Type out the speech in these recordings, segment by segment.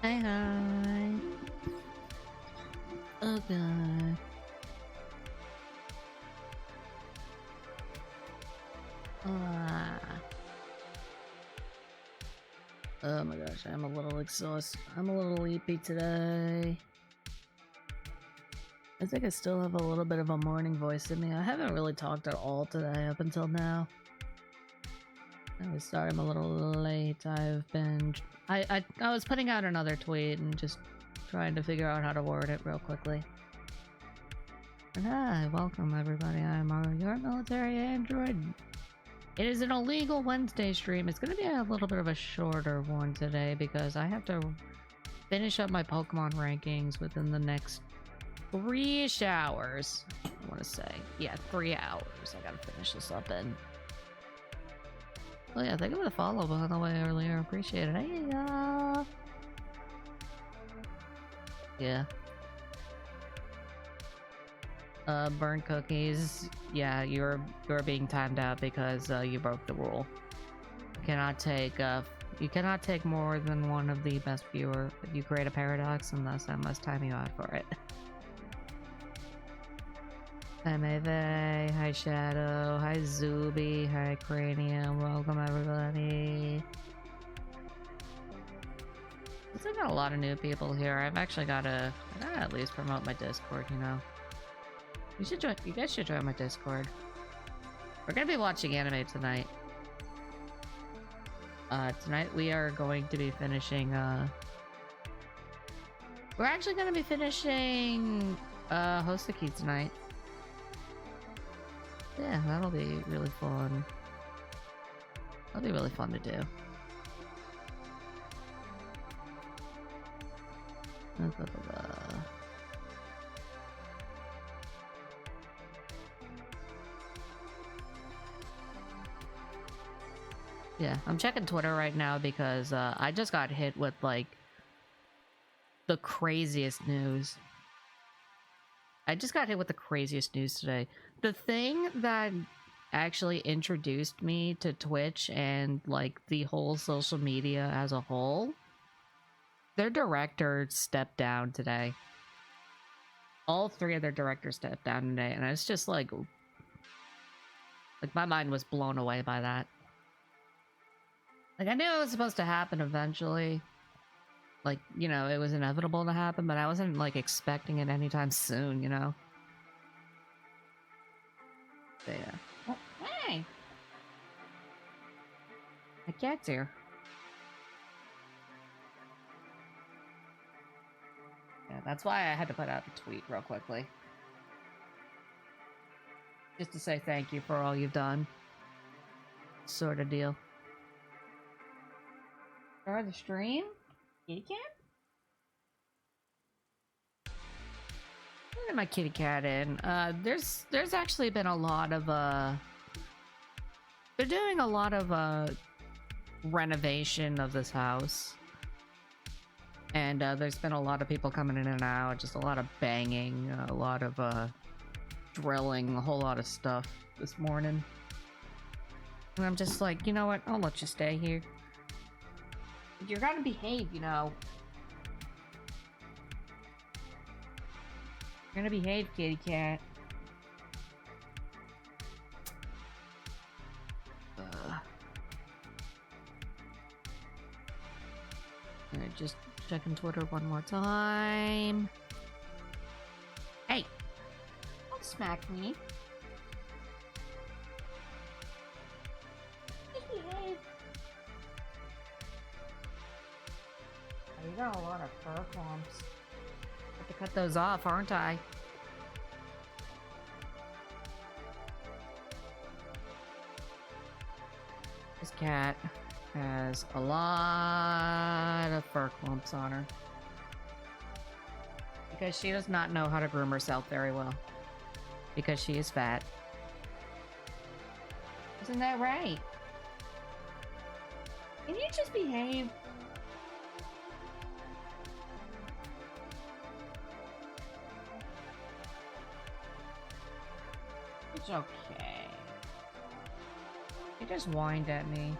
Hi, hi. Oh god. Ah. Oh my gosh, I'm a little exhausted. I'm a little sleepy today. I think I still have a little bit of a morning voice in me. I haven't really talked at all today up until now. I'm sorry I'm a little late. I've been... I was putting out another tweet and just trying to figure out how to word it real quickly. And hi, welcome everybody. I'm your military android. It is an illegal Wednesday stream. It's going to be a little bit of a shorter one today because I have to finish up my Pokemon rankings within the next 3-ish hours. I want to say. Yeah, 3 hours. I got to finish this up in. Oh yeah, thank you for the follow by the way earlier. Appreciate it. Hey, yeah. Burn cookies. Yeah, you're being timed out because you broke the rule. You cannot take more than one of the best viewer. You create a paradox, and thus I must time you out for it. Hi Mayvey, hi Shadow, hi Zuby, hi Cranium. Welcome everybody. I got a lot of new people here. I've actually I gotta at least promote my Discord, you know. You guys should join my Discord. We're gonna be watching anime tonight. Tonight we are going to be finishing, we're actually gonna be finishing, Hoseki tonight. Yeah, that'll be really fun. That'll be really fun to do. Yeah, I'm checking Twitter right now because I just got hit with like the craziest news. I just got hit with the craziest news today. The thing that actually introduced me to Twitch and like the whole social media as a whole, their director stepped down today. All 3 of their directors stepped down today, and it's just like my mind was blown away by that. Like, I knew it was supposed to happen eventually. Like, you know, it was inevitable to happen, but I wasn't, like, expecting it anytime soon, you know? So, yeah. Oh, hey! My cat's here. Yeah, that's why I had to put out the tweet real quickly. Just to say thank you for all you've done. Sort of deal. Start the stream? Kitty cat? Look at my kitty cat in. There's actually been a lot of they're doing a lot of renovation of this house. And there's been a lot of people coming in and out, just a lot of banging, a lot of drilling, a whole lot of stuff this morning. And I'm just like, you know what? I'll let you stay here. You're gonna behave, you know. You're gonna behave, kitty cat. Alright, just checking Twitter one more time. Hey! Don't smack me. Just behave. Oh, you got a lot of fur clumps. Have to cut those off, aren't I? This cat has a lot of fur clumps on her. Because she does not know how to groom herself very well. Because she is fat. Isn't that right? Can you just behave? It's okay. You just whined at me.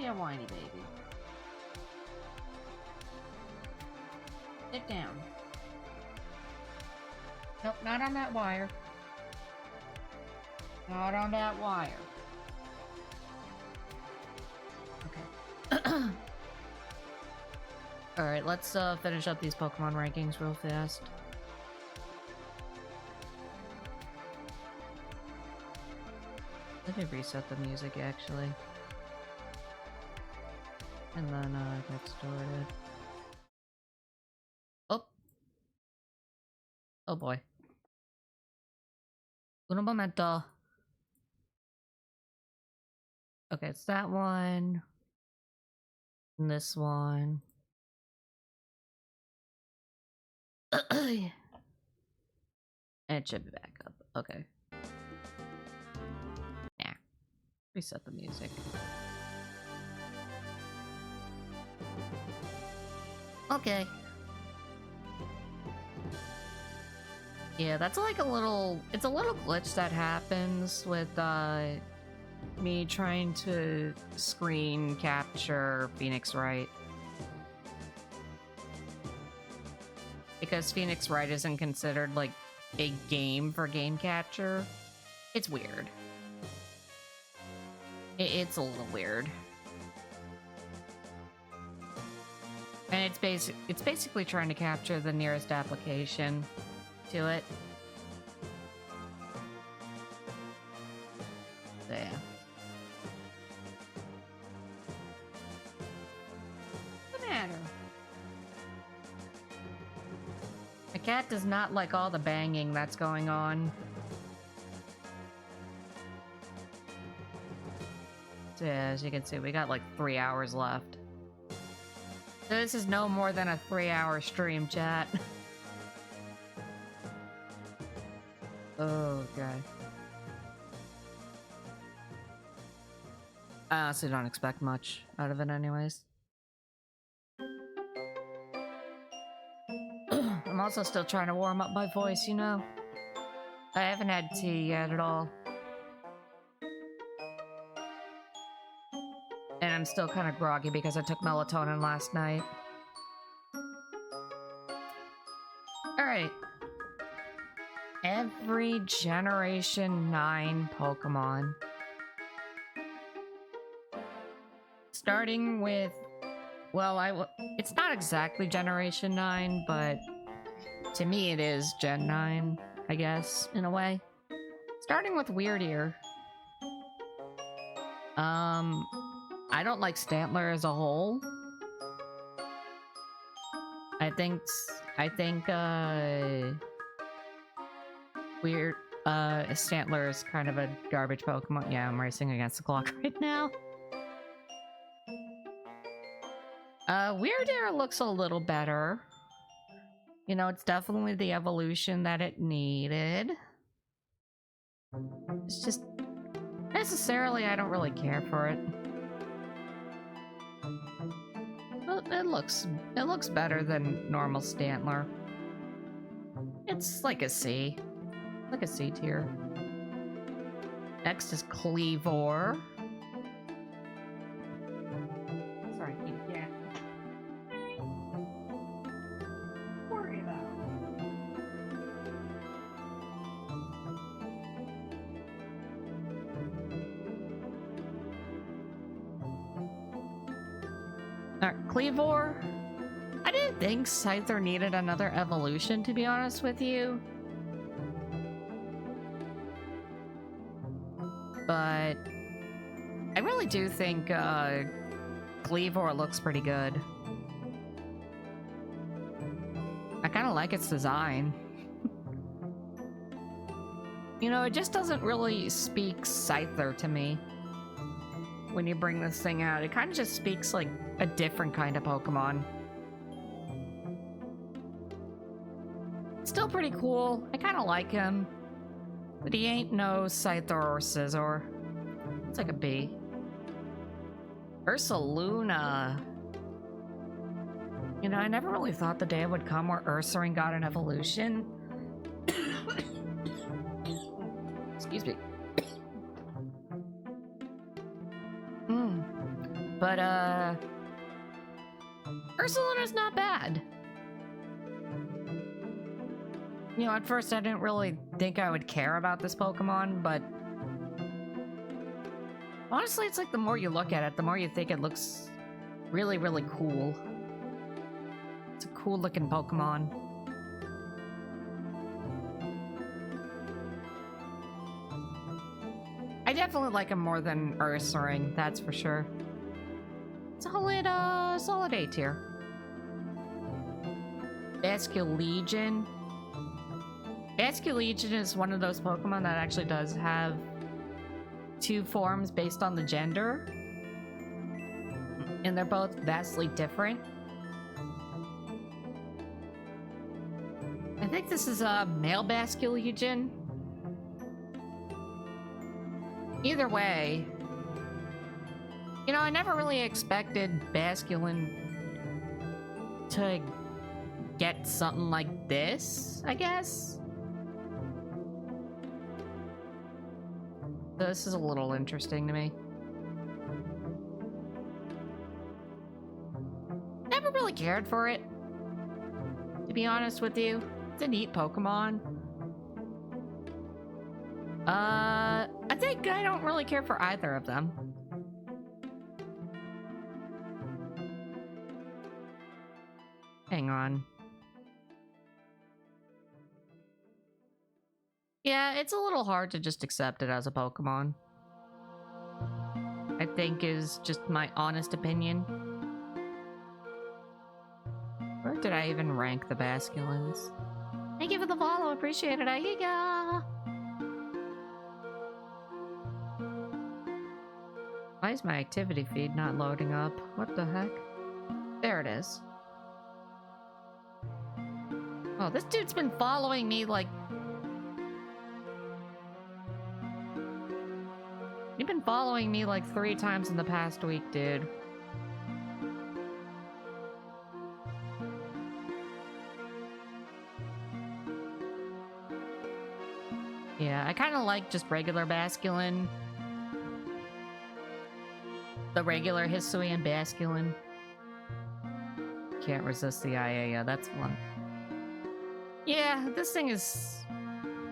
be a whiny baby. Sit down. Nope, not on that wire. Not on that wire. Okay. Alright, let's finish up these Pokemon rankings real fast. Let me reset the music, actually. And then, get started. Oh! Oh boy. Un momento. Okay, it's that one. And this one. And it should be back up. Okay. Yeah. Reset the music. Okay. Yeah, that's like a little... It's a little glitch that happens with, me trying to screen capture Phoenix Wright. Because Phoenix Wright isn't considered, like, a game for game capture. It's weird. It's a little weird. And it's basically trying to capture the nearest application to it. So, yeah. What's the matter? The cat does not like all the banging that's going on. So, yeah, as you can see, we got like 3 hours left. So this is no more than a 3-hour stream, chat. Oh, God. I honestly don't expect much out of it anyways. I'm also still trying to warm up my voice, you know? I haven't had tea yet at all. And I'm still kind of groggy because I took melatonin last night. Alright. Every Generation 9 Pokemon. Starting with... Well, it's not exactly Generation 9, but... To me it is Gen 9, I guess, in a way. Starting with Weirdeer. I don't like Stantler as a whole. I think Stantler is kind of a garbage Pokemon. Yeah, I'm racing against the clock right now. Weirdeer looks a little better. You know, it's definitely the evolution that it needed. It's just... Necessarily, I don't really care for it. Well, it looks better than normal Stantler. It's like a C. Like a C tier. Next is Kleavor. Sorry, yeah. Worry about it. Kleavor. I didn't think Scyther needed another evolution, to be honest with you. But I really do think Kleavor looks pretty good. I kind of like its design. You know, it just doesn't really speak Scyther to me. When you bring this thing out, it kind of just speaks like a different kind of Pokemon. Still pretty cool. I kind of like him. But he ain't no Scyther or Scizor. It's like a B. Ursaluna. You know, I never really thought the day would come where Ursaring got an evolution. Excuse me. But, Ursaluna's not bad. You know, at first I didn't really think I would care about this Pokemon, but honestly, it's like the more you look at it, the more you think it looks really, really cool. It's a cool looking Pokemon. I definitely like him more than Ursaring, that's for sure. Solid A tier. Basculegion. Basculegion is one of those Pokemon that actually does have two forms based on the gender. And they're both vastly different. I think this is a male Basculegion. Either way, you know, I never really expected Basculin to get something like this, I guess. This is a little interesting to me. Never really cared for it, to be honest with you. It's a neat Pokemon. I think I don't really care for either of them. Hang on. Yeah, it's a little hard to just accept it as a Pokemon. I think is just my honest opinion. Where did I even rank the Basculins? Thank you for the follow, appreciate it, Aiga! Why is my activity feed not loading up? What the heck? There it is. Oh, this dude's been following me like... You've been following me like 3 times in the past week, dude. Yeah, I kind of like just regular Basculin. The regular Hisuian Basculin. Can't resist the yeah, that's one. Yeah, this thing is...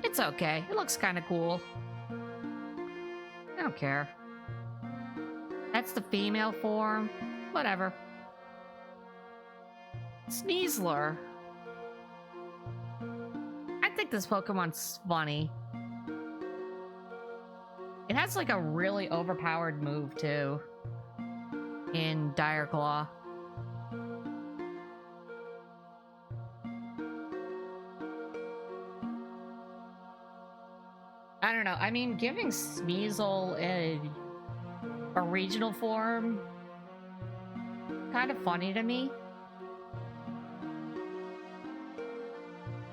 It's okay. It looks kind of cool. I don't care. That's the female form. Whatever. Sneasler. I think this Pokemon's funny. It has like a really overpowered move too. In Dire Claw. I don't know. I mean, giving Sneasel a regional form kind of funny to me.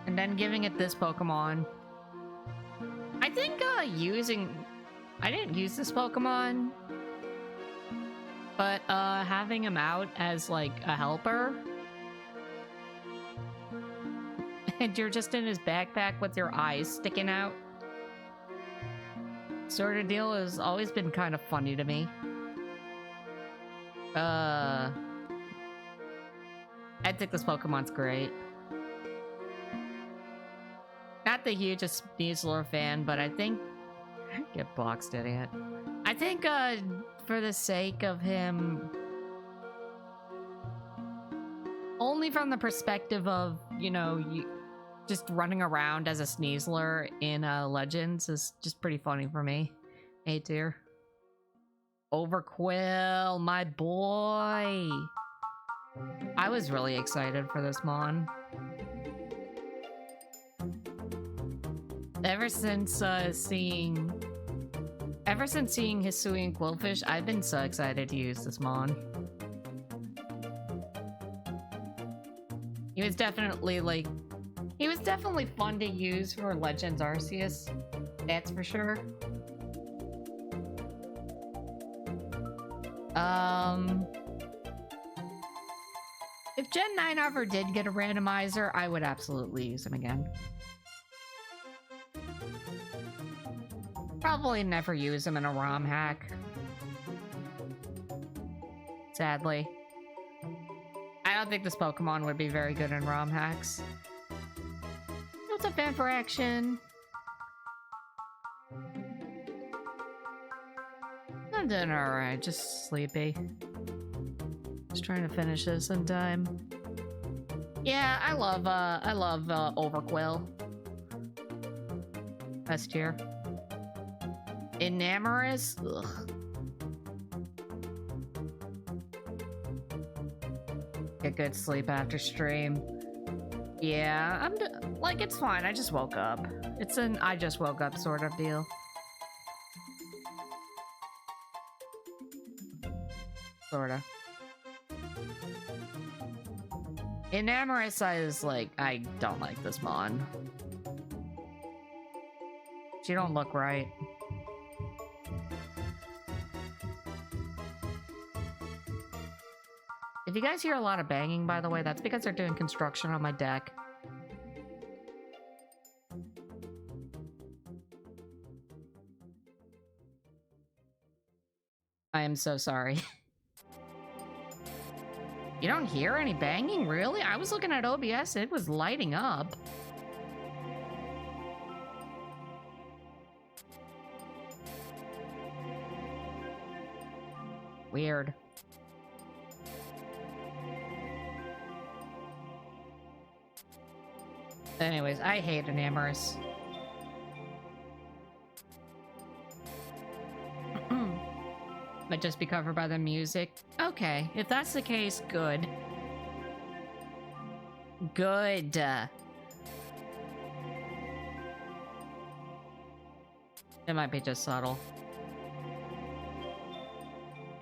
And then giving it this Pokemon. I think I didn't use this Pokemon, but having him out as like a helper and you're just in his backpack with your eyes sticking out sort of deal has always been kind of funny to me. I think this Pokemon's great. Not the hugest Sneasler fan, but I think... Get boxed, idiot. I think, for the sake of him... Only from the perspective of, you know, just running around as a Sneasler in Legends is just pretty funny for me. A tier. Overquill, my boy! I was really excited for this Mon. Ever since seeing Hisuian Quillfish, I've been so excited to use this Mon. He was definitely fun to use for Legends Arceus. That's for sure. If Gen 9 ever did get a randomizer, I would absolutely use him again. Probably never use him in a ROM hack. Sadly. I don't think this Pokemon would be very good in ROM hacks. What's up, Fan for Action? I'm doing alright, just sleepy. Just trying to finish this in time. Yeah, I love Overquill. S tier. Enamorous? Ugh. Get good sleep after stream. Yeah, like, it's fine. I just woke up. It's an I just woke up sort of deal. Sorta. Enamorous is like, I don't like this mon. She don't look right. If you guys hear a lot of banging, by the way, that's because they're doing construction on my deck. I am so sorry. You don't hear any banging? Really? I was looking at OBS, it was lighting up. Weird. Anyways, I hate Enamorous. Might just be covered by the music. Okay, if that's the case, good. Good. It might be just subtle.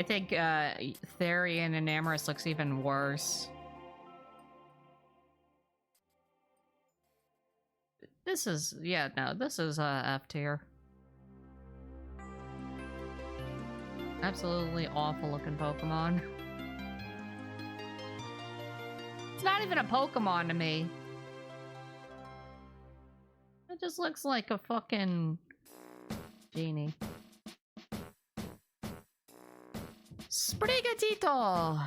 I think Therian and Enamorous looks even worse. This is, yeah, no, this is F tier. Absolutely awful looking Pokemon. It's not even a Pokemon to me. It just looks like a fucking genie. Sprigatito!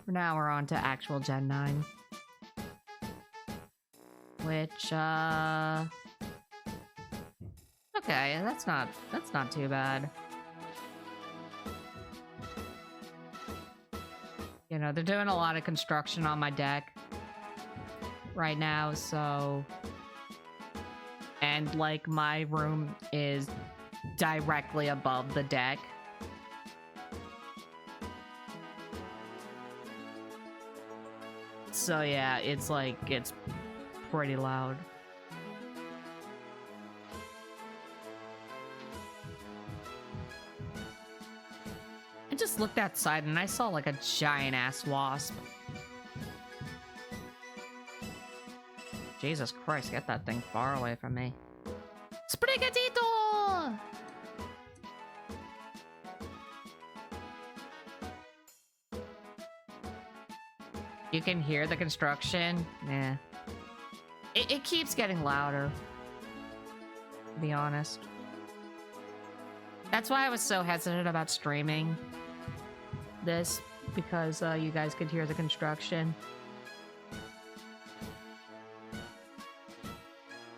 Now we're on to actual Gen 9. Which, okay, that's not too bad. You know, they're doing a lot of construction on my deck right now, so... And, like, my room is directly above the deck. So, yeah, it's like, it's pretty loud. I just looked outside and I saw like a giant ass wasp. Jesus Christ, get that thing far away from me. Sprigatito! You can hear the construction? Yeah. It keeps getting louder, to be honest. That's why I was so hesitant about streaming this, because you guys could hear the construction.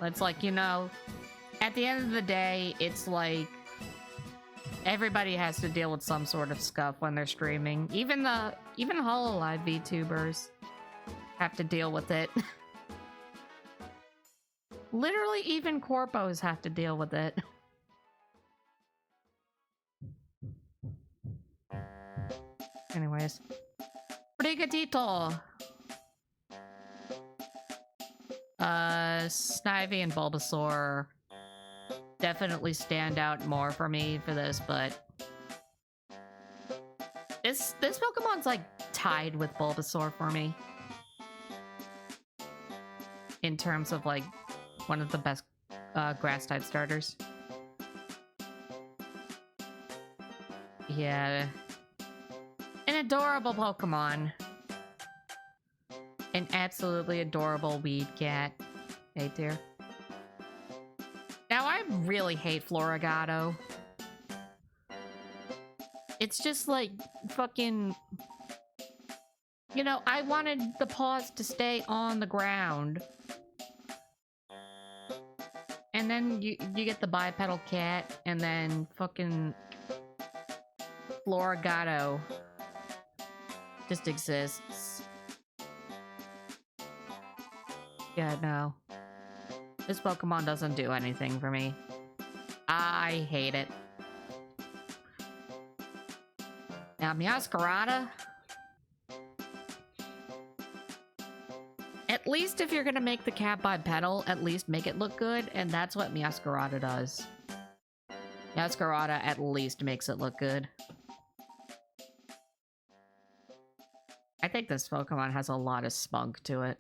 It's like, you know, at the end of the day, it's like everybody has to deal with some sort of scuff when they're streaming. Even HoloLive VTubers have to deal with it. Literally, even corpos have to deal with it. Anyways. Brigadito! Snivy and Bulbasaur definitely stand out more for me for this, but... This Pokemon's, like, tied with Bulbasaur for me. In terms of, like, one of the best grass-type starters. Yeah. An adorable Pokemon. An absolutely adorable weed cat. Hey, dear. Now, I really hate Floragato. It's just like fucking... You know, I wanted the paws to stay on the ground. And then you get the bipedal cat, and then fucking Florigato just exists. Yeah, no. This Pokemon doesn't do anything for me. I hate it. Now, Meowscarada... At least if you're gonna make the cat bipedal, at least make it look good, and that's what Meowscarada does. Meowscarada at least makes it look good. I think this Pokemon has a lot of spunk to it.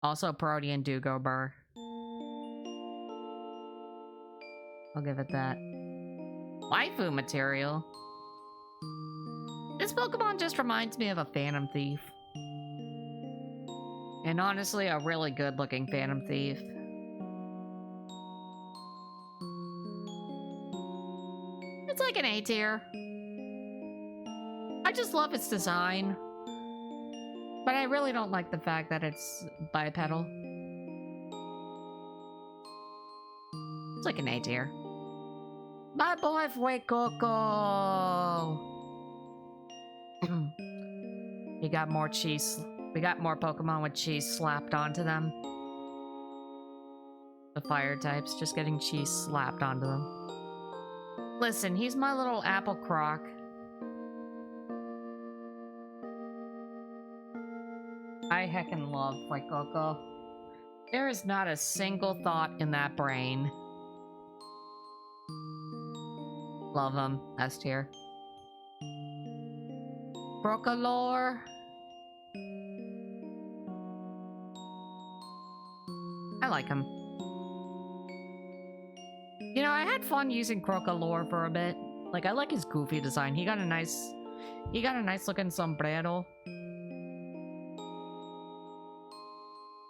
Also, Protean Dugobur. I'll give it that. Waifu material. This Pokemon just reminds me of a Phantom Thief. And honestly, a really good-looking Phantom Thief. It's like an A tier. I just love its design. But I really don't like the fact that it's bipedal. It's like an A tier. My boy Fuecoco! We got more cheese. We got more Pokemon with cheese slapped onto them. The fire types, just getting cheese slapped onto them. Listen, he's my little apple croc. I heckin' love Fuecoco. There is not a single thought in that brain. Love him. S tier. Brocolor. I like him. You know, I had fun using Crocolore for a bit. Like, I like his goofy design. He got a nice looking sombrero.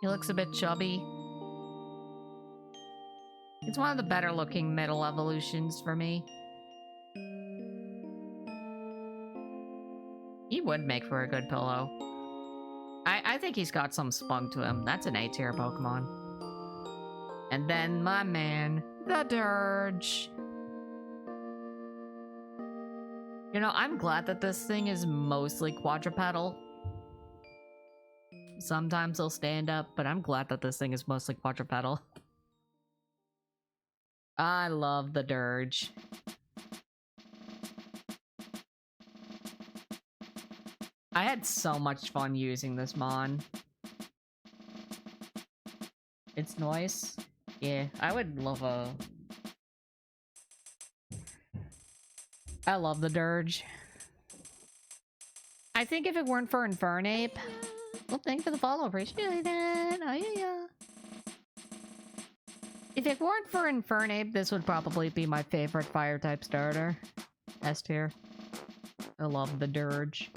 He looks a bit chubby. It's one of the better looking middle evolutions for me. He would make for a good pillow. I think he's got some spunk to him. That's an A tier Pokemon. And then my man, the Dirge. You know, I'm glad that this thing is mostly quadrupedal. Sometimes he'll stand up, but I'm glad that this thing is mostly quadrupedal. I love the Dirge. I had so much fun using this Mon. It's nice. Yeah, I would love a... I love the Dirge. I think if it weren't for Infernape... Well, thanks for the follow, appreciate it. Oh, yeah. If it weren't for Infernape, this would probably be my favorite fire-type starter. S tier. I love the Dirge.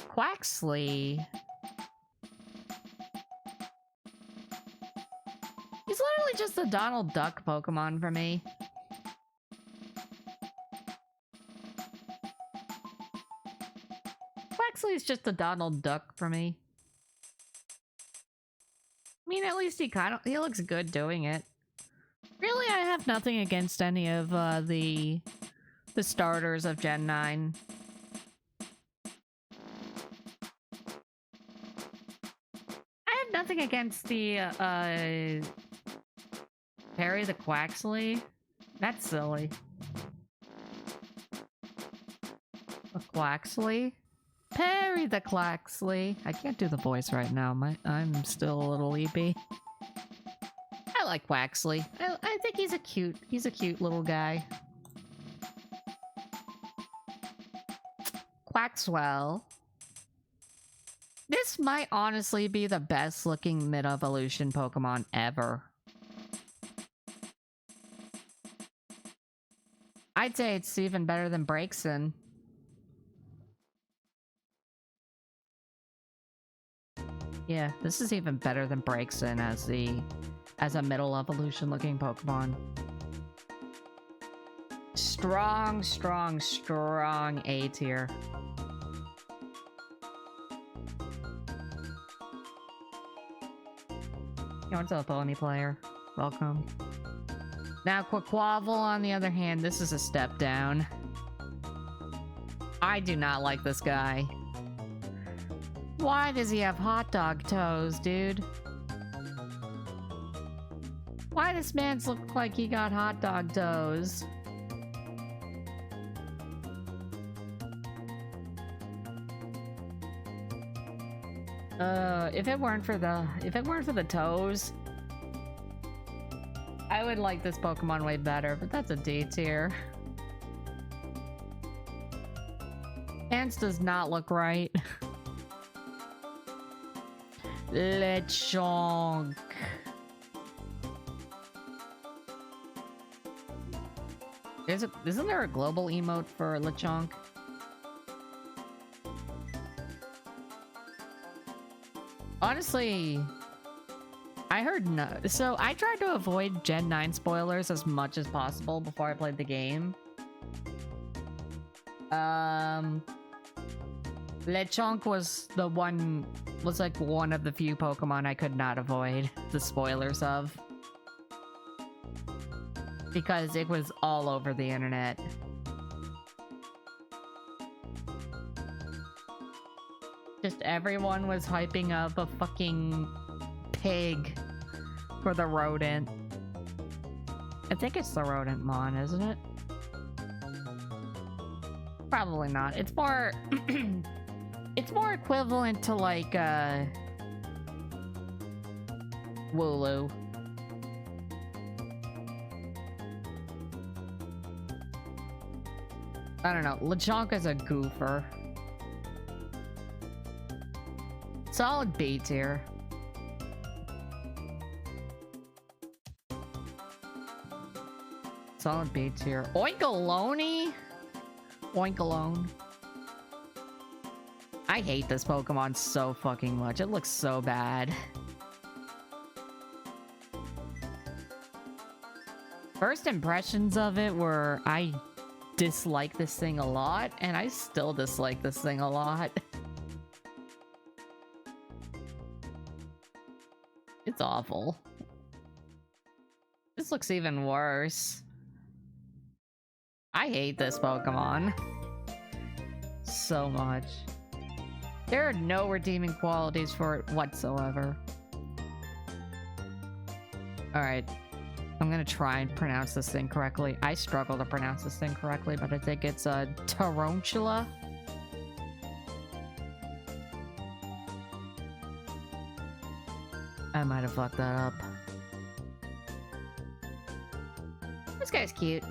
Quaxley. He's literally just a Donald Duck Pokemon for me. Quaxley's just a Donald Duck for me. I mean, at least he looks good doing it. Really, I have nothing against any of the starters of Gen 9. Nothing against the Perry the Quaxley. That's silly. A Quaxley? Perry the Quaxley. I can't do the voice right now. I'm still a little eepy. I like Quaxley. I think he's a cute little guy. Quaxwell. This might honestly be the best looking mid-evolution Pokemon ever. I'd say it's even better than Braixen. Yeah, this is even better than Braixen as a middle evolution looking Pokemon. Strong, strong, strong A tier. What's up, Pony Player? Welcome. Now, Quaquaval, on the other hand, this is a step down. I do not like this guy. Why does he have hot dog toes, dude? Why does man look like he got hot dog toes? If it weren't for the toes, I would like this Pokemon way better, but that's a D tier. Pants does not look right. Lechonk. Isn't there a global emote for Lechonk? Honestly, I heard no. So I tried to avoid Gen 9 spoilers as much as possible before I played the game. Lechonk was like one of the few Pokemon I could not avoid the spoilers of. Because it was all over the internet. Just everyone was hyping up a fucking pig for the rodent. I think it's the rodent mon, isn't it? Probably not. It's more it's more equivalent to like Wooloo. I don't know. Lechonk is a goofer. Solid B tier. Solid B tier. Oinkologne? Oinkalone. I hate this Pokemon so fucking much. It looks so bad. First impressions of it were I dislike this thing a lot, and I still dislike this thing a lot. It's awful. This looks even worse. I hate this Pokemon so much. There are no redeeming qualities for it whatsoever. Alright. I'm gonna try and pronounce this thing correctly. I struggle to pronounce this thing correctly, but I think it's a Tarantula. I might have fucked that up. This guy's cute.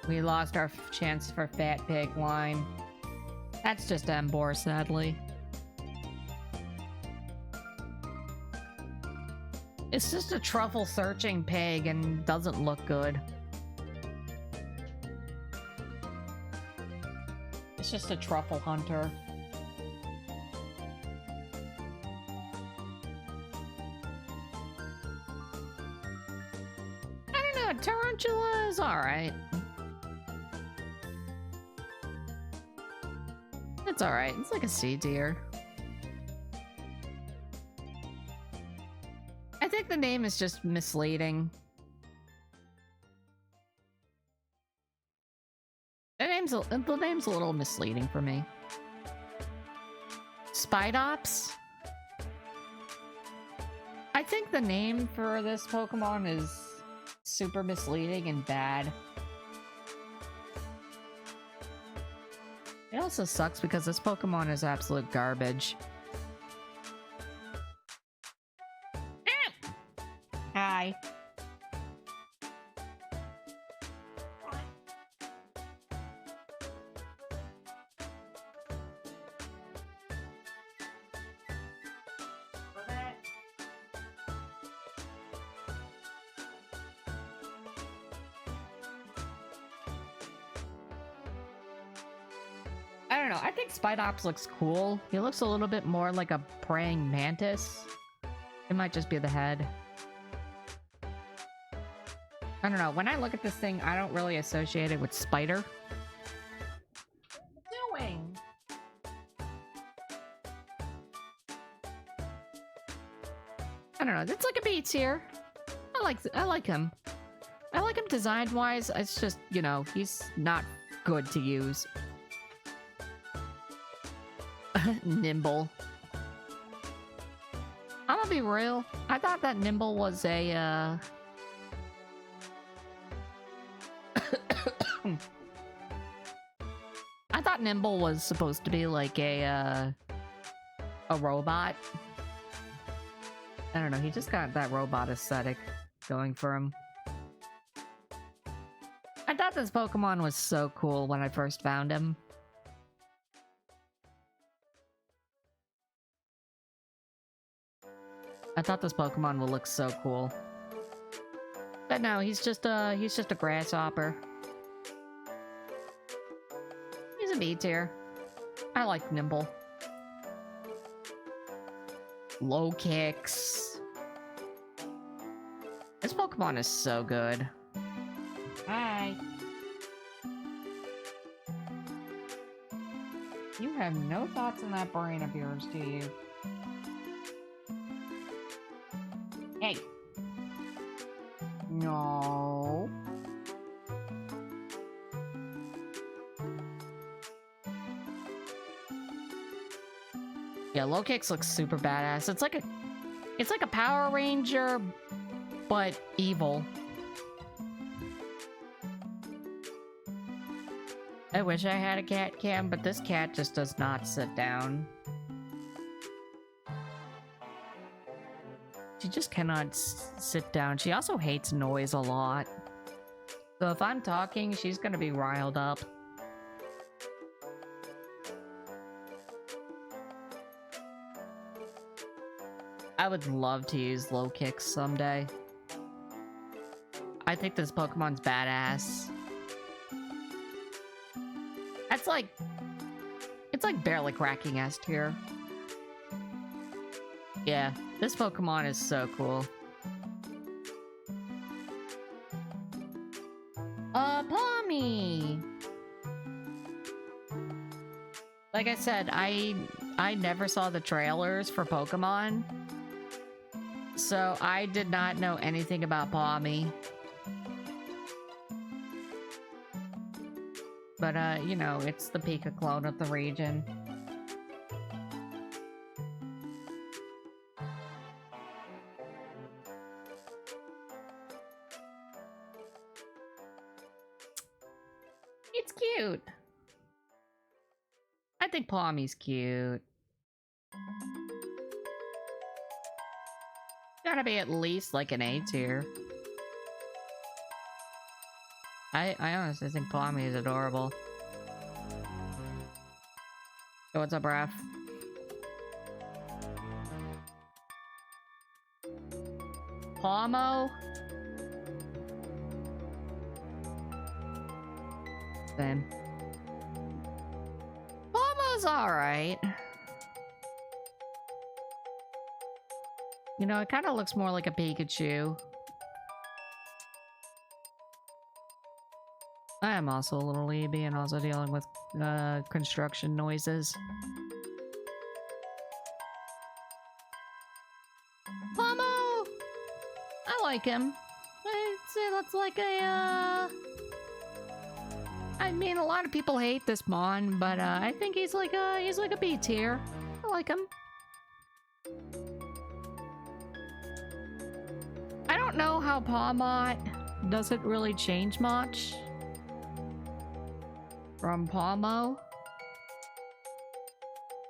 We lost our chance for Fat Pig line. That's just Emboar, sadly. It's just a truffle searching pig and doesn't look good. It's just a truffle hunter. I don't know, Tarantula is alright. It's alright, it's like a C tier. I think the name is just misleading. The name's a little misleading for me. Spidops? I think the name for this Pokemon is super misleading and bad. It also sucks because this Pokemon is absolute garbage. Hi. I don't know. I think Spidops looks cool. He looks a little bit more like a praying mantis. It might just be the head. I don't know. When I look at this thing, I don't really associate it with spider. What are you doing? I don't know. It's like a Beats here. I like him. I like him design-wise. It's just, you know, he's not good to use. Nimble. I'm gonna be real. I thought that Nimble was a, I thought Nimble was supposed to be like a robot. I don't know, he just got that robot aesthetic going for him. I thought this Pokemon was so cool when I first found him. I thought this Pokemon would look so cool. But no, he's just a grasshopper. He's a B-tier. I like Nimble. Low kicks. This Pokemon is so good. Hi. You have no thoughts in that brain of yours, do you? Hey. No. Yeah, Low Kicks looks super badass. It's like a Power Ranger, but evil. I wish I had a cat cam, but this cat just does not sit down. She just cannot sit down. She also hates noise a lot. So if I'm talking, she's gonna be riled up. I would love to use Low Kicks someday. I think this Pokemon's badass. That's like... It's like barely cracking S tier. Yeah, this Pokemon is so cool. Pawmi! Like I said, I never saw the trailers for Pokemon. So I did not know anything about Pawmi. But, you know, it's the Pika clone of the region. It's cute. I think Pawmi's cute. Gotta be at least like an A tier. I honestly think Pawmi is adorable. Yo, what's up, Raph? Pawmo? Same. Pawmo's alright. You know, it kind of looks more like a Pikachu. I am also a little weeby and also dealing with construction noises. Pawmo! I like him. I'd say that's like a, I mean, a lot of people hate this Mon, but I think he's like a B tier. I like him. I don't know how Pawmot doesn't really change much from Pawmo,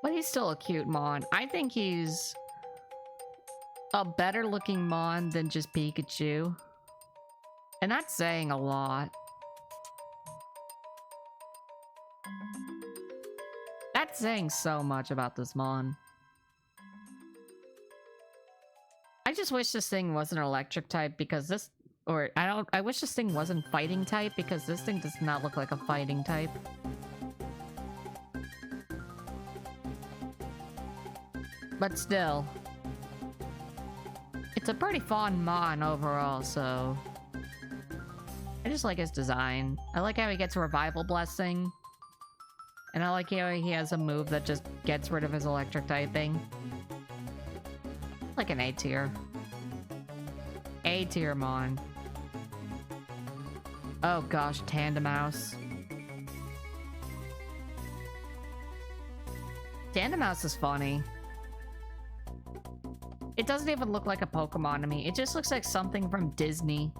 but he's still a cute Mon. I think he's a better looking Mon than just Pikachu, and that's saying a lot. That's saying so much about this Mon. I just wish this thing wasn't electric type because this, or I wish this thing wasn't fighting type because this thing does not look like a fighting type. But still. It's a pretty fun mon overall, so... I just like his design. I like how he gets a revival blessing. And I like how he has a move that just gets rid of his electric typing. Like an A tier. A tier mon. Oh gosh, Tandemaus. Tandemaus is funny. It doesn't even look like a Pokemon to me. It just looks like something from Disney.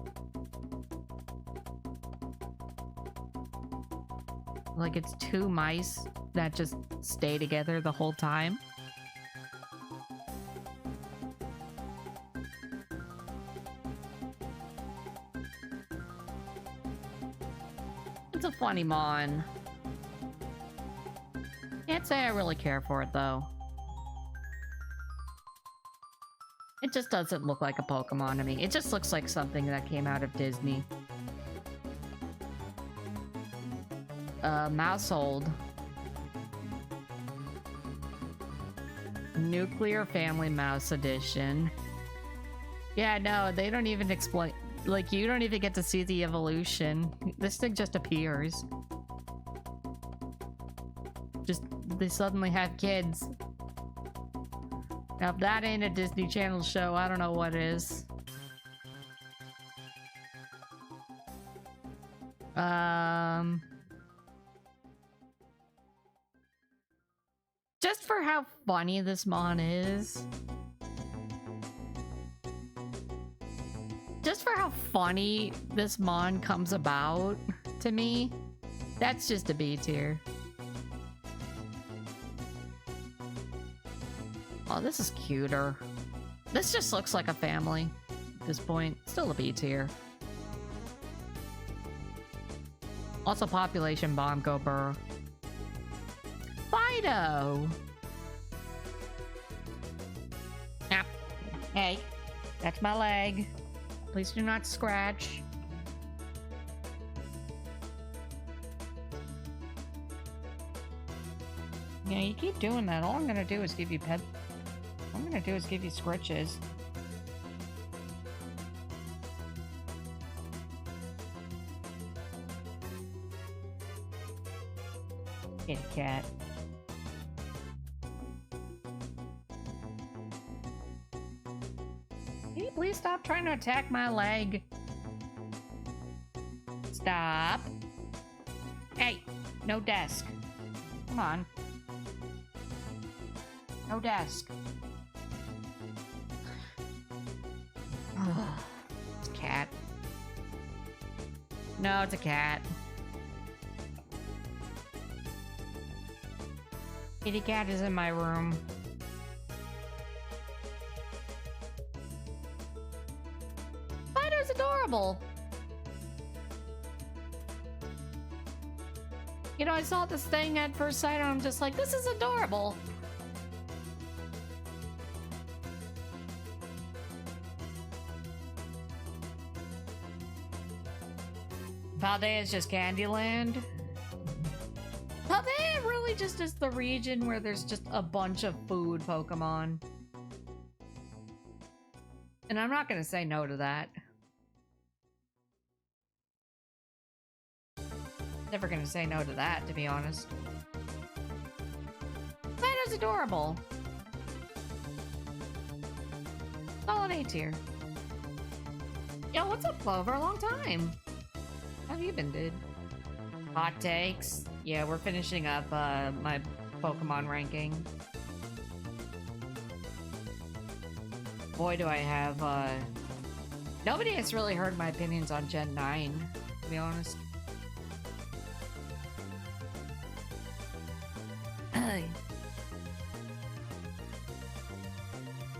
Like it's two mice that just stay together the whole time. It's a funny mon. Can't say I really care for it though. It just doesn't look like a Pokemon to me. It just looks like something that came out of Disney. Mousehold. Nuclear Family Mouse Edition. Yeah, no, they don't even explain. Like, you don't even get to see the evolution. This thing just appears. Just, they suddenly have kids. Now, if that ain't a Disney Channel show, I don't know what is. Just for how funny this mon is. Just for how funny this mon comes about to me, that's just a B tier. Oh, this is cuter. This just looks like a family at this point. Still a B tier. Also, Population Bomb, go Burr. Fido! Ah. Hey, that's my leg. Please do not scratch. Yeah, you keep doing that. All I'm gonna do is give you pet... All I'm gonna do is give you scritches. Kitty cat. Can you please stop trying to attack my leg? Stop. Hey, no desk. Come on. No desk. It's a cat. No, it's a cat. Kitty cat is in my room. Fido's adorable. You know, I saw this thing at first sight and I'm just like, this is adorable. Paldea is just Candyland. Paldea really just is the region where there's just a bunch of food Pokemon. And I'm not gonna say no to that. Never gonna say no to that, to be honest. Fido's adorable. Solid A tier. Yo, what's up, Clover? A long time. How have you been, dude? Hot takes. Yeah, we're finishing up my Pokemon ranking. Boy, do I have nobody has really heard my opinions on Gen 9, to be honest.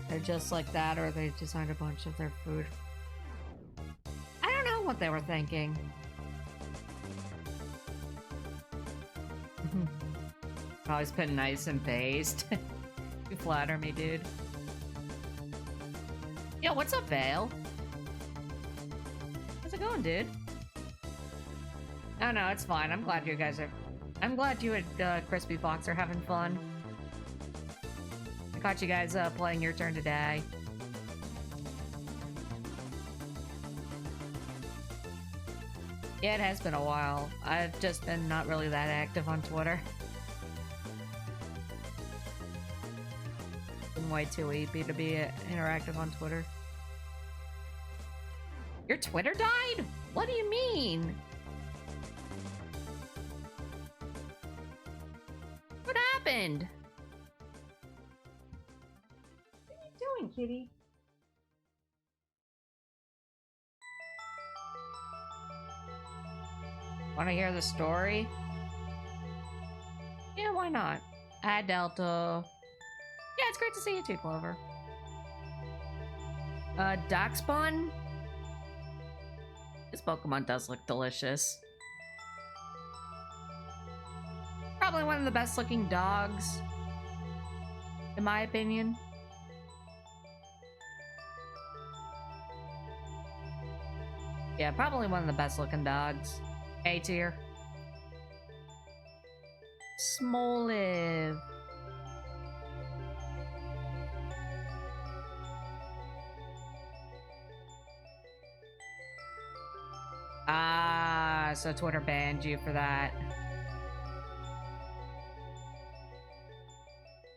They're just like that, or they designed a bunch of their food. I don't know what they were thinking. Always put nice and based. You flatter me, dude. Yo, what's up, Vale? How's it going, dude? Oh no, it's fine. I'm glad you and Crispy Fox are having fun. Like, caught you guys playing Your Turn to Die. Yeah, it has been a while. I've just been not really that active on Twitter. Been way too eepy to be interactive on Twitter. Your Twitter died? What do you mean? What happened? What are you doing, kitty? Want to hear the story? Yeah, why not? Hi, Delta. Yeah, it's great to see you too, Clover. Darkspawn? This Pokemon does look delicious. Probably one of the best looking dogs, in my opinion. Yeah, probably one of the best looking dogs. A tier. Smoliv. Ah, so Twitter banned you for that.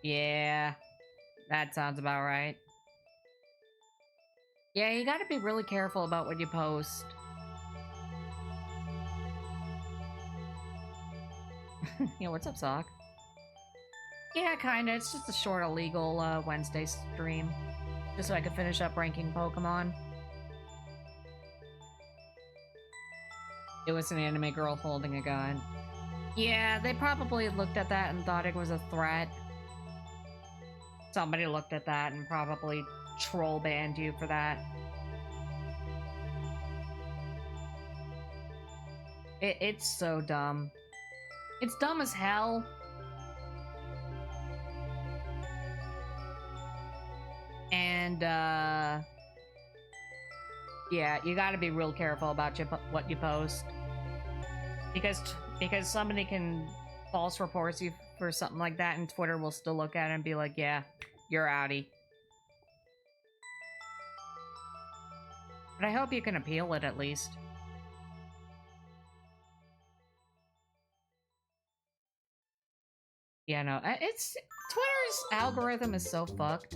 Yeah, that sounds about right. Yeah, you gotta be really careful about what you post. Yeah, what's up, Sock? Yeah, kinda. It's just a short illegal Wednesday stream. Just so I could finish up ranking Pokemon. It was an anime girl holding a gun. Yeah, they probably looked at that and thought it was a threat. Somebody looked at that and probably troll banned you for that. It's so dumb. It's dumb as hell. And, yeah, you gotta be real careful about what you post. Because somebody can false report you for something like that, and Twitter will still look at it and be like, yeah, you're outie. But I hope you can appeal it at least. Yeah, no, it's... Twitter's algorithm is so fucked.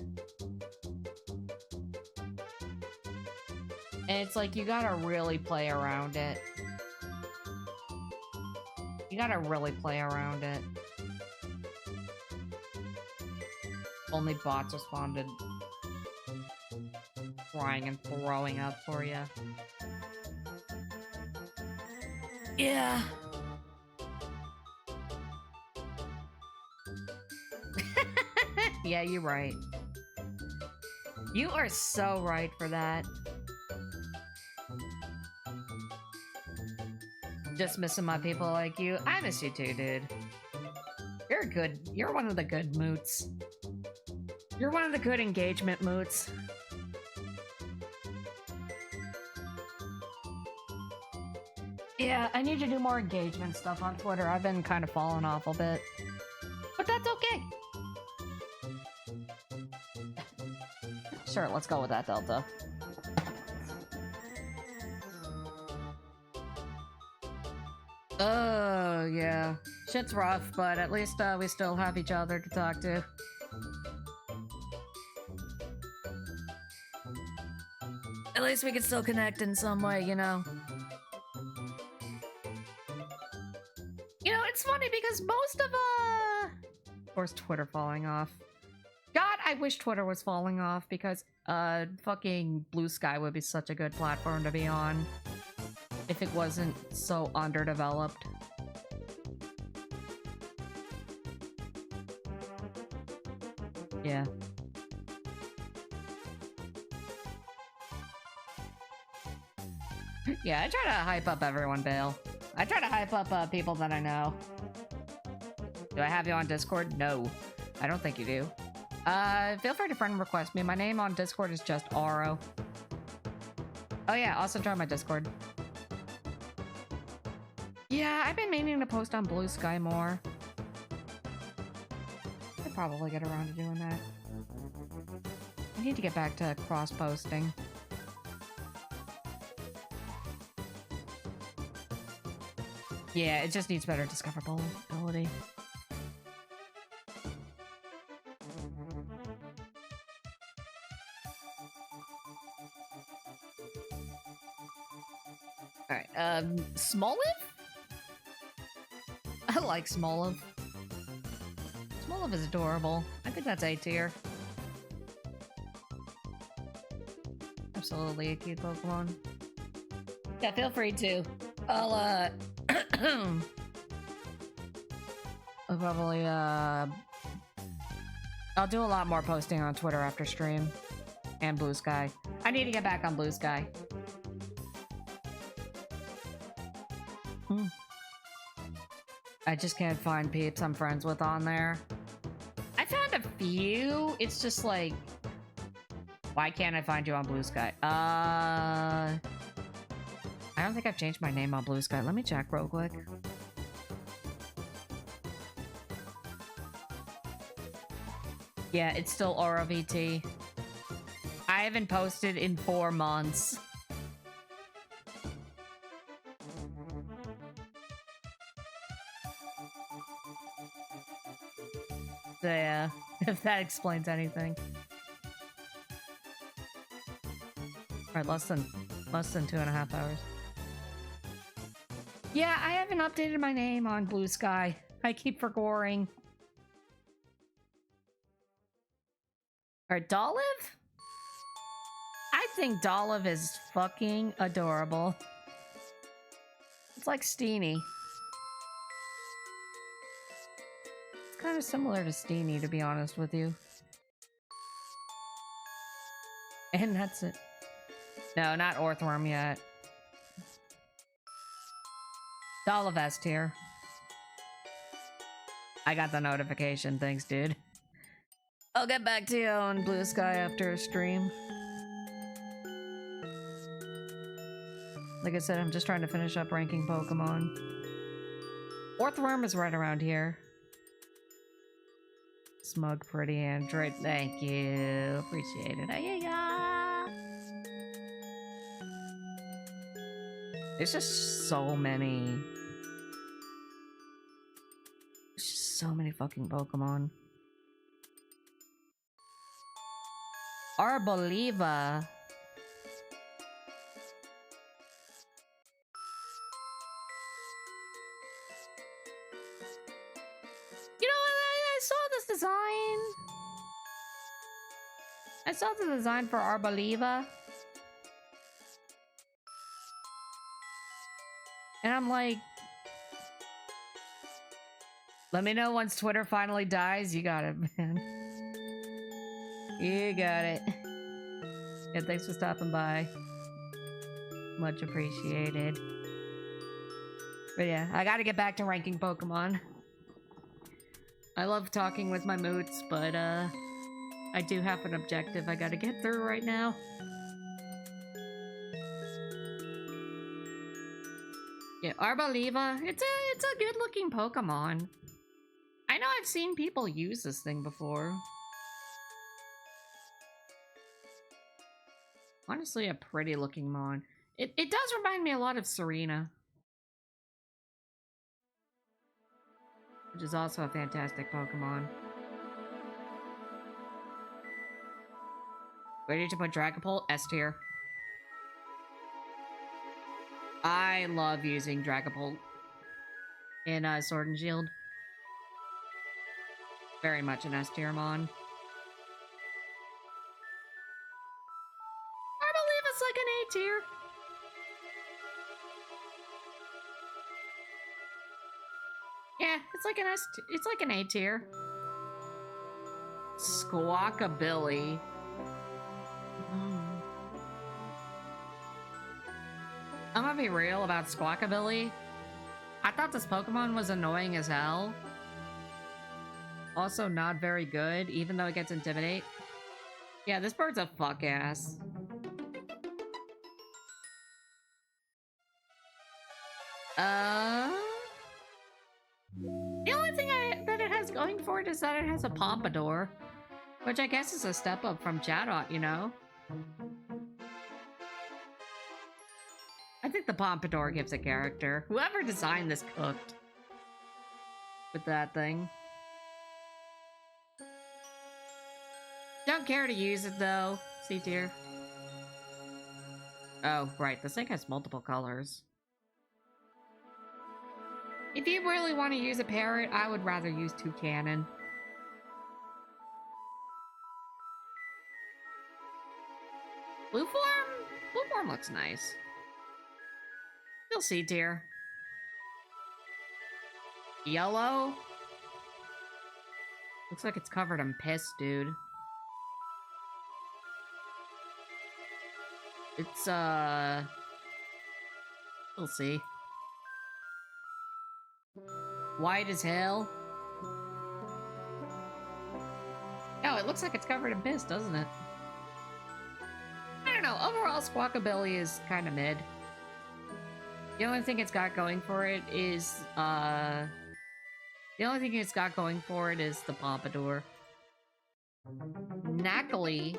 And it's like, you gotta really play around it. You gotta really play around it. Only bots responded crying and throwing up for you. Yeah. Yeah, you're right. You are so right for that. Just missing my people like you. I miss you too, dude. You're good. You're one of the good moots. You're one of the good engagement moots. Yeah, I need to do more engagement stuff on Twitter. I've been kind of falling off a bit. But that's okay. Sure, let's go with that, Delta. Oh, yeah. Shit's rough, but at least we still have each other to talk to. At least we can still connect in some way, you know? You know, it's funny because most of course, Twitter falling off. God, I wish Twitter was falling off because fucking Blue Sky would be such a good platform to be on if it wasn't so underdeveloped. Yeah. Yeah, I try to hype up everyone, Bale. I try to hype up people that I know. Do I have you on Discord? No. I don't think you do. Feel free to friend request me. My name on Discord is just Aro. Oh yeah, also join my Discord. Yeah, I've been meaning to post on Blue Sky more. could probably get around to doing that. I need to get back to cross-posting. Yeah, it just needs better discoverability. Alright, Smoliv? I like Smoliv. Smoliv is adorable. I think that's A tier. Absolutely a cute Pokemon. Yeah, feel free to. I'll probably, I'll do a lot more posting on Twitter after stream. And Blue Sky. I need to get back on Blue Sky. I just can't find peeps I'm friends with on there. I found a few. It's just like, why can't I find you on Blue Sky? I don't think I've changed my name on Blue Sky. Let me check real quick. Yeah, it's still ROVT. I haven't posted in 4 months. So yeah, if that explains anything. Alright, less than 2.5 hours. Yeah, I haven't updated my name on Blue Sky. I keep forgetting. Alright, Dolive? I think Dolive is fucking adorable. It's like Steenie. It's kind of similar to Steenie, to be honest with you. And that's it. No, not Orthworm yet. Dolive S tier. I got the notification, thanks, dude. I'll get back to you on Blue Sky after a stream. Like I said, I'm just trying to finish up ranking Pokemon. Orthworm is right around here. Smug, pretty android. Thank you. Appreciate it. Ay-ya-ya. There's just so many. There's just so many fucking Pokemon. Arboliva. You know what? I saw this design. I saw the design for Arboliva. And I'm like, let me know once Twitter finally dies. You got it, man. You got it. Yeah, thanks for stopping by. Much appreciated. But yeah, I gotta get back to ranking Pokemon. I love talking with my moots, but I do have an objective I gotta get through right now. Yeah, Arboliva, it's a good looking Pokemon. I know I've seen people use this thing before. Honestly, a pretty looking mon. It does remind me a lot of Serena. Which is also a fantastic Pokemon. Ready to put Dragapult? S tier. I love using Dragapult in Sword and Shield. Very much an S tier mon. I believe it's like an A tier. Yeah, it's like it's like an A tier. Squawkabilly. I'm gonna be real about Squawkabilly. I thought this Pokemon was annoying as hell. Also not very good, even though it gets Intimidate. Yeah, this bird's a fuck ass. The only thing that it has going for it is that it has a pompadour, which I guess is a step up from Chatot, you know? I think the pompadour gives a character. Whoever designed this cooked with that thing. Don't care to use it though. C tier. Oh, right. This thing has multiple colors. If you really want to use a parrot, I would rather use Toucanon. Blue form? Blue form looks nice. Still C tier. Yellow? Looks like it's covered in piss, dude. It's, we'll see. White as hell. Oh, it looks like it's covered in piss, doesn't it? I don't know. Overall, Squawkabilly is kind of mid. The only thing it's got going for it is, the pompadour. Knackly.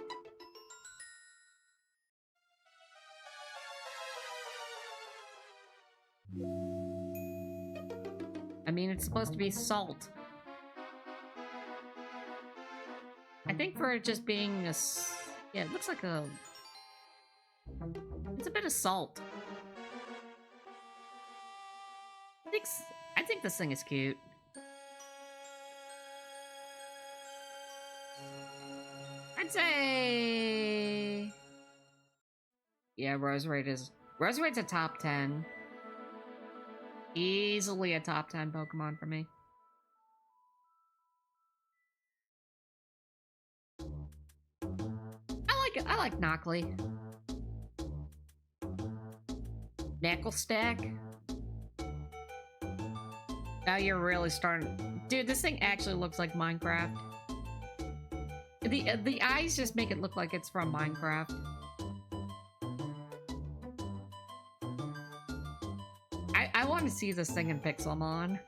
I mean, it's supposed to be salt. I think for it just being a... Yeah, it looks like a... It's a bit of salt. I think this thing is cute. I'd say... Yeah, Roserade's a top 10. Easily a top 10 Pokemon for me. I like Knockley. Knucklestack. Now you're really starting... Dude, this thing actually looks like Minecraft. The eyes just make it look like it's from Minecraft. I want to see this thing in Pixelmon.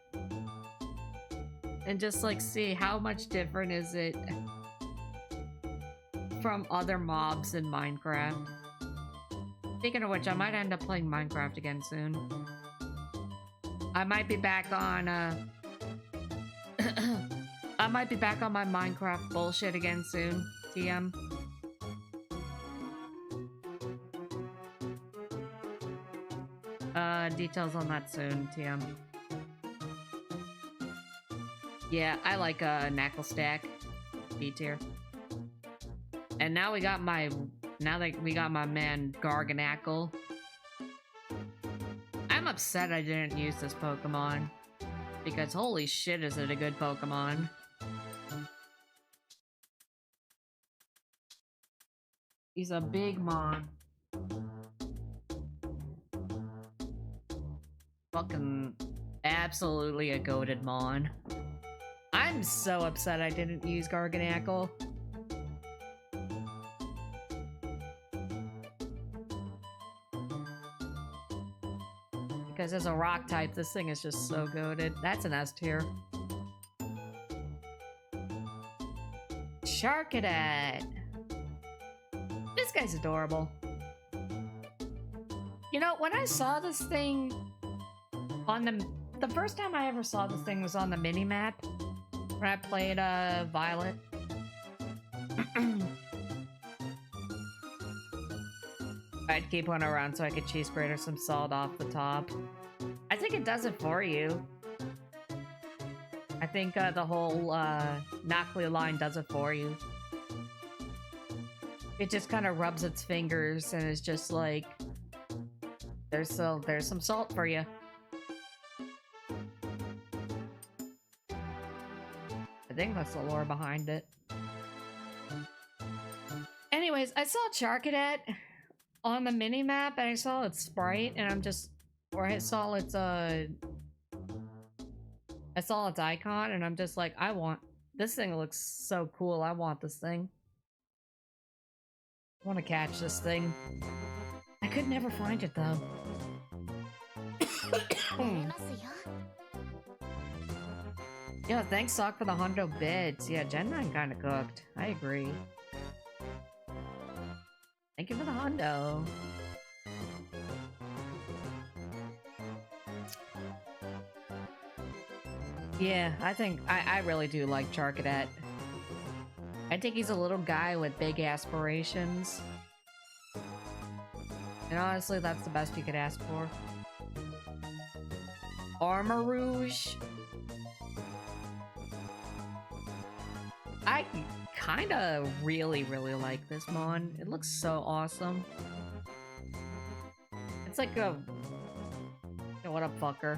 And just, like, see how much different is it from other mobs in Minecraft. Speaking of which, I might end up playing Minecraft again soon. I might be back on, I might be back on my Minecraft bullshit again soon, TM. Details on that soon, TM. Yeah, I like, Knucklestack. B tier. And now we got my... Now that we got my man Garganacl. I'm upset I didn't use this Pokemon. Because holy shit is it a good Pokemon. He's a big mon. Fucking absolutely a goated mon. I'm so upset I didn't use Garganacl. Because as a rock type, this thing is just so goated. That's an S tier. Charcadet. This guy's adorable. You know, when I saw this thing on the first time I ever saw this thing was on the mini-map when I played Violet. I'd keep one around so I could cheese grater some salt off the top. I think it does it for you. I think the whole Knockley line does it for you. It just kind of rubs its fingers and is just like, there's some salt for you. I think that's the lore behind it. Anyways, I saw Charcadet on the mini-map, and I saw its sprite, and I'm just... Or I saw its, I saw its icon, and I'm just like, I want... This thing looks so cool, I want this thing. I want to catch this thing. I could never find it, though. Yeah, thanks, Sock, for the hundo bits. Yeah, Gen 9 kind of cooked. I agree. Thank you for the hundo. Yeah, I really do like Charcadet. I think he's a little guy with big aspirations. And honestly, that's the best you could ask for. Armor Rouge. I kinda really like this mon. It looks so awesome. It's like a... Yo, what up, fucker?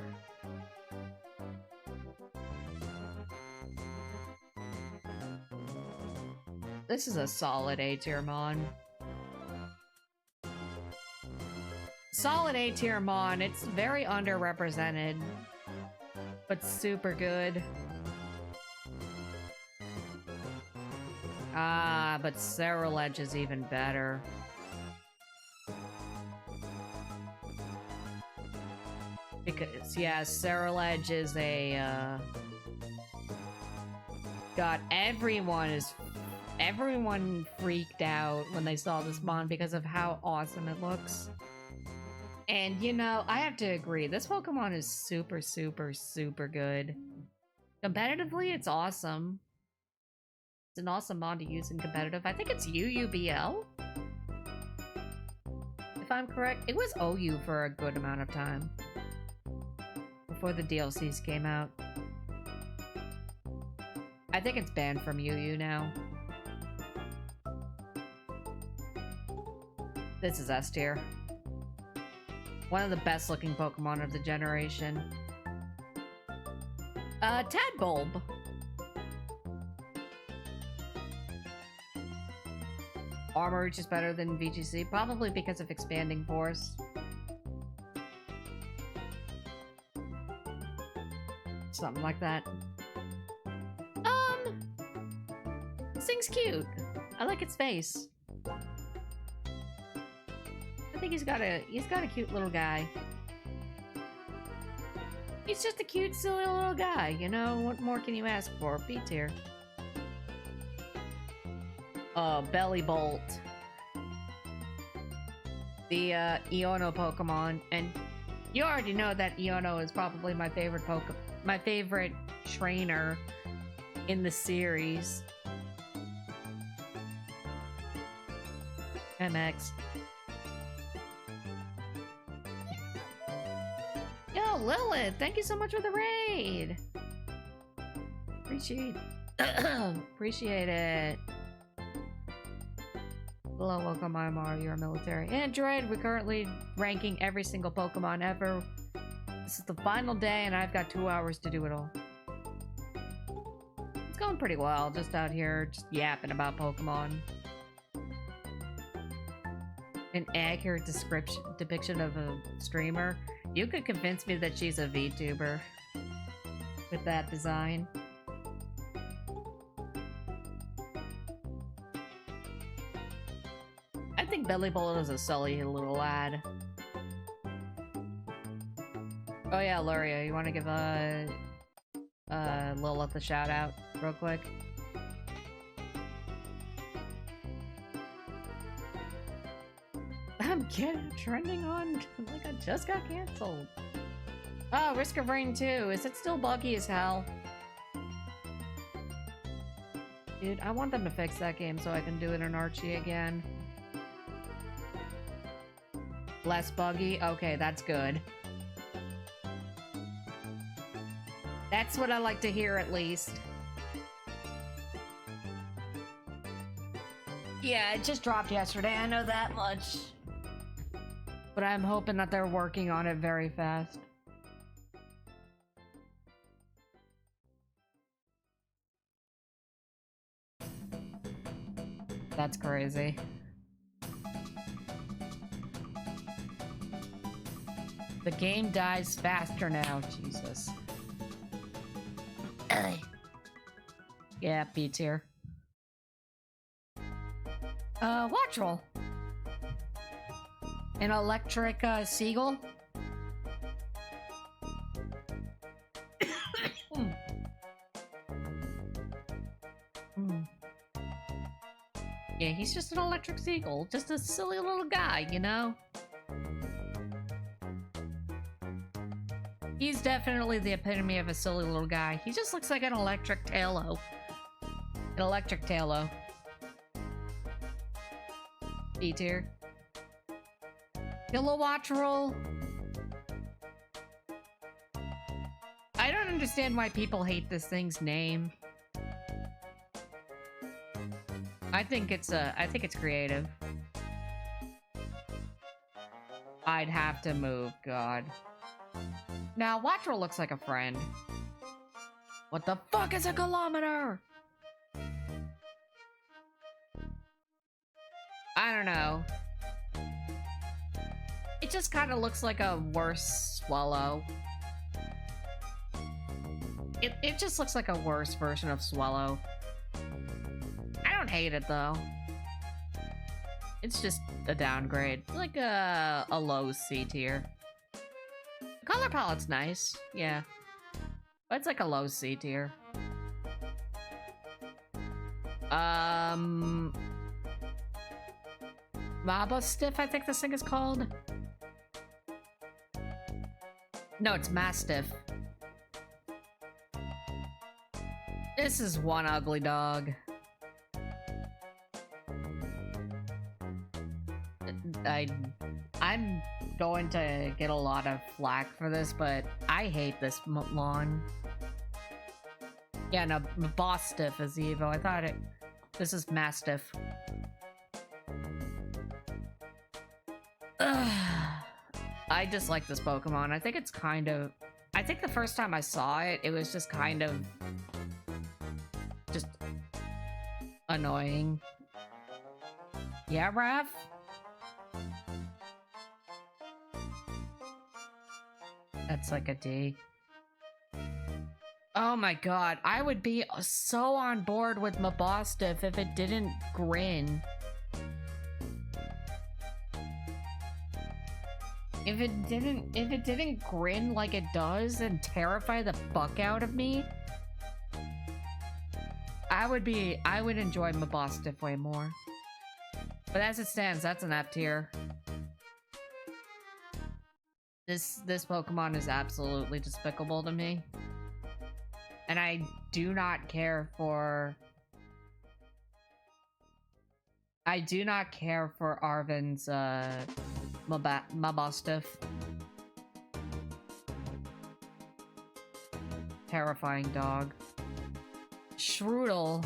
This is a solid A tier mon. Solid A tier mon. It's very underrepresented, but super good. Ah, but Ceruledge is even better. Because, yeah, Ceruledge is a, God, everyone freaked out when they saw this mon because of how awesome it looks. And, you know, I have to agree, this Pokemon is super good. Competitively, it's awesome. It's an awesome mon to use in competitive. I think it's UUBL? If I'm correct. It was OU for a good amount of time. Before the DLCs came out. I think it's banned from UU now. This is S tier. One of the best looking Pokemon of the generation. Tadbulb. Armor Reach is better than VGC, probably because of Expanding Force. Something like that. This thing's cute. I like its face. I think he's got a cute little guy. He's just a cute, silly little guy, you know? What more can you ask for? B tier. Bellibolt. The, Iono Pokemon. And you already know that Iono is probably my favorite trainer in the series. MX. Yo, Lilith, thank you so much for the raid. Appreciate it. Hello, welcome, Imar. You're a military android. We're currently ranking every single Pokemon ever. This is the final day, and I've got 2 hours to do it all. It's going pretty well, just out here, just yapping about Pokemon. An accurate depiction of a streamer. You could convince me that she's a VTuber with that design. I think Bellibolt is a sully little lad. Oh yeah, Luria, you want to give Lilith a shout out real quick? I'm getting trending on like I just got canceled. Oh, Risk of Rain 2. Is it still buggy as hell? Dude, I want them to fix that game so I can do it in Archie again. Less buggy? Okay, that's good. That's what I like to hear, at least. Yeah, it just dropped yesterday, I know that much. But I'm hoping that they're working on it very fast. That's crazy. The game dies faster now, Jesus. Yeah, B tier. Watchroll. An electric, seagull? Yeah, he's just an electric seagull. Just a silly little guy, you know? He's definitely the epitome of a silly little guy. He just looks like an electric Tailo. An electric Tailo. B tier. Kilowatts roll. I don't understand why people hate this thing's name. I think it's creative. I'd have to move, God. Now, Wattrel looks like a friend. What the fuck is a kilometer? I don't know. It just kind of looks like a worse Swallow. It just looks like a worse version of Swallow. I don't hate it though. It's just a downgrade. It's like a low C tier. Color palette's nice, yeah. But it's like a low C tier. Mastiff, I think this thing is called. No, it's Mastiff. This is one ugly dog. I'm going to get a lot of flack for this, but I hate this lawn. Yeah, no, Mastiff is Evo. I thought it. This is Mastiff. I dislike this Pokemon. I think it's kind of. I think the first time I saw it, it was just kind of. Just annoying. Yeah, Raph? That's like a D. Oh my god, I would be so on board with Mastiff if it didn't grin. If it didn't grin like it does and terrify the fuck out of me, I would enjoy Mastiff way more. But as it stands, that's an F tier. This Pokemon is absolutely despicable to me. And I do not care for Arvin's Mastiff. Terrifying dog. Shroodle.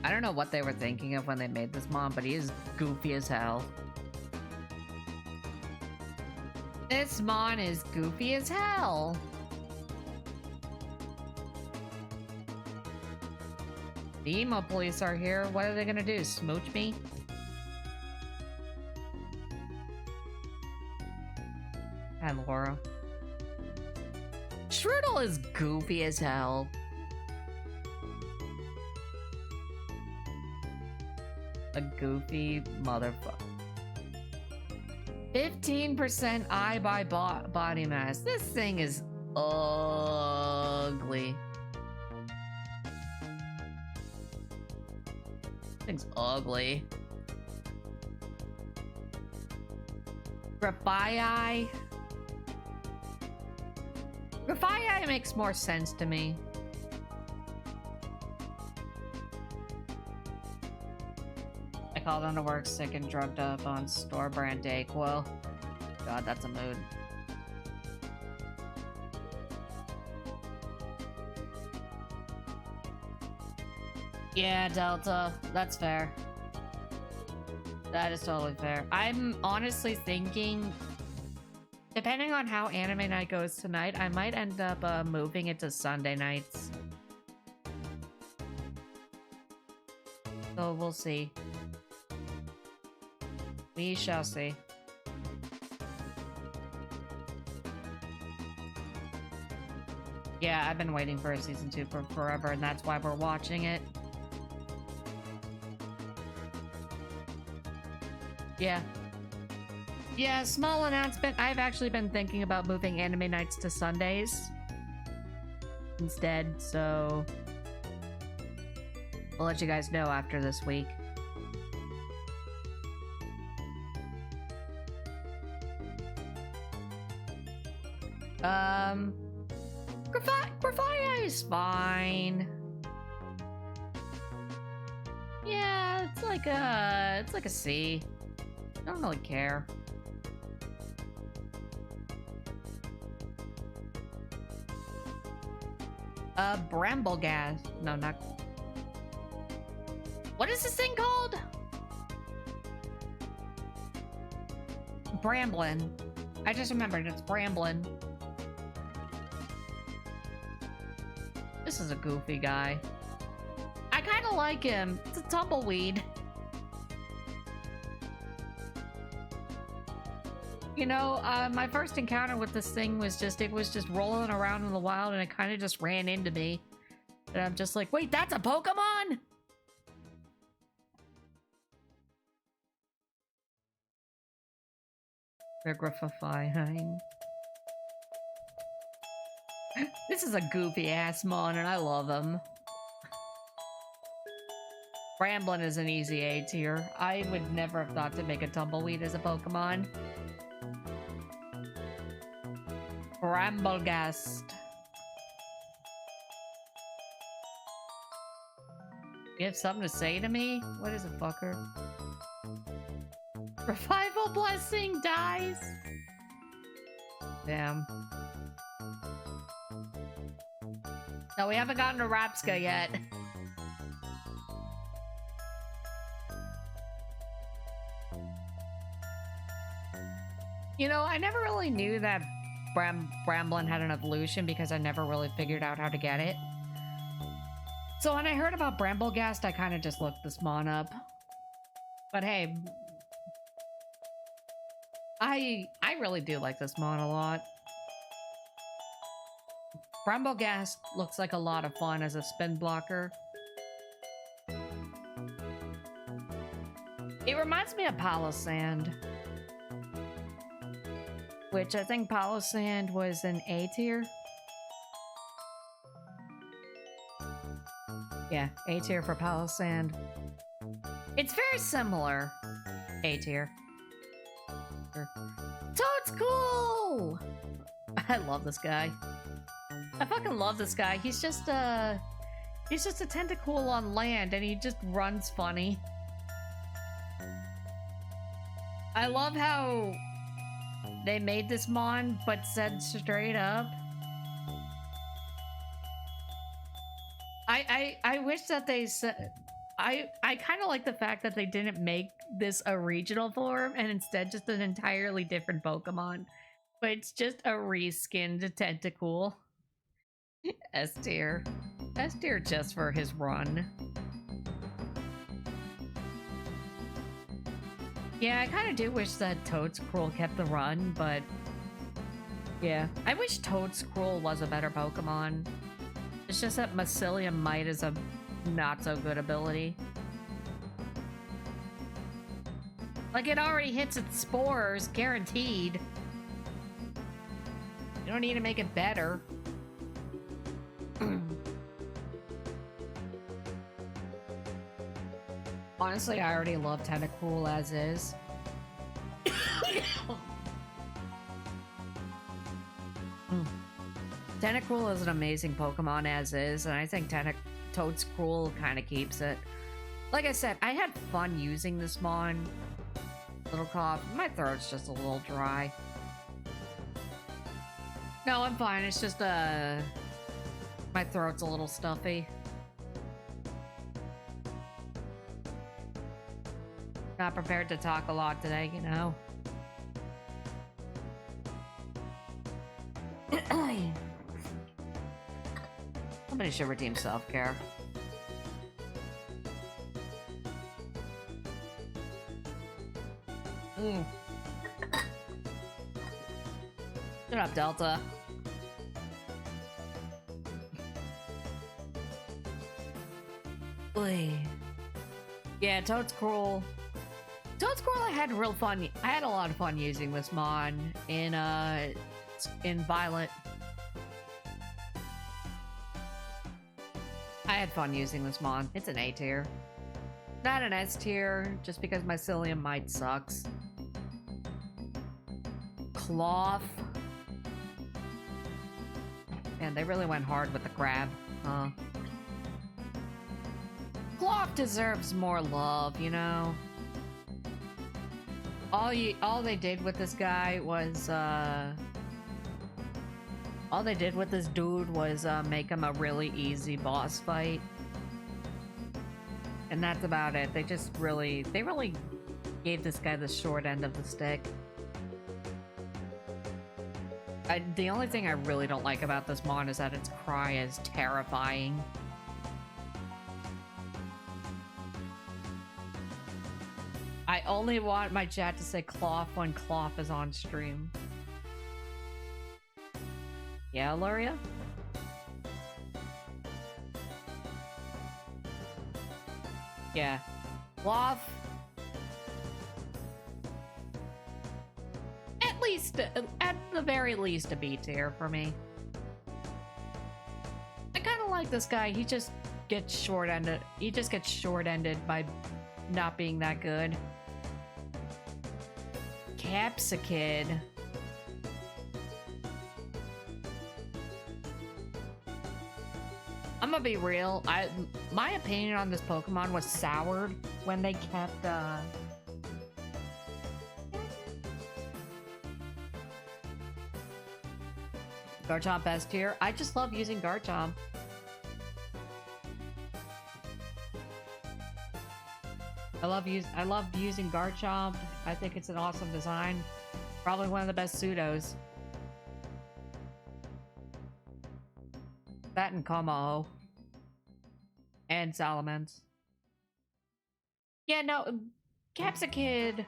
I don't know what they were thinking of when they made this mon, but he is goofy as hell. This mon is goofy as hell. The emo police are here. What are they gonna do? Smooch me? Hi, Laura. Shroodle is goofy as hell. A goofy motherfucker. 15% eye by body mass. This thing is ugly. This thing's ugly. Grafaiai. Grafaiai makes more sense to me. I called on to work sick and drugged up on store brand Dayquil. God, that's a mood. Yeah, Delta, that's fair. That is totally fair. I'm honestly thinking, depending on how anime night goes tonight, I might end up moving it to Sunday nights. So we'll see. We shall see. Yeah, I've been waiting for a season 2 for forever, and that's why we're watching it. Yeah. Yeah, small announcement. I've actually been thinking about moving anime nights to Sundays instead, so We'll let you guys know after this week. Grafia is fine. Yeah, it's like a C. I don't really care. Brambleghast. No, not. What is this thing called? Bramblin. I just remembered it's Bramblin. This is a goofy guy. I kind of like him. It's a tumbleweed. You know, my first encounter with this thing was it was just rolling around in the wild and it kind of just ran into me. And I'm just like, wait, that's a Pokemon? Regrifying. This is a goofy ass mon and I love him. Bramblin is an easy A tier. I would never have thought to make a tumbleweed as a Pokemon. Brambleghast. You have something to say to me? What is it, fucker? Revival Blessing dies? Damn. No, we haven't gotten to Rapska yet. You know, I never really knew that Bramblin had an evolution because I never really figured out how to get it. So when I heard about Brambleghast, I kind of just looked this mon up. But hey, I really do like this mon a lot. Brambleghast looks like a lot of fun as a spin blocker. It reminds me of Palossand, which I think Palossand was an A tier. Yeah, A tier for Palossand. It's very similar. A tier. Toadskool! I love this guy. I fucking love this guy. He's just a Tentacool on land and he just runs funny. I love how they made this mon but said straight up. I wish that they said I kind of like the fact that they didn't make this a regional form and instead just an entirely different Pokemon. But it's just a reskinned Tentacool. S tier. S tier just for his run. Yeah, I kind of do wish that Toadskool kept the run, but yeah. I wish Toadskool was a better Pokemon. It's just that Mycelium Might is a not so good ability. Like, it already hits its spores, guaranteed. You don't need to make it better. Honestly, I already love Tentacool as is. Tentacool is an amazing Pokemon as is, and I think Toadskool kind of keeps it. Like I said, I had fun using this mon. Little cough. My throat's just a little dry. No, I'm fine. It's just, my throat's a little stuffy. Not prepared to talk a lot today, you know. Somebody should redeem self-care. Shut up, Delta. Oy. Yeah, Toadskool. Toadskool, I had real fun. I had a lot of fun using this mon in Violet. I had fun using this mon. It's an A tier. Not an S tier, just because Mycelium Mite sucks. Cloth. Man, they really went hard with the crab, huh? Cloth deserves more love, you know? All they did with this guy was, all they did with this dude was, make him a really easy boss fight. And that's about it. They really gave this guy the short end of the stick. The only thing I really don't like about this mon is that its cry is terrifying. I only want my chat to say cloth when cloth is on stream. Yeah, Luria? Yeah. Cloth. At the very least, a B tier for me. I kind of like this guy. He just gets short-ended. He just gets short-ended by not being that good. Capsicid. I'm gonna be real. My opinion on this Pokemon was soured when they kept Garchomp S tier. I just love using Garchomp. I love using Garchomp. I think it's an awesome design. Probably one of the best pseudos. That and Como. And Salamence. Yeah, no, Capsicid.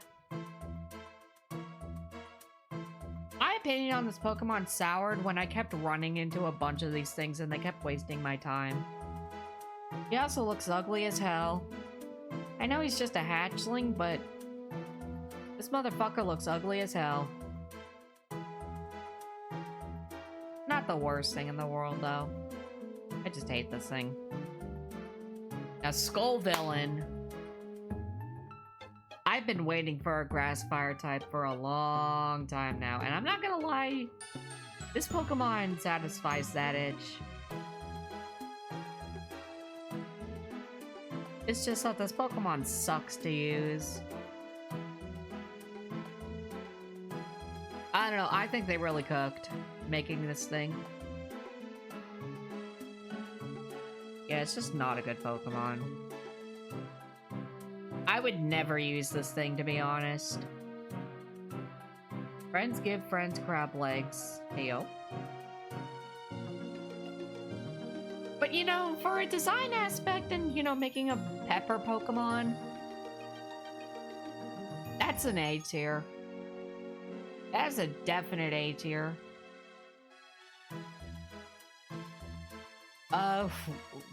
My opinion on this Pokemon soured when I kept running into a bunch of these things and they kept wasting my time. He also looks ugly as hell. I know he's just a hatchling, but this motherfucker looks ugly as hell. Not the worst thing in the world, though. I just hate this thing. Now, Skull Villain. I've been waiting for a grass fire type for a long time now, and I'm not gonna lie, this Pokemon satisfies that itch. It's just that this Pokemon sucks to use. I don't know, I think they really cooked making this thing. Yeah, it's just not a good Pokemon. I would never use this thing, to be honest. Friends give friends crab legs. Heyo. But, you know, for a design aspect and, you know, making a pepper Pokemon, that's an A tier. That is a definite A tier.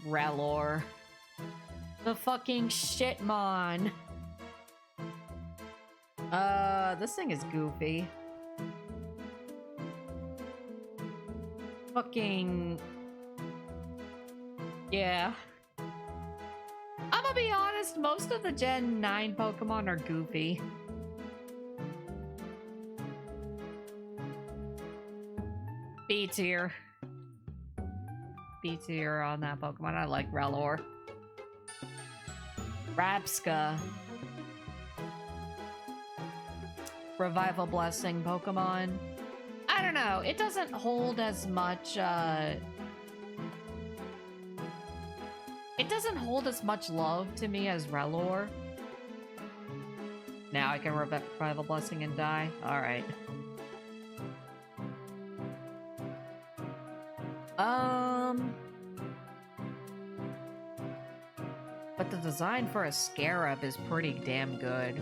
Rellor. The fucking shitmon. This thing is goofy. Fucking... yeah. I'm gonna be honest, most of the Gen 9 Pokemon are goofy. B tier. B tier on that Pokemon. I like Rellor. Rapska. Revival Blessing Pokemon. I don't know. It doesn't hold as much, it doesn't hold as much love to me as Rellor. Now I can Revival Blessing and die? Alright. But the design for a Scarab is pretty damn good.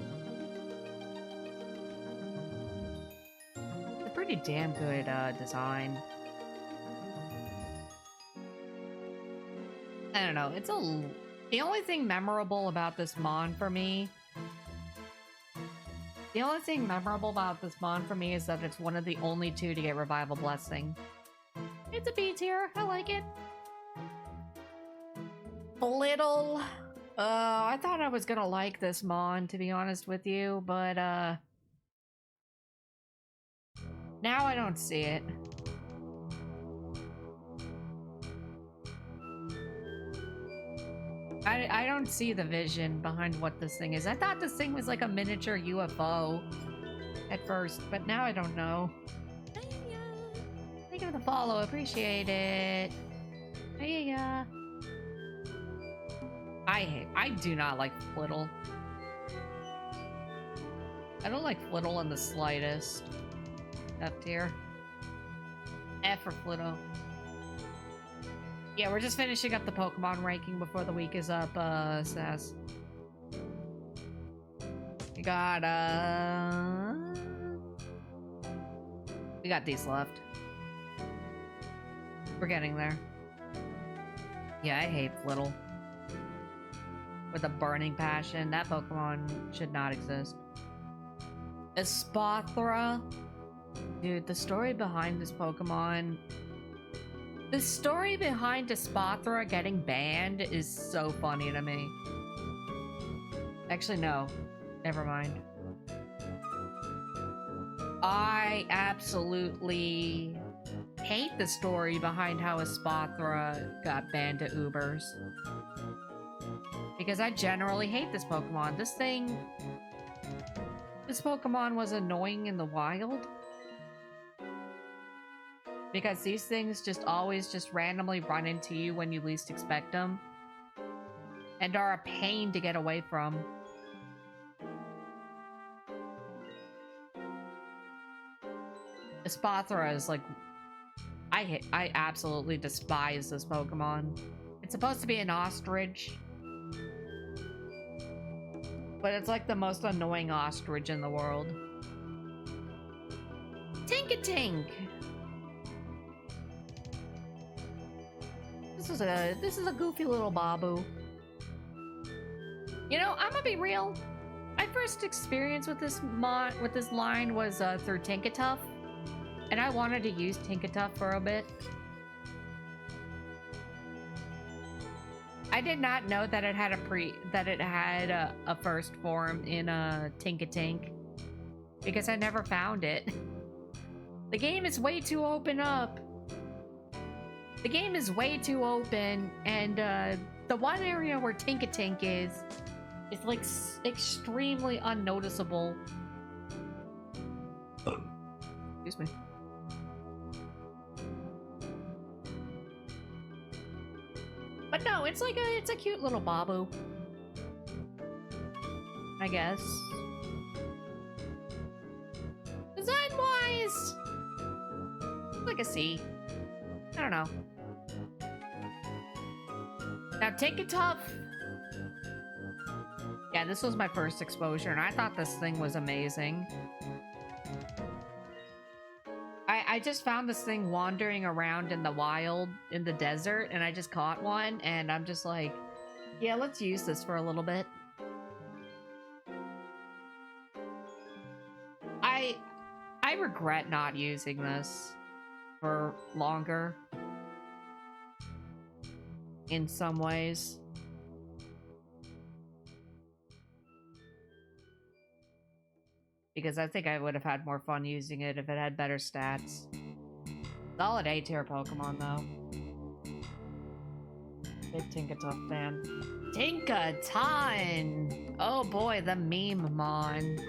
It's a pretty damn good, design. I don't know, it's the only thing memorable about this mon for me... The only thing memorable about this mon for me is that it's one of the only two to get Revival Blessing. It's a B tier, I like it. Flittle. I thought I was gonna like this mon, to be honest with you, but now I don't see it. I don't see the vision behind what this thing is. I thought this thing was like a miniature UFO at first, but now I don't know. Thank you for the follow, appreciate it. Yeah. I do not like Flittle. I don't like Flittle in the slightest. F tier. F for Flittle. Yeah, we're just finishing up the Pokemon ranking before the week is up, Sass. We got these left. We're getting there. Yeah, I hate Flittle. With a burning passion. That Pokemon should not exist. Espathra. Dude, the story behind this Pokemon... The story behind Espathra getting banned is so funny to me. Actually, no. Never mind. I absolutely hate the story behind how Espathra got banned to Ubers. Because I generally hate this Pokemon. This Pokemon was annoying in the wild. Because these things just always just randomly run into you when you least expect them. And are a pain to get away from. Espathra is like... I absolutely despise this Pokemon. It's supposed to be an ostrich. But it's like the most annoying ostrich in the world. Tink-a-tink! This is a goofy little Babu. You know, I'm gonna be real. My first experience with this line was through Tinkatuff, and I wanted to use Tinkatuff for a bit. I did not know that it had a first form in a Tinkatink, because I never found it. The game is way too open up. The game is way too open, and the one area where Tinkatink is like extremely unnoticeable. Excuse me. But no, it's like it's a cute little Babu, I guess. Design-wise, like a C. I don't know. Now, Tinkatuff. Yeah, this was my first exposure, and I thought this thing was amazing. I just found this thing wandering around in the wild, in the desert, and I just caught one, and I'm just like, yeah, let's use this for a little bit. I regret not using this for longer. In some ways. Because I think I would have had more fun using it if it had better stats. Solid A tier Pokemon, though. Big Tinkatuff fan. Tinkaton! Oh boy, the meme mon.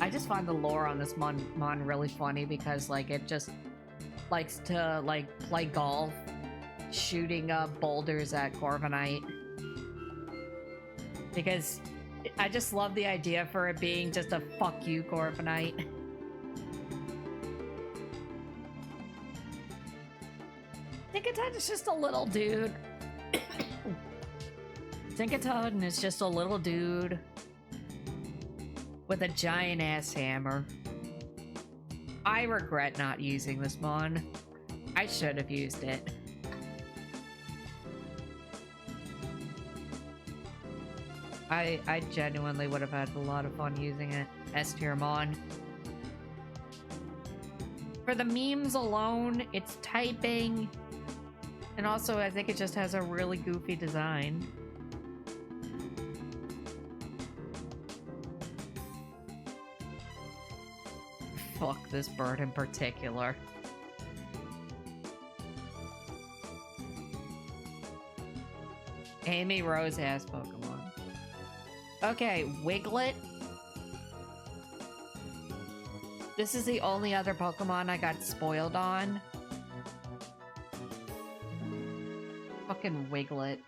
I just find the lore on this mon really funny because, like, it just likes to, like, play golf, shooting boulders at Corviknight. Because I just love the idea for it being just a fuck you, Corviknight. Tinkaton is just a little dude. Tinkaton is just a little dude with a giant ass hammer. I regret not using this mon. I should have used it. I genuinely would have had a lot of fun using it. S tier mon. For the memes alone, it's typing. And also, I think it just has a really goofy design. Fuck this bird in particular. Amy Rose has Pokemon. Okay, Wiglet. This is the only other Pokemon I got spoiled on. Fucking Wiglet.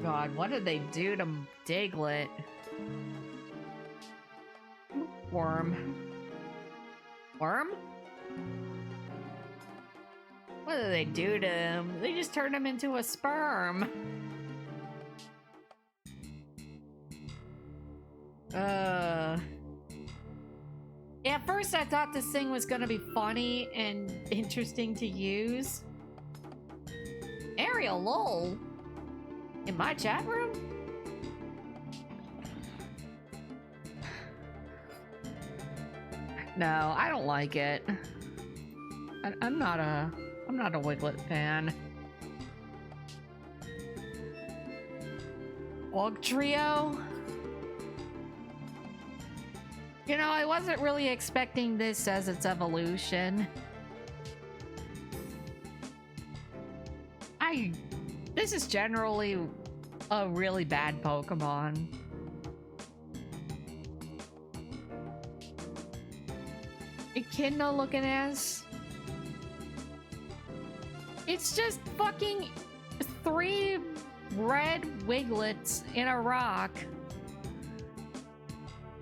God, what did they do to Diglett? Worm. Worm? What did they do to him? They just turned him into a sperm. Yeah, at first I thought this thing was gonna be funny and interesting to use. Ariel, lol. In my chat room? No, I don't like it. I'm not a Wiglet fan. Wugtrio? You know, I wasn't really expecting this as its evolution. This is generally a really bad Pokemon. Echidna looking ass. It's just fucking 3 red Wiglets in a rock.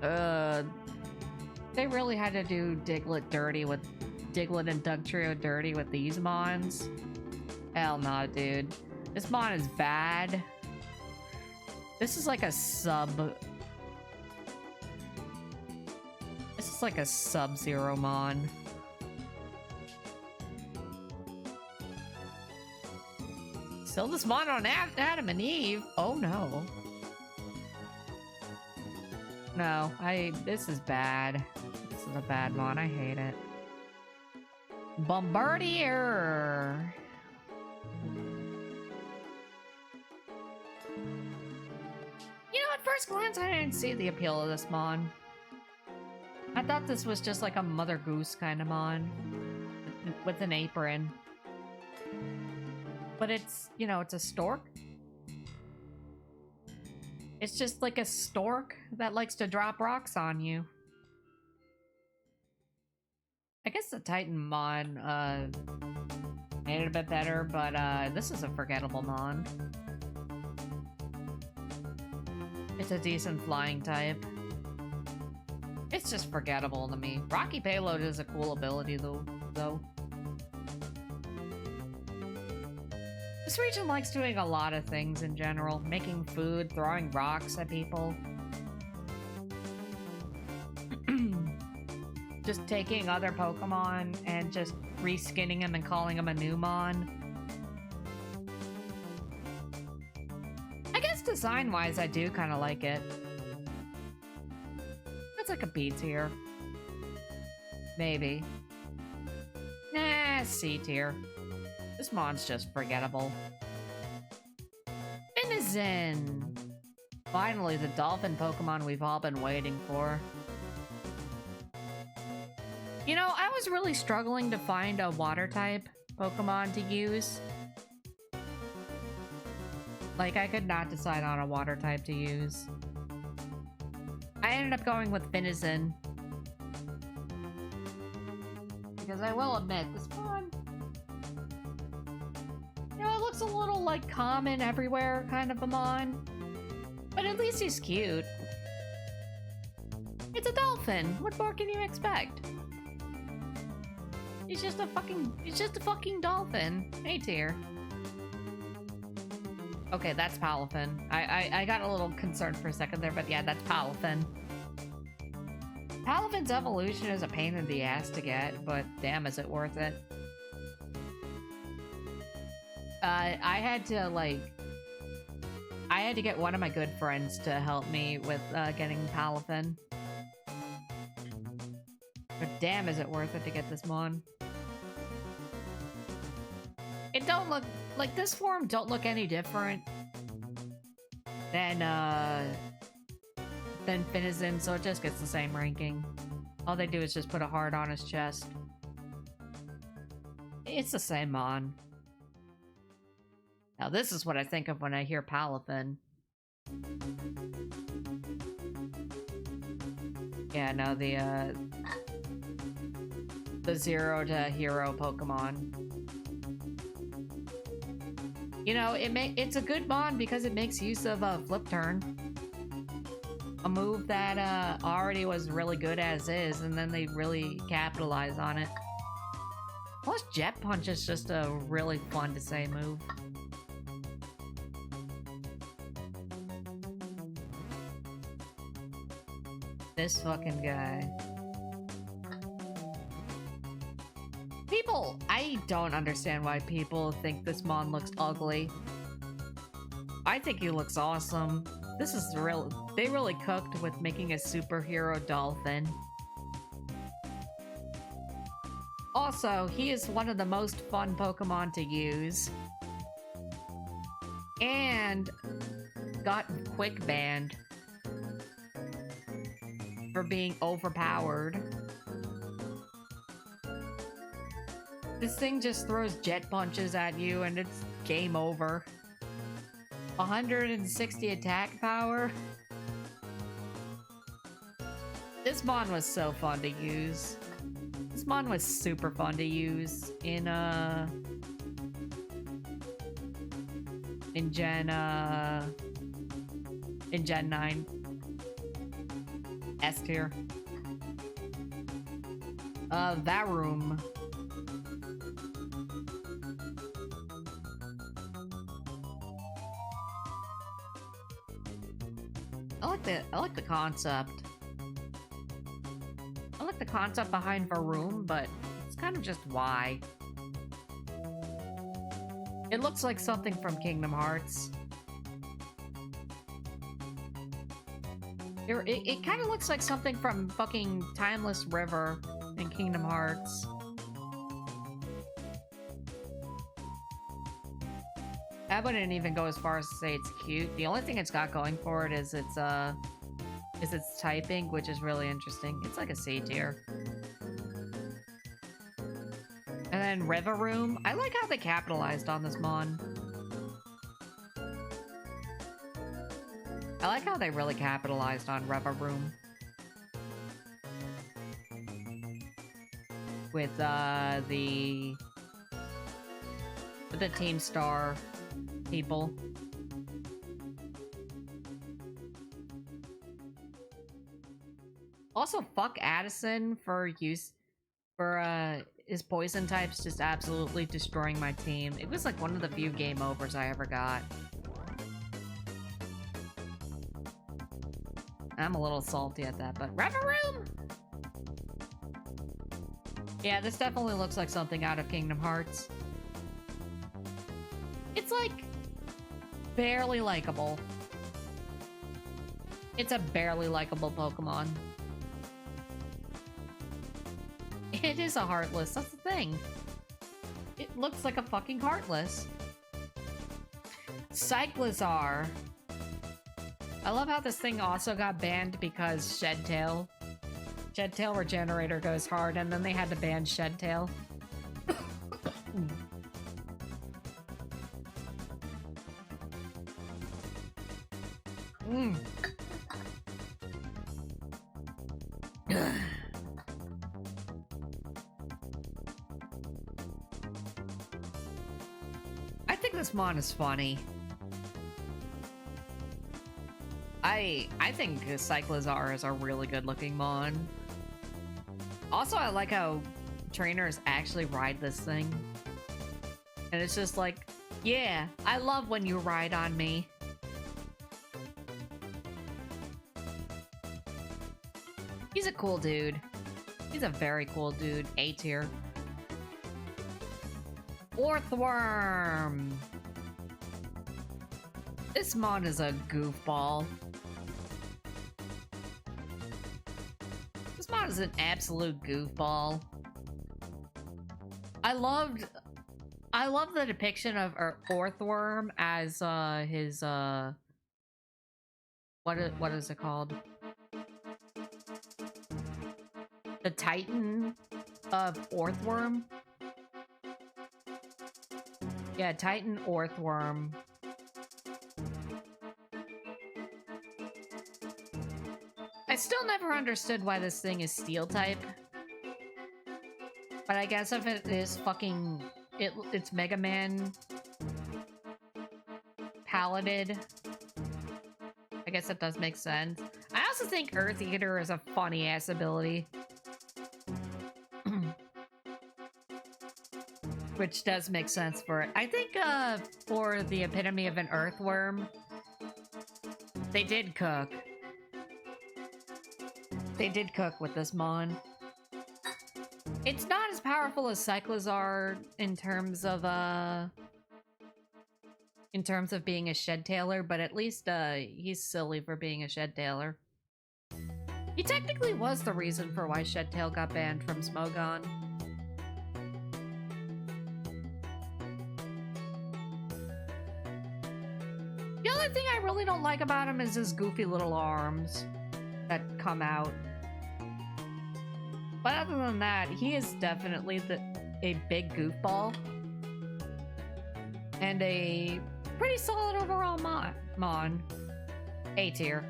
They really had to do Diglett and Dugtrio dirty with these mons. Hell nah, dude. This mon is bad. This is like a Sub-Zero mon. Still this mon on Adam and Eve. Oh no. No, this is bad. This is a bad mon. I hate it. Bombardier. You know, at first glance, I didn't see the appeal of this mon. I thought this was just like a Mother Goose kind of mon with an apron. But it's, you know, it's a stork. It's just like a stork that likes to drop rocks on you. I guess the Titan mod made it a bit better, but this is a forgettable mon. It's a decent flying type. It's just forgettable to me. Rocky Payload is a cool ability though. This region likes doing a lot of things in general. Making food, throwing rocks at people. Just taking other Pokemon and just reskinning them and calling them a new mon. I guess design-wise, I do kind of like it. It's like a B tier. Maybe. Nah, C tier. This mon's just forgettable. Finizen! Finally, the dolphin Pokemon we've all been waiting for. You know, I was really struggling to find a water type Pokemon to use. Like, I could not decide on a water type to use. I ended up going with Finizen. Because I will admit, this one... You know, it looks a little, like, common everywhere kind of a mon. But at least he's cute. It's a dolphin. What more can you expect? He's just a fucking dolphin. A tier. Okay, that's Palafin. I got a little concerned for a second there, but yeah, that's Palafin. Palafin's evolution is a pain in the ass to get, but damn, is it worth it? I had to get one of my good friends to help me with getting Palafin. But damn, is it worth it to get this mon? don't look like this form don't look any different than Finizen, so it just gets the same ranking. All they do is just put a heart on his chest. It's the same mon. Now this is what I think of when I hear Palafin. Yeah, no, the 0 to hero Pokemon. You know, it's a good mon because it makes use of a flip turn. A move that already was really good as is, and then they really capitalize on it. Plus, Jet Punch is just a really fun to say move. This fucking guy. People, I don't understand why people think this mon looks ugly. I think he looks awesome. This is they really cooked with making a superhero dolphin. Also, he is one of the most fun Pokemon to use. And got quick banned for being overpowered. This thing just throws jet punches at you and it's game over. 160 attack power. This mon was so fun to use. This mon was super fun to use in Gen 9. S tier. Varoom. I like the concept. I like the concept behind Varoom, but it's kind of just why. It looks like something from Kingdom Hearts. It kind of looks like something from fucking Timeless River in Kingdom Hearts. I wouldn't even go as far as to say it's cute. The only thing it's got going for it is its typing, which is really interesting. It's like a C tier. And then Rivaroom. I like how they capitalized on this mon. I like how they really capitalized on Rivaroom. With the Team Star people. Also, fuck Addison for his poison types just absolutely destroying my team. It was like one of the few game overs I ever got. I'm a little salty at that, but Rivaroom! Yeah, this definitely looks like something out of Kingdom Hearts. It's like barely likable. It's a barely likable Pokemon. It is a Heartless, that's the thing. It looks like a fucking Heartless. Cyclizar. I love how this thing also got banned because Shedtail. Shedtail Regenerator goes hard, and then they had to ban Shedtail. I think this mon is funny. I think Cyclizar is a really good looking mon. Also, I like how trainers actually ride this thing. And it's just like, yeah, I love when you ride on me. He's a cool dude. He's a very cool dude. A tier. Orthworm! This mon is a goofball. This mon is an absolute goofball. I I love the depiction of Orthworm as his what is it called? The Titan of Orthworm. Yeah, Titan Orthworm. I still never understood why this thing is steel type. But I guess if it is fucking it's Mega Man paladed, I guess that does make sense. I also think Earth Eater is a funny ass ability. Which does make sense for it. I think for the epitome of an earthworm, they did cook. They did cook with this mon. It's not as powerful as Cyclizar in terms of being a shed tailer, but at least he's silly for being a shed tailer. He technically was the reason for why Shedtail got banned from Smogon. The only thing I really don't like about him is his goofy little arms that come out. But other than that, he is definitely a big goofball. And a pretty solid overall mon. A tier.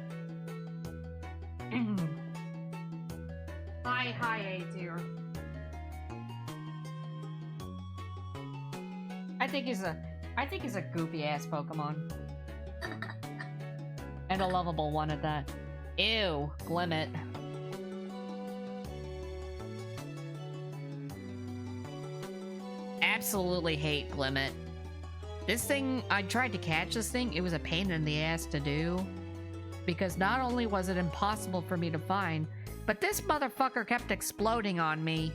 High A tier. I think he's a goofy ass Pokemon. And a lovable one at that. Ew, Glimmet. Absolutely hate Glimmet. This thing, I tried to catch this thing, it was a pain in the ass to do. Because not only was it impossible for me to find, but this motherfucker kept exploding on me.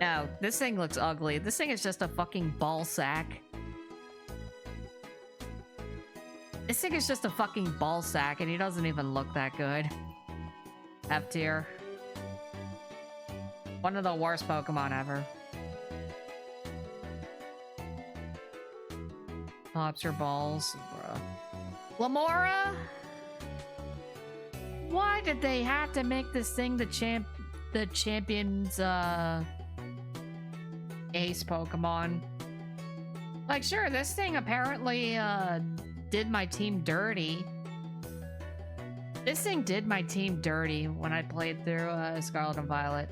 No, this thing looks ugly. This thing is just a fucking ball sack. This thing is just a fucking ball sack, and he doesn't even look that good. F tier. One of the worst Pokemon ever. Pops your balls, bruh. Lamora? Why did they have to make this thing the champion's ace Pokemon? Like, sure, this thing apparently did my team dirty. This thing did my team dirty when I played through Scarlet and Violet.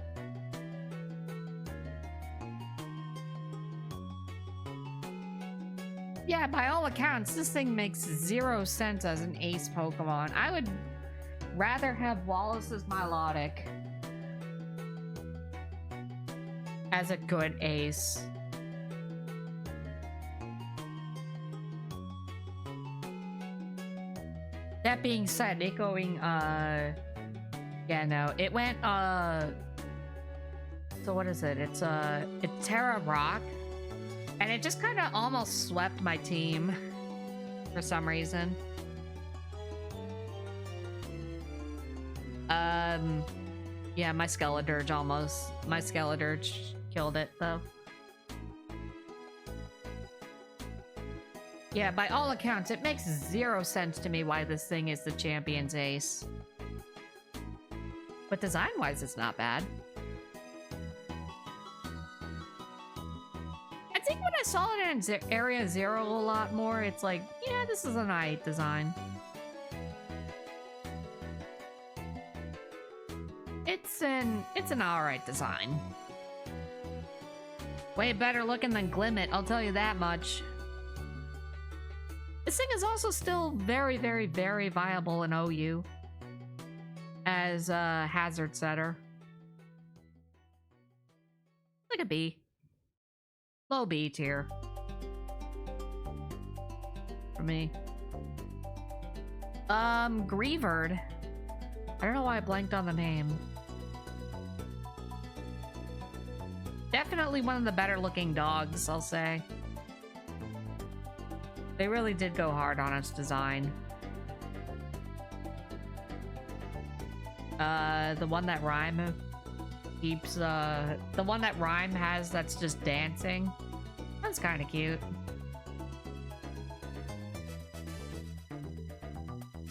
Yeah, by all accounts, this thing makes 0 sense as an ace Pokemon. I would rather have Wallace's Milotic as a good ace. That being said, it going, yeah, no, it went, so what is it? It's Terra Rock. And it just kind of almost swept my team for some reason. Yeah, my Skeledirge killed it though. Yeah, by all accounts, it makes 0 sense to me why this thing is the champion's ace. But design-wise, it's not bad. I think when I saw it in Area Zero a lot more, it's like, yeah, this is an alright design. It's an alright design. Way better looking than Glimmet, I'll tell you that much. This thing is also still very, very, very viable in OU as a hazard setter. Like a B. Low B tier. For me. Greavard. I don't know why I blanked on the name. Definitely one of the better looking dogs, I'll say. They really did go hard on its design. The one that rhyme. keeps, the one that Rhyme has that's just dancing. That's kind of cute.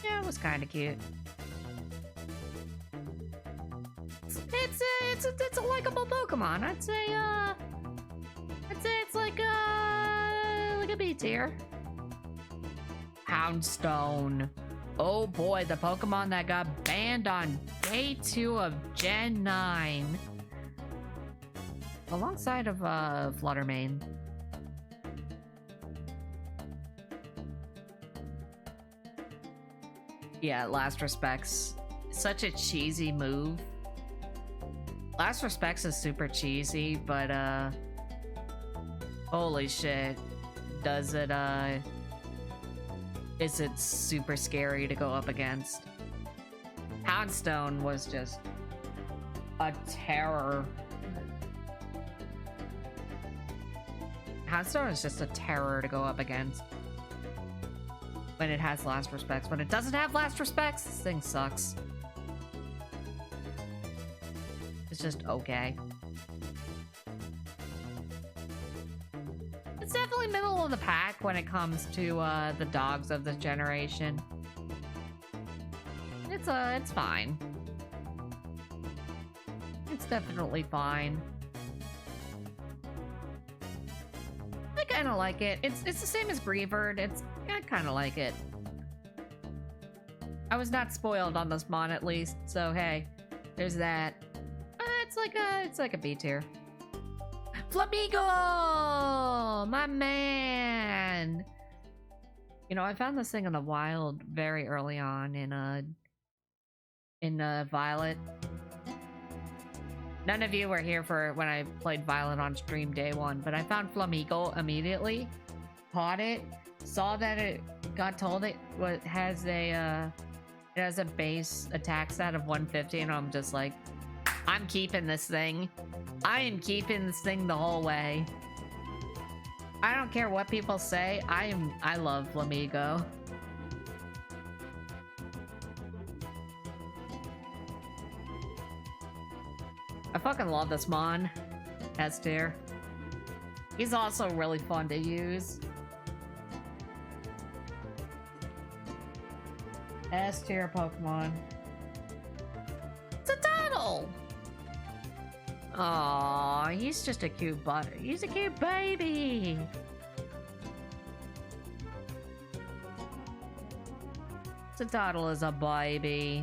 Yeah, it was kind of cute. It's a likable Pokemon. I'd say it's like a B tier. Houndstone. Oh boy, the Pokemon that got banned on day 2 of Gen 9. Alongside of Fluttermane. Yeah, Last Respects. Such a cheesy move. Last Respects is super cheesy, but holy shit. Is it super scary to go up against? Houndstone was just a terror. Houndstone is just a terror to go up against. When it has Last Respects. When it doesn't have Last Respects, this thing sucks. It's just okay. It's definitely middle of the pack when it comes to the dogs of this generation. It's fine. It's definitely fine. I kind of like it. It's the same as Breevert. I kind of like it. I was not spoiled on this mon at least, so hey, there's that. It's like a B tier. Flamigo, my man. You know, I found this thing in the wild very early on in Violet. None of you were here for when I played Violet on stream day 1, but I found Flamigo immediately, caught it, saw that it got told it has a base attack stat of 150, and I'm just like, I'm keeping this thing. I am keeping this thing the whole way. I don't care what people say. I love Flamigo. I fucking love this mon. S tier. He's also really fun to use. S tier Pokemon. It's a Tuttle! Aww, he's just a cute he's a cute baby! Tuttle is a baby.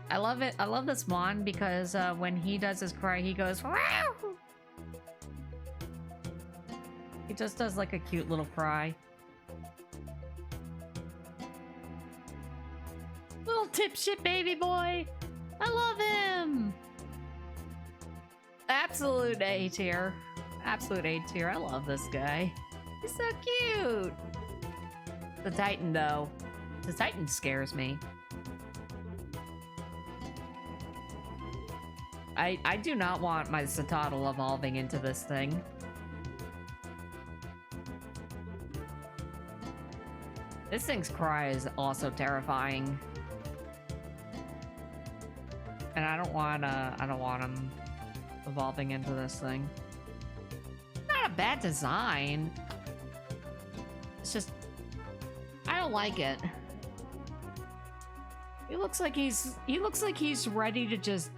I love it. I love this mon because when he does his cry, he goes, "Wow!" He just does like a cute little cry. Little tipshit baby boy. I love him. Absolute A tier. Absolute A tier. I love this guy. He's so cute. The Titan though. The Titan scares me. I do not want my Citadel evolving into this thing. This thing's cry is also terrifying. And I don't want him evolving into this thing. Not a bad design. It's just I don't like it. He looks like he's ready to just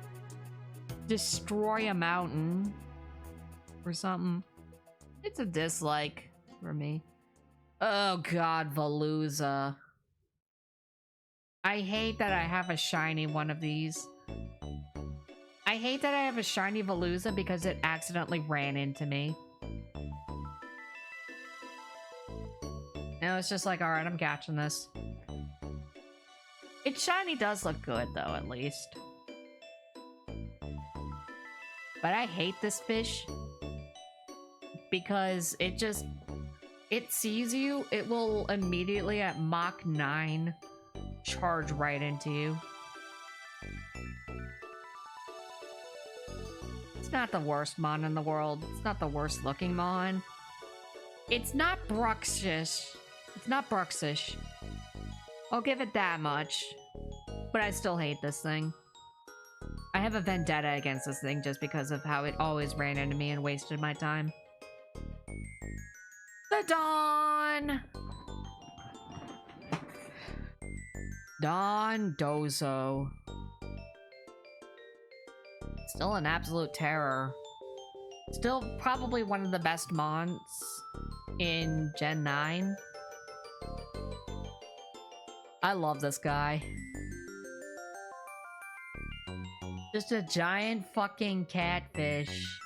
destroy a mountain or something. It's a dislike for me. Oh god, Veluza. I hate that I have a shiny one of these. I hate that I have a shiny Veluza because it accidentally ran into me. Now it's just like, alright, I'm catching this. Its shiny does look good though, at least. But I hate this fish because it sees you, it will immediately at Mach 9 charge right into you. It's not the worst mon in the world. It's not the worst looking mon. It's not Bruxish. It's not Bruxish. I'll give it that much. But I still hate this thing. I have a vendetta against this thing just because of how it always ran into me and wasted my time. The Dawn! Don Dozo. Still an absolute terror. Still probably one of the best mons in Gen 9. I love this guy. Just a giant fucking catfish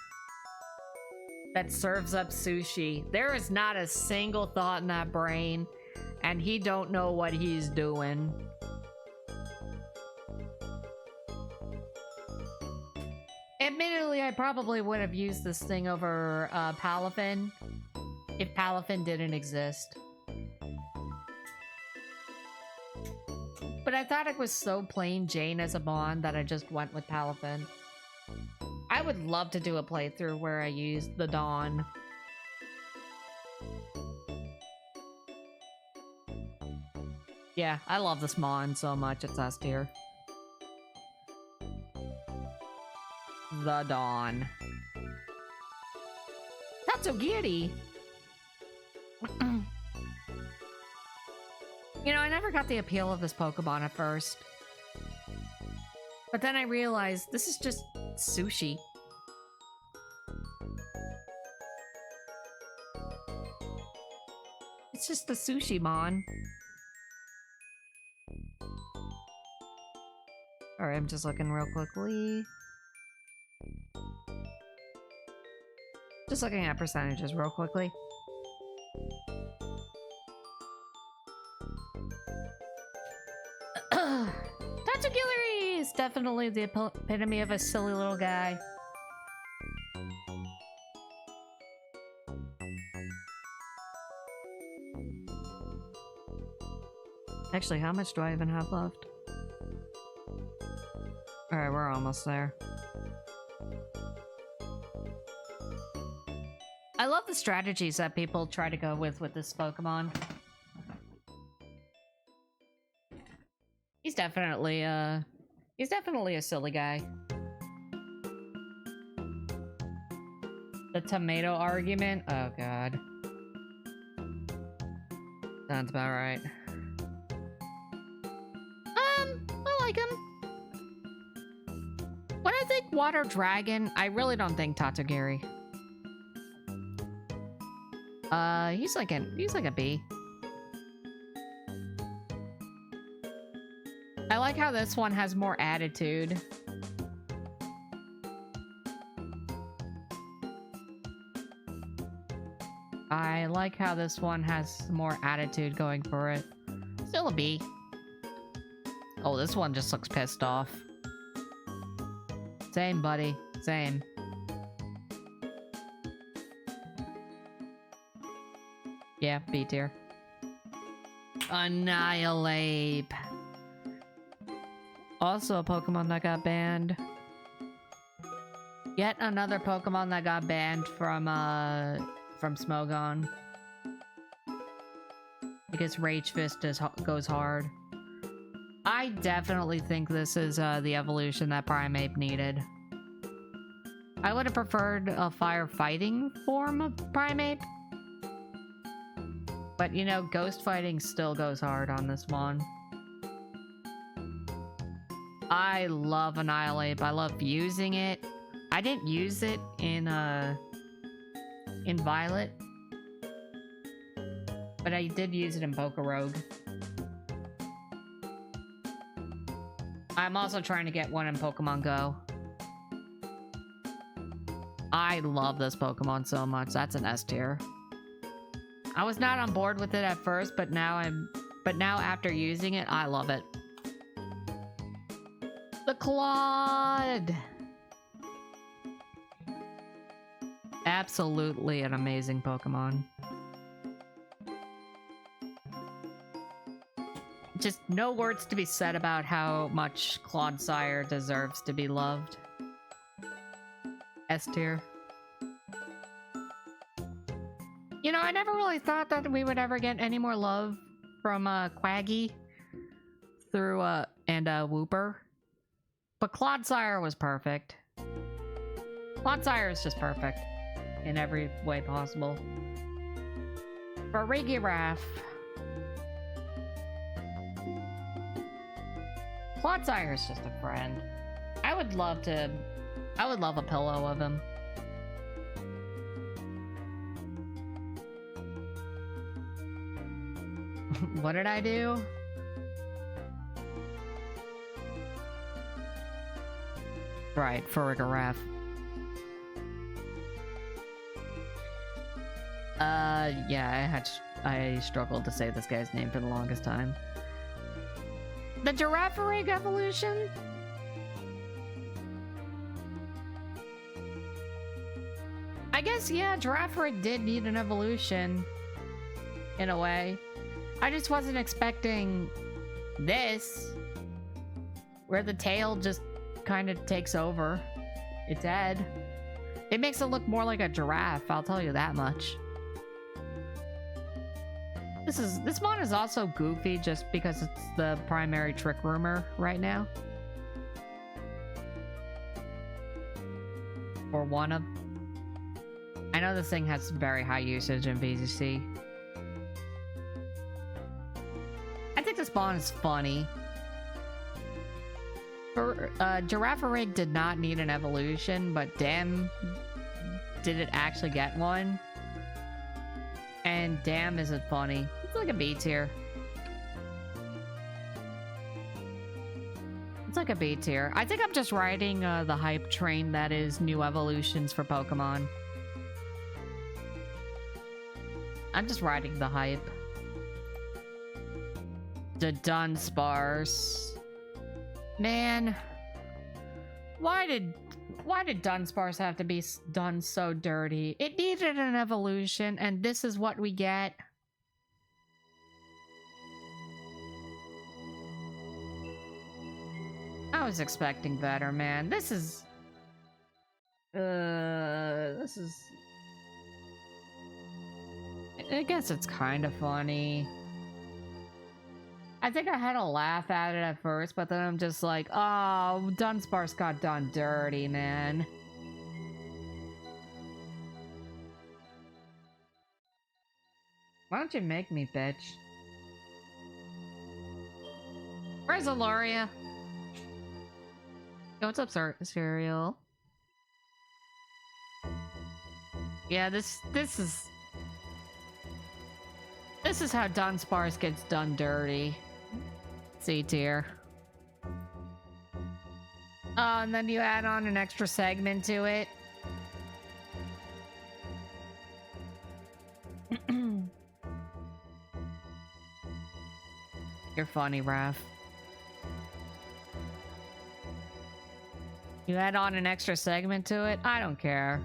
that serves up sushi. There is not a single thought in that brain, and he don't know what he's doing. Admittedly, I probably would have used this thing over Palafin if Palafin didn't exist. But I thought it was so plain Jane as a Mon that I just went with Palafin. I would love to do a playthrough where I used the Dawn. Yeah, I love this Mon so much, it's S tier. The Dawn. Tatsugiri! You know, I never got the appeal of this Pokemon at first. But then I realized this is just sushi. It's just the sushi mon. Alright, I'm just looking real quickly. Just looking at percentages real quickly. Tatsugiri is definitely the epitome of a silly little guy. Actually, how much do I even have left? Alright, we're almost there. I love the strategies that people try to go with this Pokemon. He's definitely a silly guy. The tomato argument? Oh god. Sounds about right. I like him. When I think Water Dragon, I really don't think Tatsugiri. He's like a B. I like how this one has more attitude. I like how this one has more attitude going for it. Still a B. Oh, this one just looks pissed off. Same, buddy. Same. Yeah, B tier. Annihilate. Also a Pokemon that got banned. Yet another Pokemon that got banned from Smogon. Because Rage Fist goes hard. I definitely think this is the evolution that Primeape needed. I would have preferred a fire-fighting form of Primeape. But, you know, ghost fighting still goes hard on this one. I love Annihilate. I love using it. I didn't use it in Violet. But I did use it in Pokerogue. I'm also trying to get one in Pokemon Go. I love this Pokemon so much. That's an S tier. I was not on board with it at first, but now after using it, I love it. The Claude! Absolutely an amazing Pokemon. Just no words to be said about how much Clodsire deserves to be loved. S tier. You know, I never really thought that we would ever get any more love from Quaggy through and Wooper. But Clodsire was perfect. Clodsire is just perfect in every way possible. For Farigiraf. Clodsire is just a friend. I would love a pillow of him. What did I do? Right, Farigiraf. Yeah, I struggled to say this guy's name for the longest time. The Girafarig evolution? I guess, yeah, Girafarig did need an evolution. In a way. I just wasn't expecting this. Where the tail just kind of takes over its head. It makes it look more like a giraffe, I'll tell you that much. This one is also goofy just because it's the primary trick rumor right now. Or one of. I know this thing has very high usage in VGC. I think this spawn is funny. Girafarig did not need an evolution, but damn, did it actually get one? And damn, is it funny. It's like a B tier. It's like a B tier. I think I'm just riding the hype train that is new evolutions for Pokemon. I'm just riding the hype. The Dunsparce. Man. Why did Dunsparce have to be done so dirty? It needed an evolution, and this is what we get. I was expecting better, man. This is... I guess it's kind of funny. I think I had a laugh at it at first, but then I'm just like, oh, Dunsparce got done dirty, man. Why don't you make me, bitch? Where's Aloria? Yo, what's up, Cereal? Yeah, this is how Dunsparce gets done dirty. C tier. Oh, and then you add on an extra segment to it. You're funny, Raph. You add on an extra segment to it? I don't care.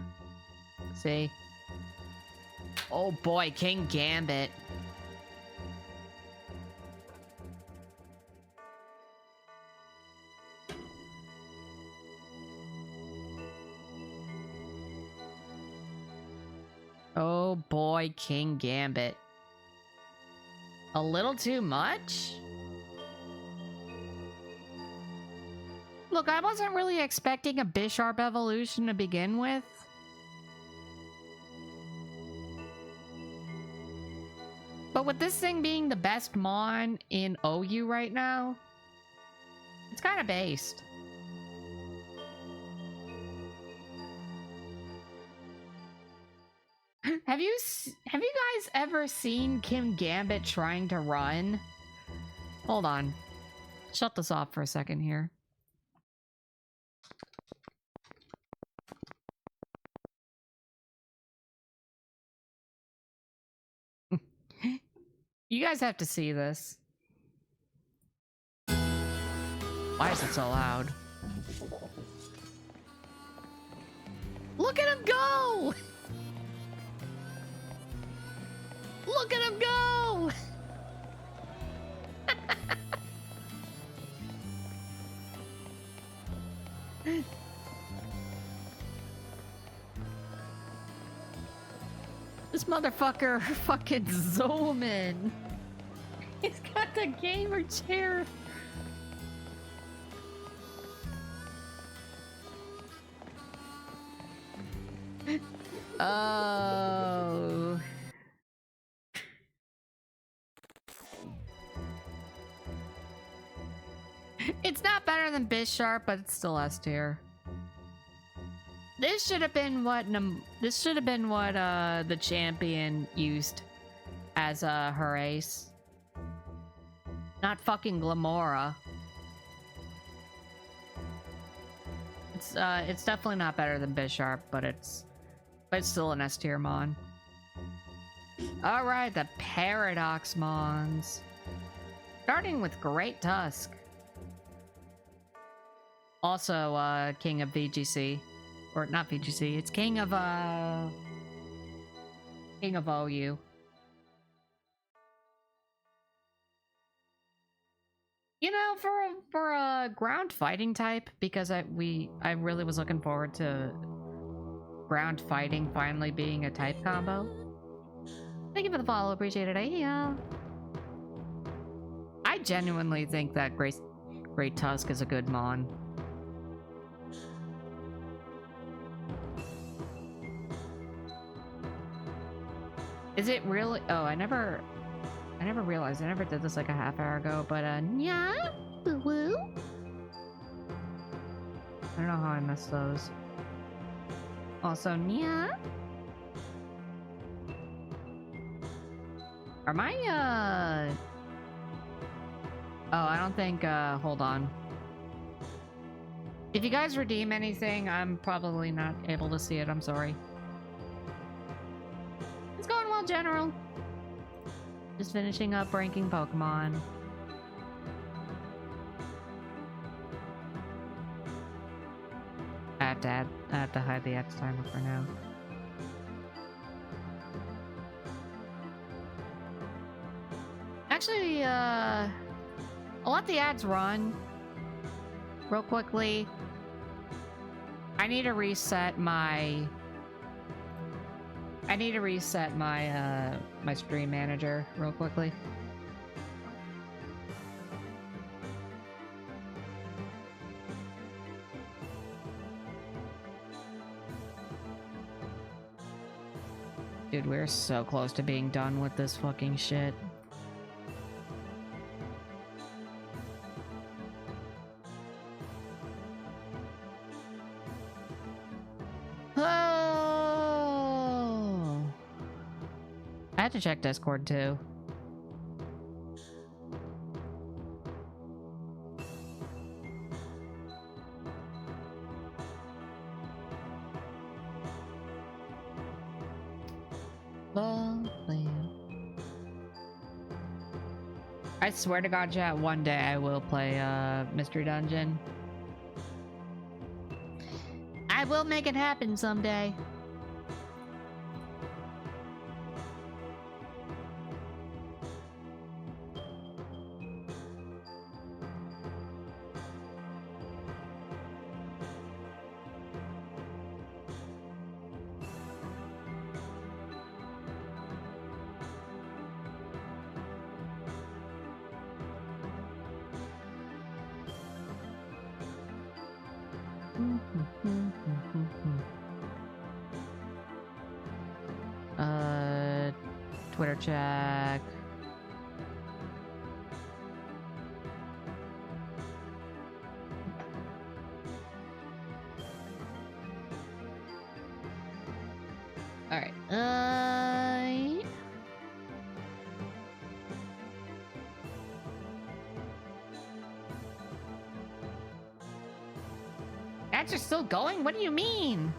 See? Oh boy, King Gambit. Oh boy, King Gambit. A little too much? Look, I wasn't really expecting a Bisharp evolution to begin with. But with this thing being the best Mon in OU right now, it's kind of based. Have you guys ever seen Kim Gambit trying to run? Hold on. Shut this off for a second here. You guys have to see this. Why is it so loud? Look at him go! Look at him go! This motherfucker fucking zooming. He's got the gamer chair. Oh. It's not better than Bisharp, but it's still S tier. This should have been what the champion used as her ace. Not fucking Glamora. It's definitely not better than Bisharp, but it's still an S tier mon. All right, the Paradox mons. Starting with Great Tusk. Also, King of VGC. Or not VGC, it's King of OU. You know, for a ground fighting type, because I really was looking forward to ground fighting finally being a type combo. Thank you for the follow, appreciate it. Yeah. I genuinely think that Great Tusk is a good mon. Is it really? Oh, I never realized. I never did this like a half hour ago, but yeah, woo. I don't know how I missed those. Also, yeah. Are my oh, I don't think hold on. If you guys redeem anything, I'm probably not able to see it. I'm sorry. It's going well, General. Just finishing up ranking Pokemon. I have to hide the X timer for now. Actually, I'll let the ads run real quickly. I need to reset my my stream manager real quickly. Dude, we're so close to being done with this fucking shit. Oh! I had to check Discord too. I swear to God, chat, one day I will play Mystery Dungeon. I will make it happen someday. Twitter check. All right. Ads are still going? What do you mean?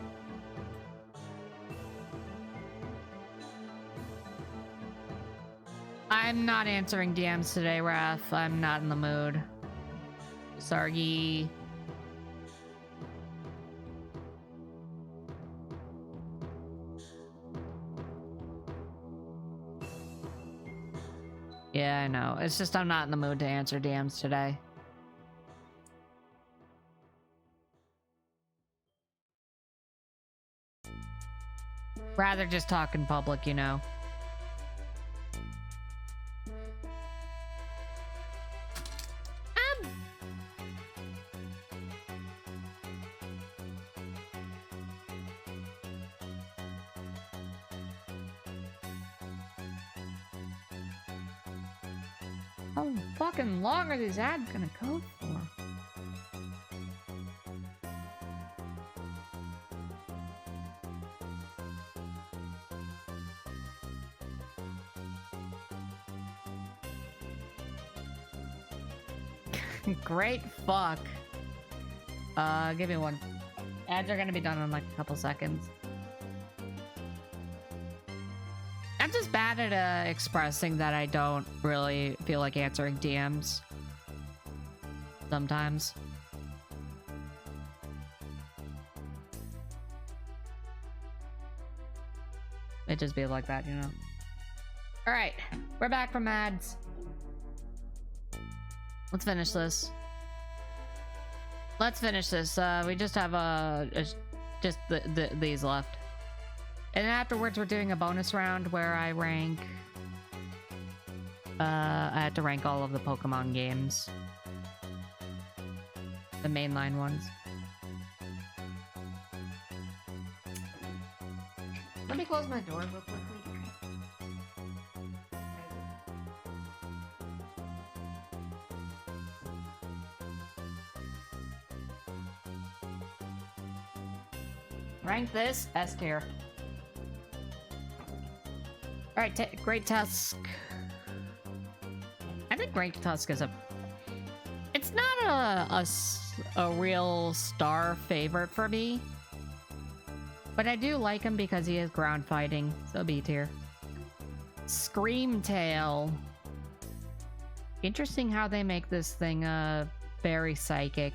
I'm not answering DMs today, Raph. I'm not in the mood. Sorry. Yeah, I know. It's just I'm not in the mood to answer DMs today. Rather just talk in public, you know. How fucking long are these ads gonna go for? Great fuck. Give me one. Ads are gonna be done in like a couple seconds. I'm just bad at expressing that I don't really feel like answering DMs. Sometimes. It just be like that, you know? Alright, we're back from ads. Let's finish this. Let's finish this. We just have just these left. And then afterwards we're doing a bonus round where I rank... I had to rank all of the Pokemon games. The mainline ones. Let me close my door real quickly. Rank this S tier. Alright, Great Tusk. I think Great Tusk is it's not a real star favorite for me. But I do like him because he is ground fighting, so B tier. Screamtail. Interesting how they make this thing very psychic.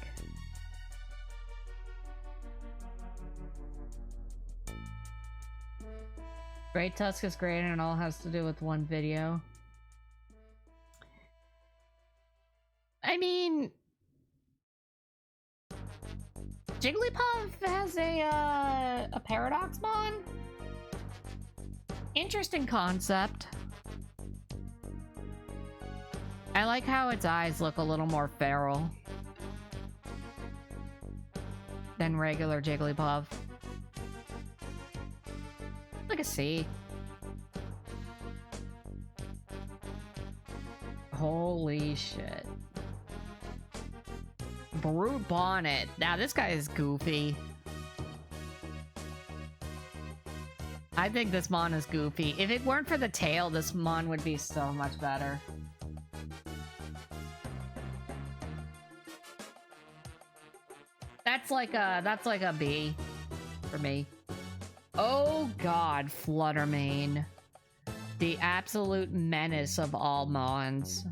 Great Tusk is great and it all has to do with one video. I mean... Jigglypuff has a Paradox Mon? Interesting concept. I like how its eyes look a little more feral than regular Jigglypuff. Like a C. Holy shit. Brute Bonnet. Now this guy is goofy. I think this Mon is goofy. If it weren't for the tail, this Mon would be so much better. That's like a B for me. Oh god, Fluttermane. The absolute menace of all Mons.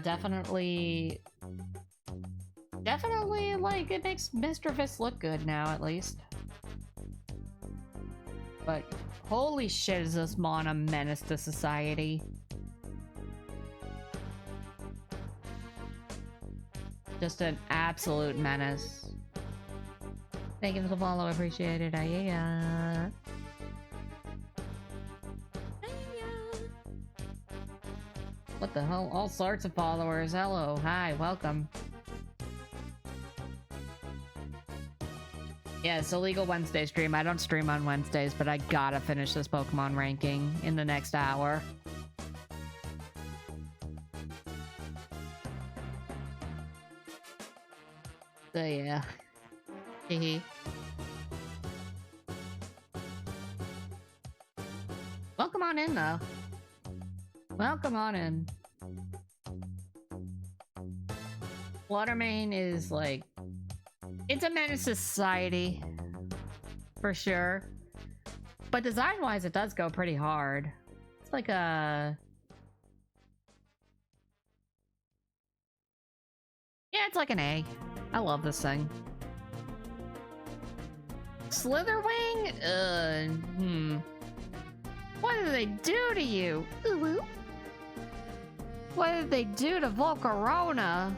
Definitely, like, it makes Mr. Fist look good now, at least. But, holy shit, is this Mon a menace to society. Just an absolute menace. Thank you for the follow, I appreciate it. Yeah. What the hell? All sorts of followers. Hello. Hi. Welcome. Yeah, it's illegal Wednesday stream. I don't stream on Wednesdays, but I gotta finish this Pokemon ranking in the next hour. So yeah. Hehe. Welcome on in, though. Welcome on in. Fluttermane is like... It's a menace to society. For sure. But design-wise, it does go pretty hard. It's like a... Yeah, it's like an A. I love this thing. Slitherwing? What did they do to you? Ooh. What did they do to Volcarona?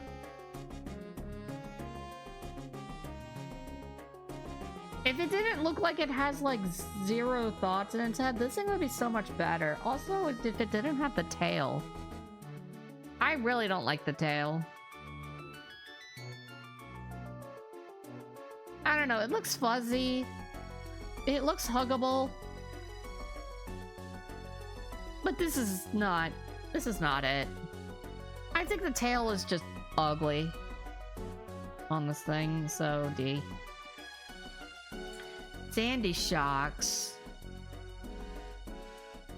If it didn't look like it has like 0 thoughts in its head, this thing would be so much better. Also, if it didn't have the tail. I really don't like the tail. I don't know, it looks fuzzy. It looks huggable. but this is not it. I think the tail is just ugly on this thing, so D. Sandy Shocks.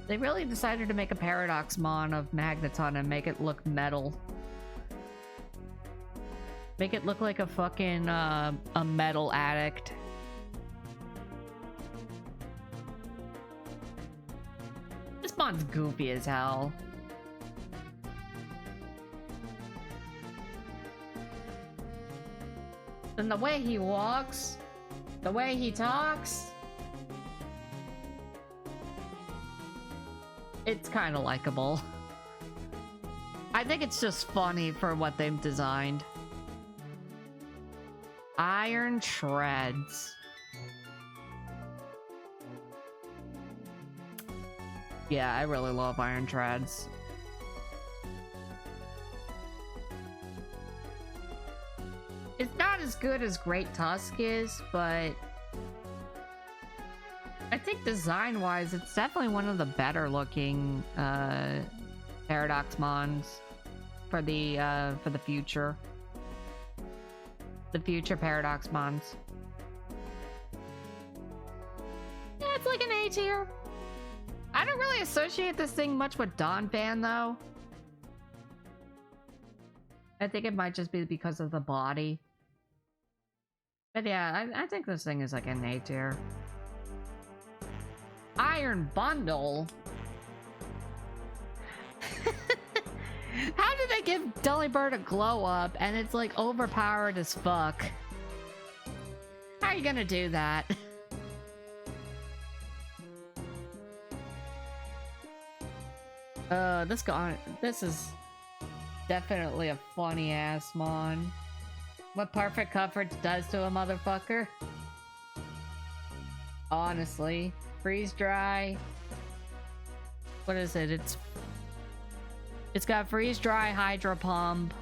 They really decided to make a Paradoxmon of Magneton and make it look metal. Make it look like a fucking, a metal addict. This mon's goofy as hell. And the way he walks, the way he talks, it's kind of likable. I think it's just funny for what they've designed. Iron Treads. Yeah, I really love Iron Treads. It's not as good as Great Tusk is, but I think design-wise, it's definitely one of the better looking Paradoxmons for the future. The future Paradoxmons. Yeah, it's like an A tier. I don't really associate this thing much with Donphan though. I think it might just be because of the body. But yeah, I think this thing is like an A tier. Iron Bundle. How did they give Delibird a glow up and it's like overpowered as fuck? How are you gonna do that? This is definitely a funny ass mon. What Perfect Coverage does to a motherfucker. Honestly. Freeze dry. What is it? It's got freeze dry, Hydro Pump.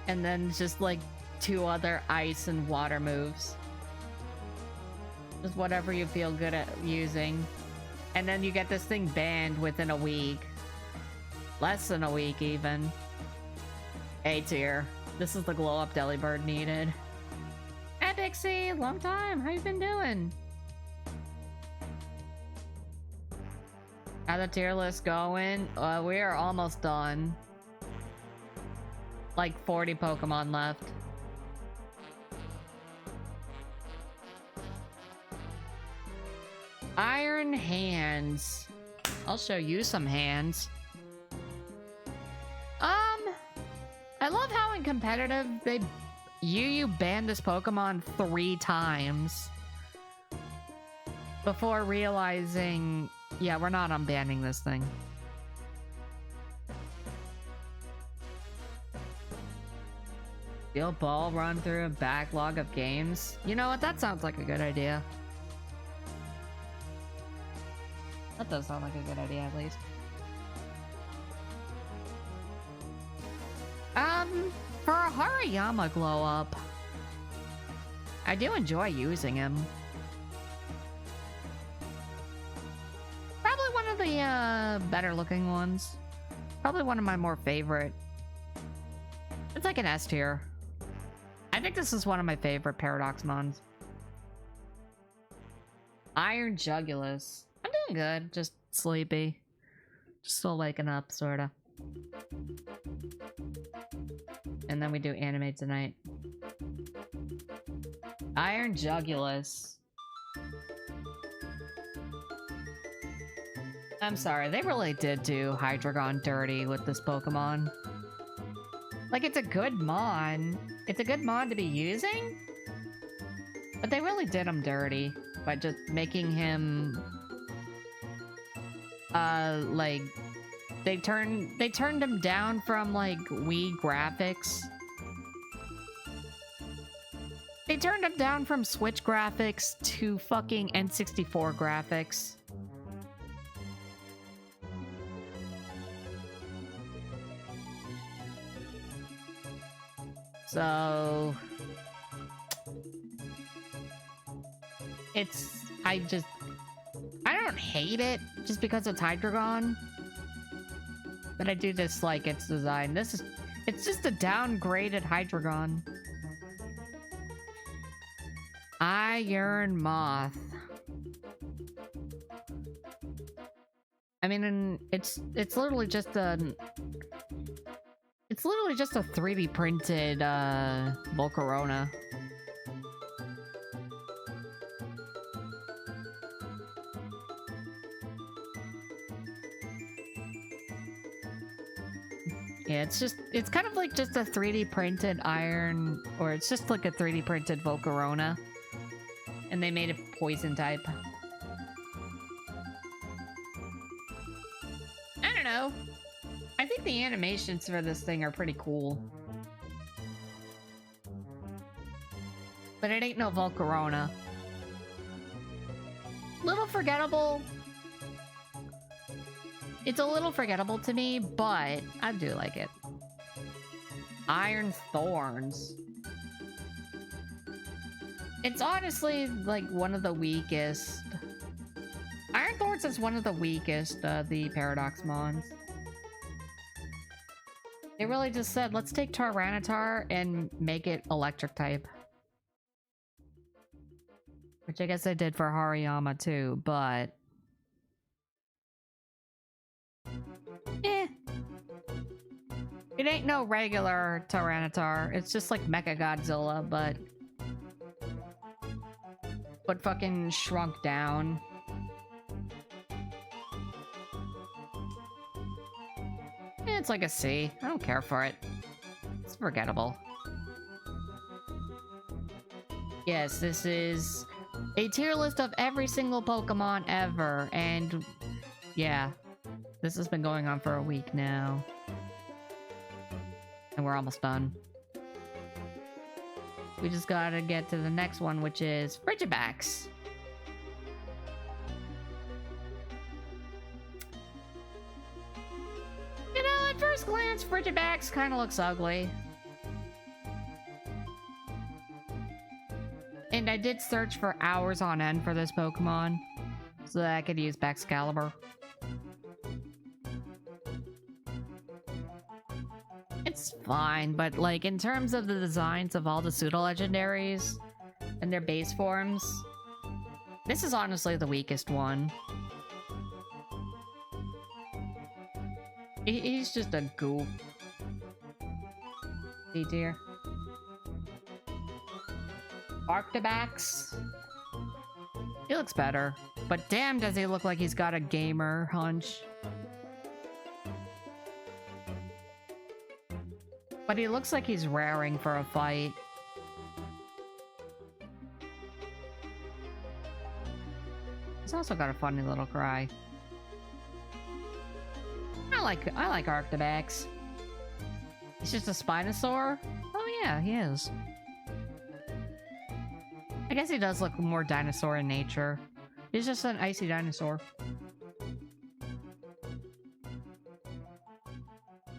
And then just like 2 other ice and water moves. Just whatever you feel good at using. And then you get this thing banned within a week. Less than a week even. A tier. This is the glow up Delibird needed. Hey Dixie, long time. How you been doing? How the tier list going? We are almost done. Like 40 Pokemon left. Iron Hands. I'll show you some hands. I love how in competitive you banned this Pokemon 3 times before realizing, yeah, we're not unbanning this thing. Steel Ball run through a backlog of games. You know what? That sounds like a good idea. That does sound like a good idea, at least. For a Hariyama glow up, I do enjoy using him. Probably one of the better looking ones. Probably one of my more favorite. It's like an S tier. I think this is one of my favorite Paradoxmons. Iron Jugulus. I'm doing good, just sleepy. Just still waking up, sorta. And then we do anime tonight. Iron Jugulus. I'm sorry, they really did do Hydreigon dirty with this Pokemon. Like, it's a good mon. It's a good mon to be using. But they really did him dirty by just making him... like... They turned him down from, like, Wii graphics. They turned him down from Switch graphics to fucking N64 graphics. So... I don't hate it just because it's Hydreigon. But I do dislike its design. It's just a downgraded Hydreigon. Iron Moth. I mean, it's literally just a 3D printed Volcarona. Yeah, it's kind of like just a 3D printed iron, or it's just like a 3D printed Volcarona. And they made it poison type. I don't know. I think the animations for this thing are pretty cool. But it ain't no Volcarona. Little forgettable. It's a little forgettable to me, but I do like it. Iron Thorns. It's honestly like one of the weakest. Iron Thorns is one of the weakest the Paradox Mons. They really just said, let's take Tyranitar and make it electric type. Which I guess I did for Hariyama too, but... eh. It ain't no regular Tyranitar. It's just like Mechagodzilla, but fucking shrunk down. It's like a C. I don't care for it. It's forgettable. Yes, this is a tier list of every single Pokemon ever, and yeah, this has been going on for a week now. And we're almost done. We just gotta get to the next one, which is Frigibax. You know, at first glance, Frigibax kind of looks ugly. And I did search for hours on end for this Pokemon, so that I could use Baxcalibur. It's fine, but like in terms of the designs of all the pseudo-legendaries and their base forms, this is honestly the weakest one. He's just a goof. D tier. Arctibax. He looks better, but damn does he look like he's got a gamer hunch. But he looks like he's raring for a fight. He's also got a funny little cry. I like Arctibax. He's just a Spinosaur? Oh yeah, he is. I guess he does look more dinosaur in nature. He's just an icy dinosaur.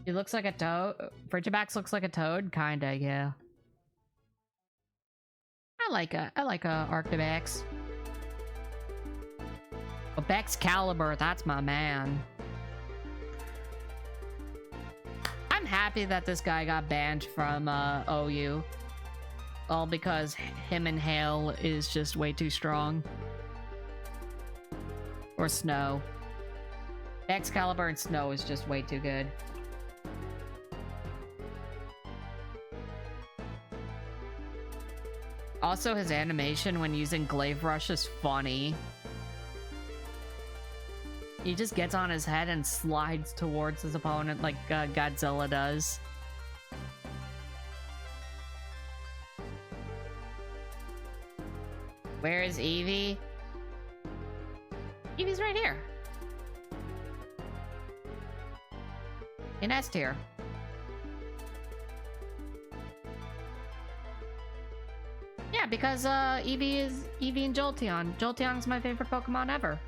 He looks like a toad. Frigibax looks like a toad? Kinda, yeah. I like a Arctibax. But Baxcalibur, that's my man. I'm happy that this guy got banned from OU. All because him and Hail is just way too strong. Or Snow. Baxcalibur and Snow is just way too good. Also, his animation when using Glaive Rush is funny. He just gets on his head and slides towards his opponent like Godzilla does. Where is Eevee? Eevee's right here. In S tier. Yeah, because Eevee and Jolteon. Jolteon is my favorite Pokemon ever.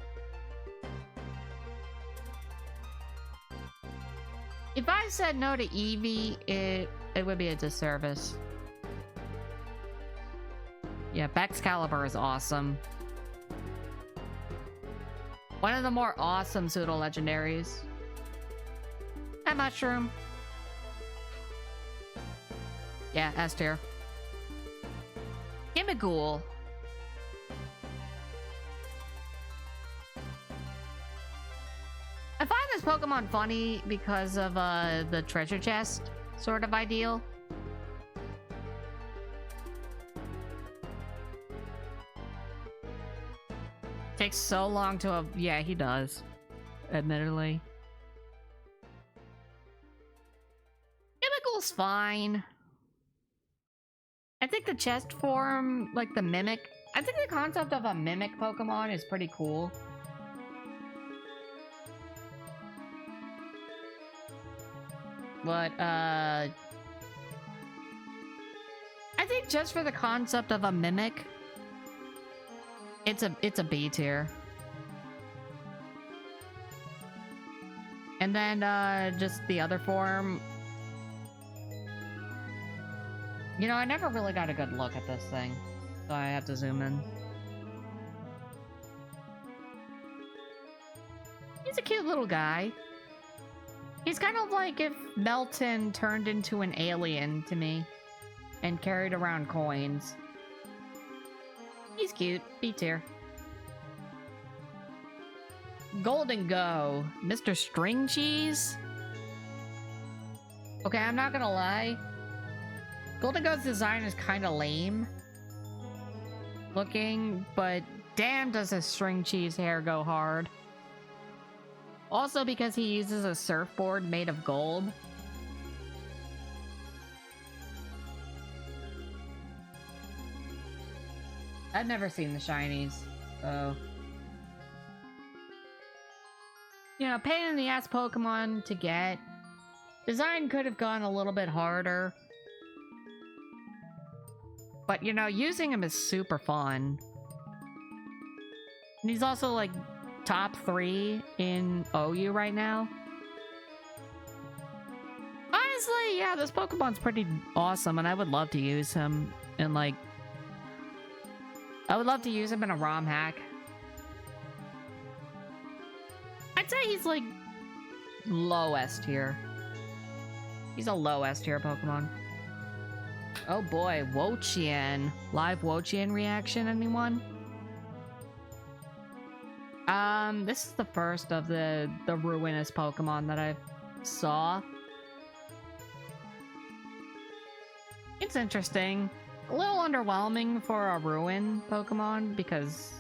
If I said no to Eevee, it would be a disservice. Yeah, Baxcalibur is awesome. One of the more awesome pseudo-legendaries. That mushroom. Yeah, S tier. Gimmighoul. I find this Pokemon funny because of the treasure chest sort of ideal. Takes so long to yeah, he does. Admittedly. Gimmighoul's fine. I think the chest form, like the Mimic, I think the concept of a Mimic Pokemon is pretty cool. But, I think just for the concept of a Mimic, it's a B tier. And then, just the other form. You know, I never really got a good look at this thing, so I have to zoom in. He's a cute little guy. He's kind of like if Melton turned into an alien to me and carried around coins. He's cute. B tier. Golden Go. Mr. String Cheese? Okay, I'm not gonna lie. Golden Go's design is kind of lame looking, but damn does his string cheese hair go hard. Also because he uses a surfboard made of gold. I've never seen the shinies, so... You know, pain in the ass Pokemon to get. Design could have gone a little bit harder. But, you know, using him is super fun. And he's also, like, top 3 in OU right now. Honestly, yeah, this Pokemon's pretty awesome, and I would love to use him in, like... I would love to use him in a ROM hack. I'd say he's, like, low S tier. He's a low S tier Pokemon. Oh boy, Wo-Chien. Live Wo-Chien reaction, anyone? This is the first of the ruinous Pokemon that I saw. It's interesting. A little underwhelming for a ruin Pokemon because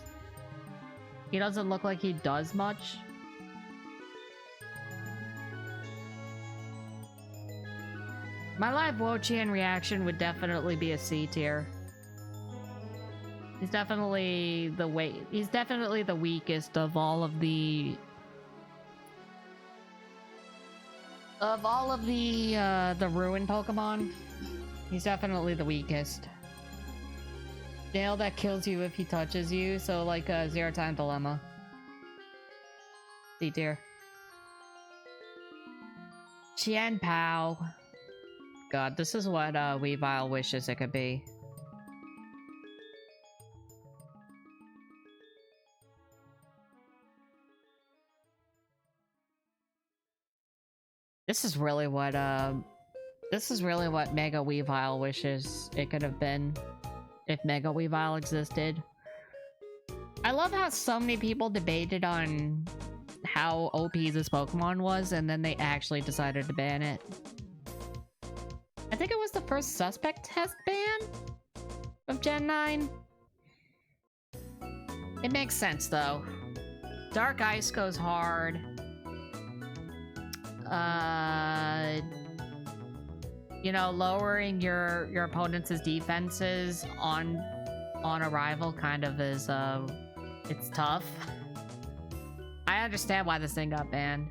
he doesn't look like he does much. My live Wo-Chien reaction would definitely be a C tier. He's definitely the weakest of all of the ruin Pokemon. He's definitely the weakest. Nail that kills you if he touches you, so like a Zero Time Dilemma. C tier. Chien-Pao. God, this is what Weavile wishes it could be. This is really what Mega Weavile wishes it could have been if Mega Weavile existed. I love how so many people debated on how OP this Pokemon was, and then they actually decided to ban it. I think it was the first suspect test ban of Gen 9. It makes sense, though. Dark Ice goes hard. You know, lowering your opponent's defenses on arrival kind of is, it's tough. I understand why this thing got banned.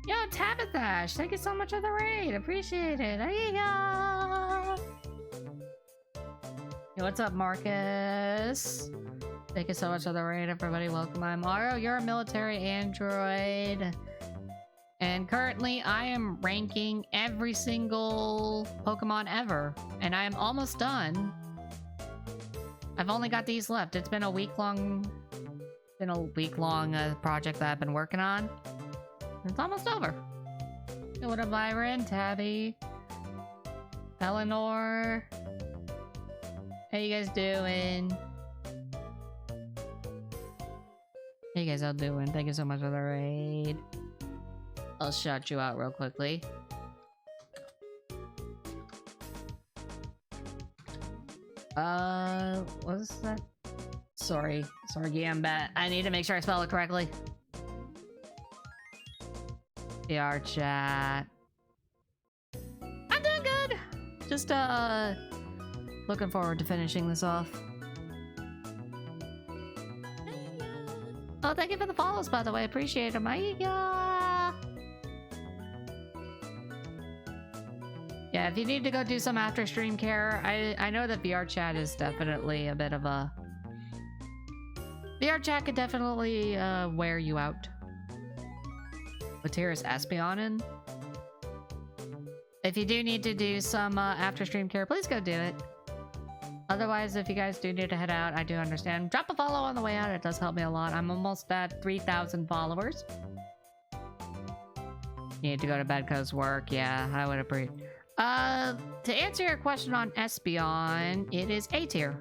Yo, Tabithash, thank you so much for the raid. Appreciate it. There you go. Yo, what's up, Marcus? Thank you so much for the raid, everybody. Welcome. I'm Mario. You're a military android. And currently, I am ranking every single Pokemon ever. And I am almost done. I've only got these left. It's been a week-long been a week-long project that I've been working on. It's almost over. What up, Byron, Tabby, Eleanor? How you guys doing? How you guys all doing? Thank you so much for the raid. I'll shout you out real quickly. What is that? Sorry, Gambit. I need to make sure I spell it correctly. PR chat. I'm doing good. Just looking forward to finishing this off. Oh, thank you for the follows, by the way. Appreciate them. Yeah, if you need to go do some after stream care, I know that VR chat is definitely a bit of a... VR chat could definitely wear you out. What tier is Espeon in? If you do need to do some after stream care, please go do it. Otherwise, if you guys do need to head out, I do understand. Drop a follow on the way out, it does help me a lot. I'm almost at 3,000 followers. You need to go to bed because work, yeah, I would appreciate. To answer your question on Espeon, it is A tier.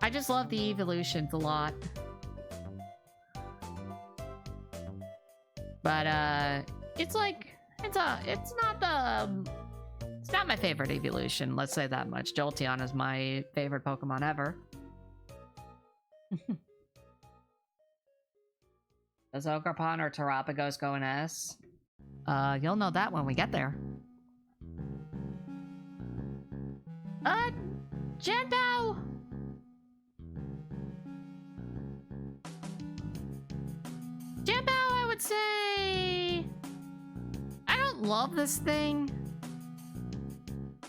I just love the evolutions a lot. But, it's like, it's not my favorite evolution, let's say that much. Jolteon is my favorite Pokemon ever. Does Ogerpon or Terapagos go in S? You'll know that when we get there. Genbo! Genbo, I would say... I don't love this thing.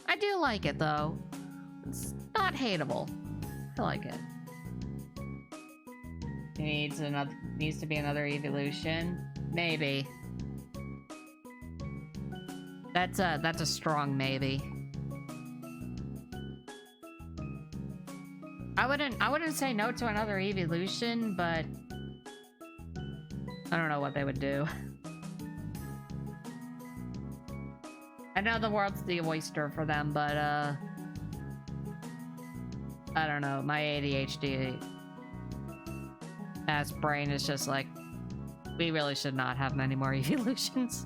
I do like it, though. It's not hateable. I like it. Needs to be another evolution? Maybe. That's a strong maybe. I wouldn't say no to another evolution, but I don't know what they would do. I know the world's the oyster for them, but I don't know. My ADHD ass brain is just like, we really should not have many more evolutions.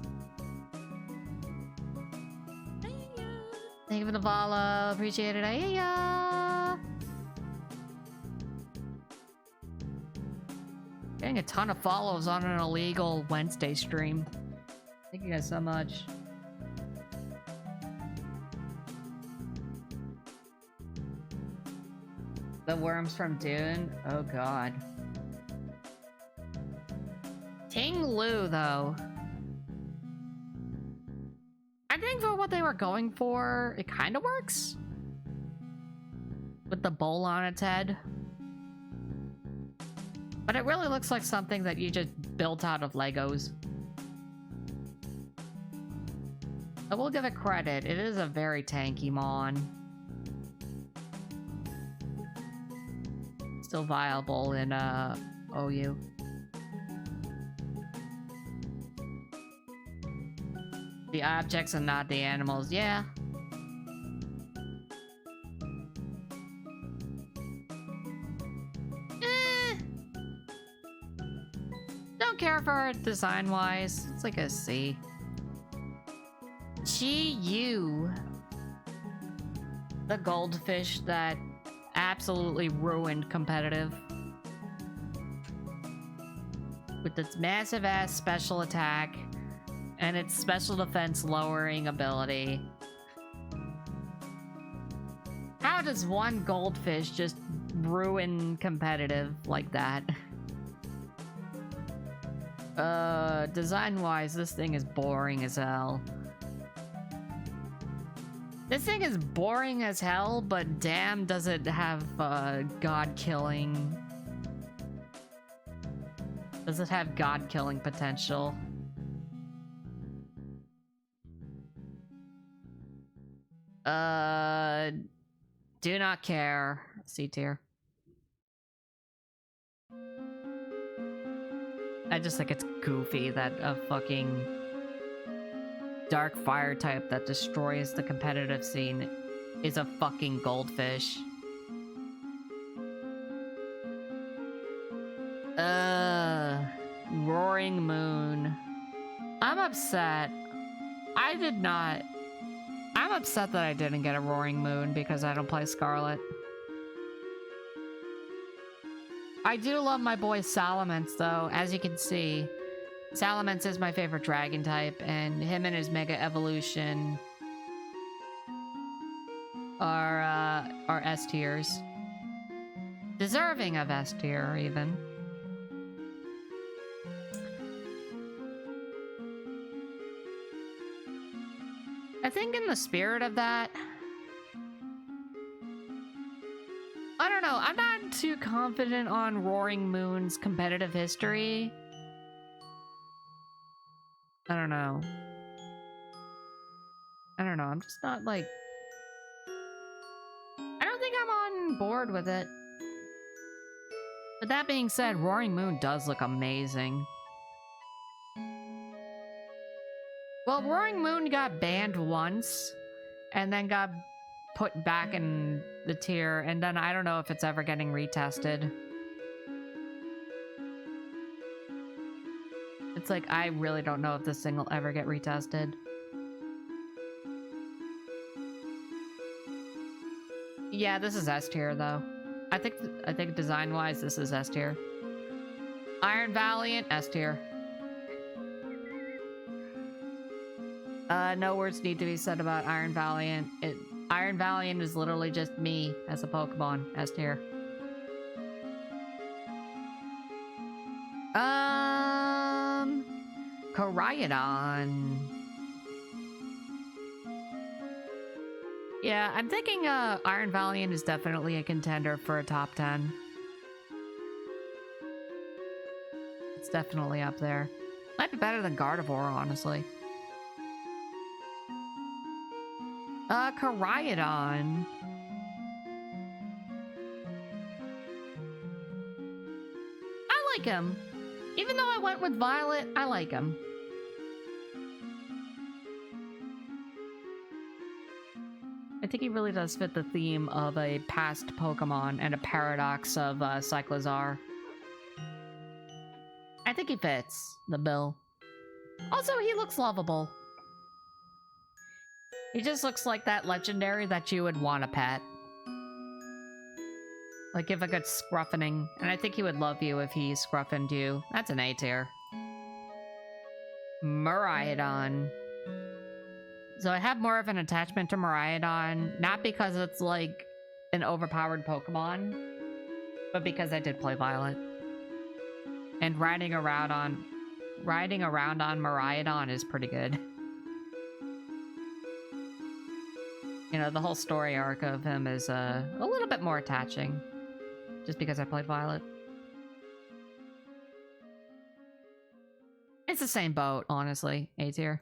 Thank you for the follow. Appreciate it. Ayaya. Getting a ton of follows on an illegal Wednesday stream. Thank you guys so much. The worms from Dune? Oh god. Ting Lu, though. I think for what they were going for, it kind of works. With the bowl on its head. But it really looks like something that you just built out of Legos. I will give it credit. It is a very tanky Mon. Still viable in OU. The objects and not the animals, yeah. Don't care for it design-wise. It's like a C. Chi-Yu. The goldfish that absolutely ruined competitive. With its massive ass special attack and its special defense lowering ability. How does one goldfish just ruin competitive like that? Design-wise, this thing is boring as hell. This thing is boring as hell, but damn does it have, god-killing... Does it have god-killing potential? Do not care. C tier. I just think it's goofy that a fucking dark fire type that destroys the competitive scene is a fucking goldfish. Roaring Moon. I'm upset. I'm upset that I didn't get a Roaring Moon because I don't play Scarlet. I do love my boy Salamence, though. As you can see, Salamence is my favorite dragon type, and him and his Mega Evolution are S tiers. Deserving of S tier, even. I think in the spirit of that, I don't know, I'm not too confident on Roaring Moon's competitive history. I don't know, I'm just not like... I don't think I'm on board with it. But that being said, Roaring Moon does look amazing. Well, Roaring Moon got banned once, and then got put back in the tier, and then I don't know if it's ever getting retested. It's like, I really don't know if this thing will ever get retested. Yeah, this is S tier, though. I think design-wise, this is S tier. Iron Valiant, S tier. No words need to be said about Iron Valiant. Iron Valiant is literally just me as a Pokemon, S tier. Koraidon. Yeah, I'm thinking Iron Valiant is definitely a contender for a top 10. It's definitely up there. Might be better than Gardevoir, honestly. Koraidon. I like him. Even though I went with Violet, I like him. I think he really does fit the theme of a past Pokemon and a paradox of Cyclizar. I think he fits the bill. Also, he looks lovable. He just looks like that legendary that you would want to pet. Like give a good scruffing, and I think he would love you if he scruffined you. That's an A tier. Miraidon. So I have more of an attachment to Miraidon, not because it's like an overpowered Pokemon, but because I did play Violet. And riding around on Miraidon is pretty good. You know, the whole story arc of him is a little bit more attaching. Just because I played Violet. It's the same boat, honestly. A tier.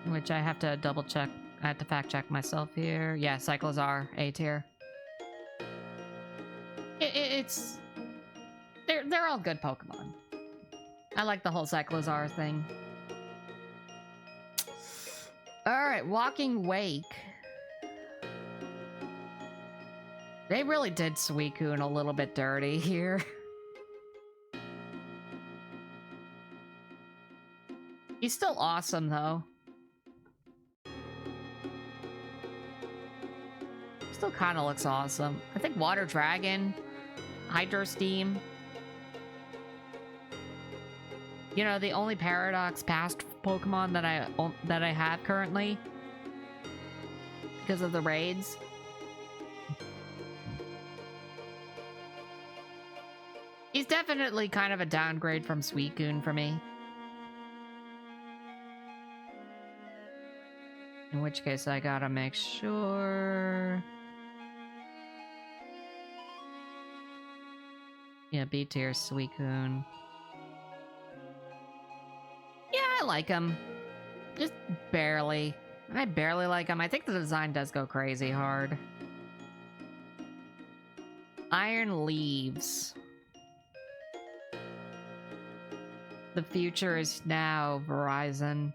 Which I have to double check. I have to fact check myself here. Yeah, Cyclizar, A tier. It's... They're all good Pokemon. I like the whole Cyclizar thing. Alright, Walking Wake. They really did Suicune a little bit dirty here. He's still awesome, though. Still kind of looks awesome. I think Water Dragon, Hydro Steam. You know, the only Paradox past Pokemon that I have currently, because of the raids. He's definitely kind of a downgrade from Suicune for me. In which case I gotta make sure... Yeah, B tier Suicune. Yeah, I like him. Just barely. I barely like him. I think the design does go crazy hard. Iron Leaves. The future is now, Verizon.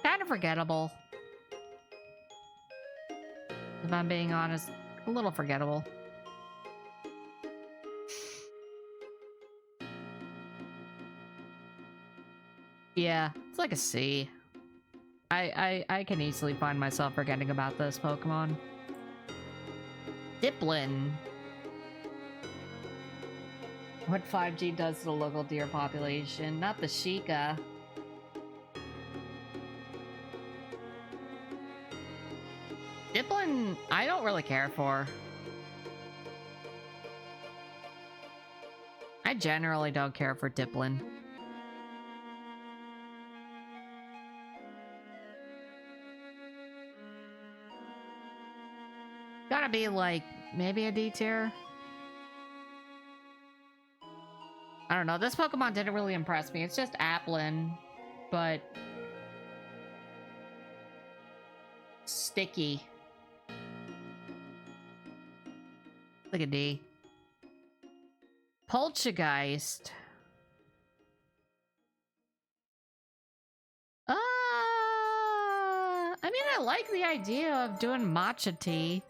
Kind of forgettable. If I'm being honest, a little forgettable. Yeah, it's like a C. I can easily find myself forgetting about this Pokemon. Dipplin. What 5G does to the local deer population, not the Sheikah. Dipplin, I don't really care for. I generally don't care for Dipplin. Gotta be like, maybe a D tier? I don't know, this Pokemon didn't really impress me. It's just Applin, but... sticky. Like a D. Poltergeist. I mean, I like the idea of doing matcha tea.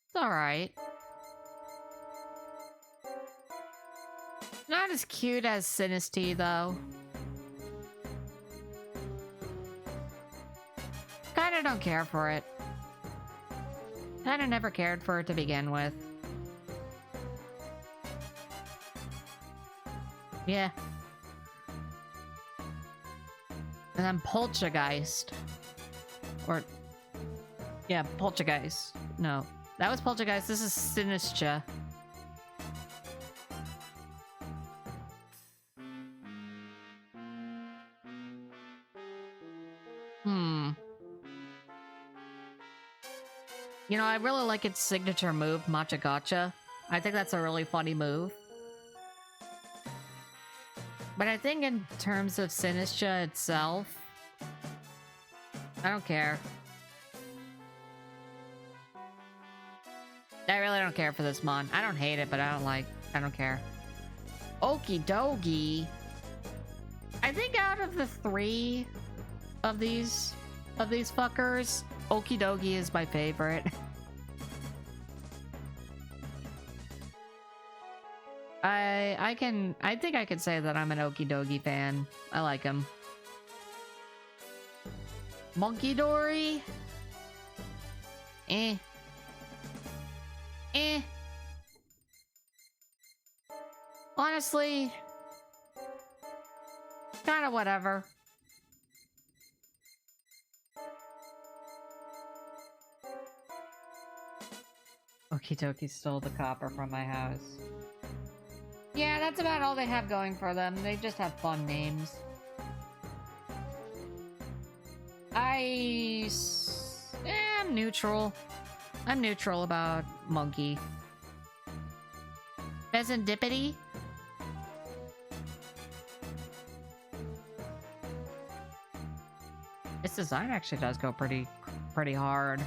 It's alright. Not as cute as Sinistea, though. Kinda don't care for it. Kinda never cared for it to begin with. Yeah. And then Poltergeist. Or... yeah, Poltergeist. No. That was Poltergeist. This is Sinistea. You know, I really like its signature move, Matcha Gotcha. I think that's a really funny move. But I think in terms of Sinistea itself, I don't care. I really don't care for this mon. I don't hate it, but I don't care. Okie dokie. I think out of the 3 of these fuckers, Okie dokie is my favorite. I think I could say that I'm an Okie dokie fan. I like him. Monkey Dory? Eh. Eh. Honestly, kinda whatever. Okie dokie stole the copper from my house. Yeah, that's about all they have going for them. They just have fun names. I'm neutral. I'm neutral about Monkey. Pheasantipity? This design actually does go pretty hard.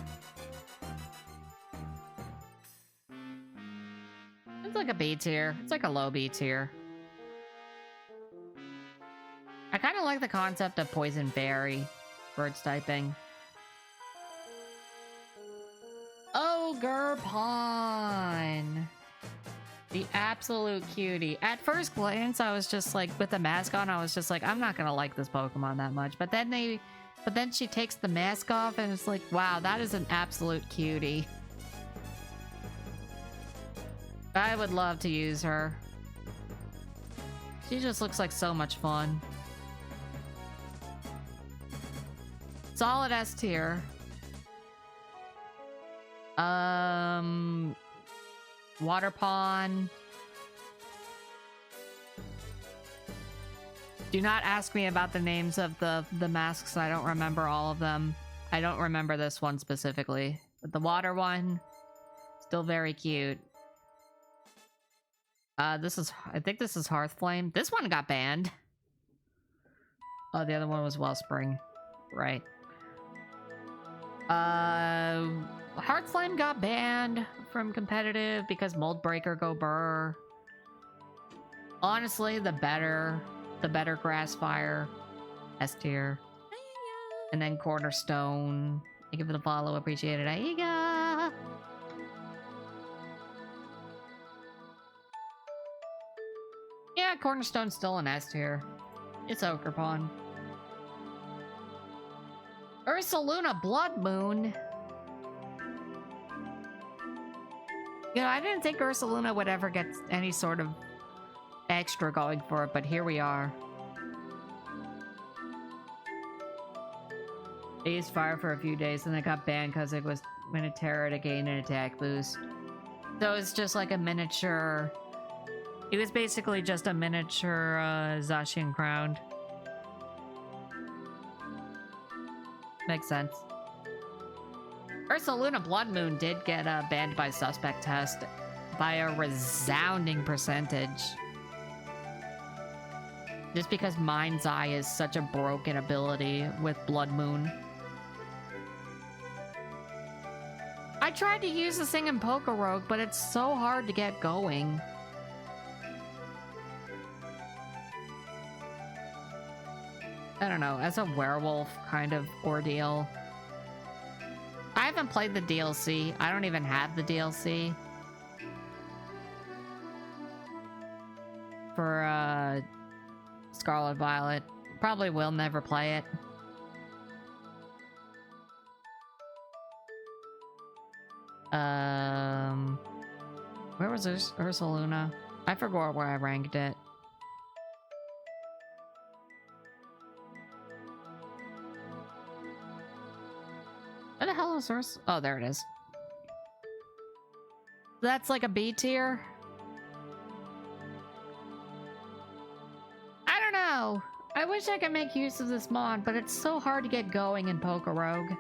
It's like a B tier. It's like a low B tier. I kind of like the concept of Poison Berry. Birds typing. Ogerpon. The absolute cutie. At first glance, I was just like, with the mask on, I was just like, I'm not gonna like this Pokemon that much. But then she takes the mask off and it's like, wow, that is an absolute cutie. I would love to use her. She just looks like so much fun. Solid S tier. Waterpon. Do not ask me about the names of the masks. I don't remember all of them. I don't remember this one specifically. But the water one, still very cute. I think this is Hearthflame. This one got banned. Oh, the other one was Wellspring. Right. Heart Slime got banned from competitive because Mold Breaker go burr. Honestly, the better Grass Fire, S tier. And then Cornerstone. Thank you for the follow, appreciate it. Aiga! Yeah, Cornerstone's still an S tier. It's Okerpon. Ursaluna Blood Moon. You know, I didn't think Ursaluna would ever get any sort of extra going for it, but here we are. They used fire for a few days and it got banned because it was Minotaur to gain an attack boost. So it's just like a miniature... It was basically just a miniature Zacian Crown. Makes sense. Ursaluna Blood Moon did get banned by Suspect Test by a resounding percentage. Just because Mind's Eye is such a broken ability with Blood Moon. I tried to use this thing in Pokerogue, but it's so hard to get going. I don't know, as a werewolf kind of ordeal. I haven't played the DLC. I don't even have the DLC. For, Scarlet Violet. Probably will never play it. Where was Ursaluna? I forgot where I ranked it. Where the hell is Urs? Oh, there it is. That's like a B tier? I don't know. I wish I could make use of this mod, but it's so hard to get going in Pokerogue.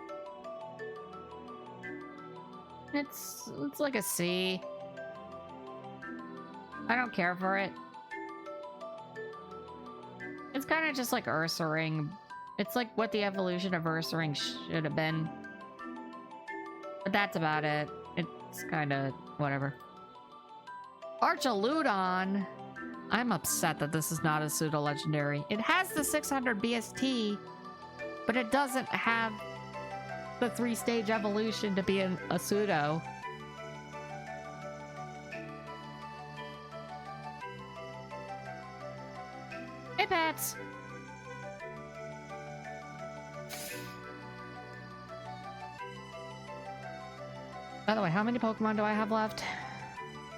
It's like a C. I don't care for it. It's kind of just like Ursaring. It's like what the evolution of Ursaring should have been. But that's about it. It's kind of whatever. Archaludon. I'm upset that this is not a pseudo-legendary. It has the 600 BST, but it doesn't have the 3-stage evolution to be a pseudo. Hey, Pats! By the way, how many Pokemon do I have left?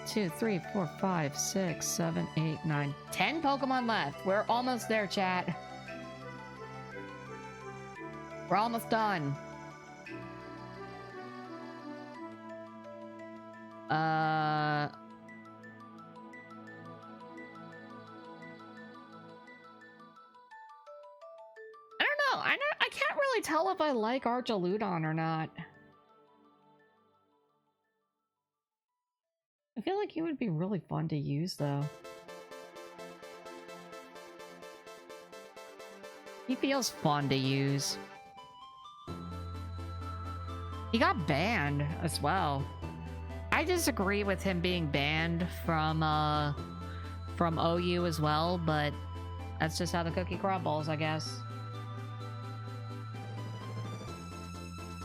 2, 3, 4, 5, 6, 7, 8, 9, 10 Pokemon left. We're almost there, chat. We're almost done. I don't know. I can't really tell if I like Archaludon or not. I feel like he would be really fun to use, though. He feels fun to use. He got banned as well. I disagree with him being banned from OU as well, but that's just how the cookie crumbles, I guess.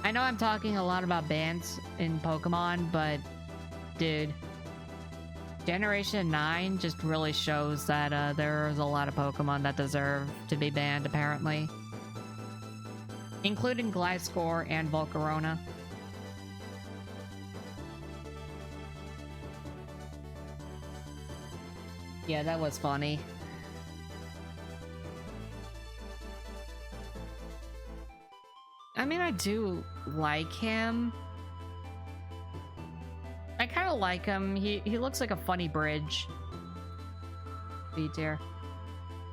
I know I'm talking a lot about bans in Pokemon, but dude, Generation 9 just really shows that there's a lot of Pokemon that deserve to be banned, apparently. Including Gliscor and Volcarona. Yeah, that was funny. I mean, I do like him. I kind of like him. He looks like a funny bridge. B tier.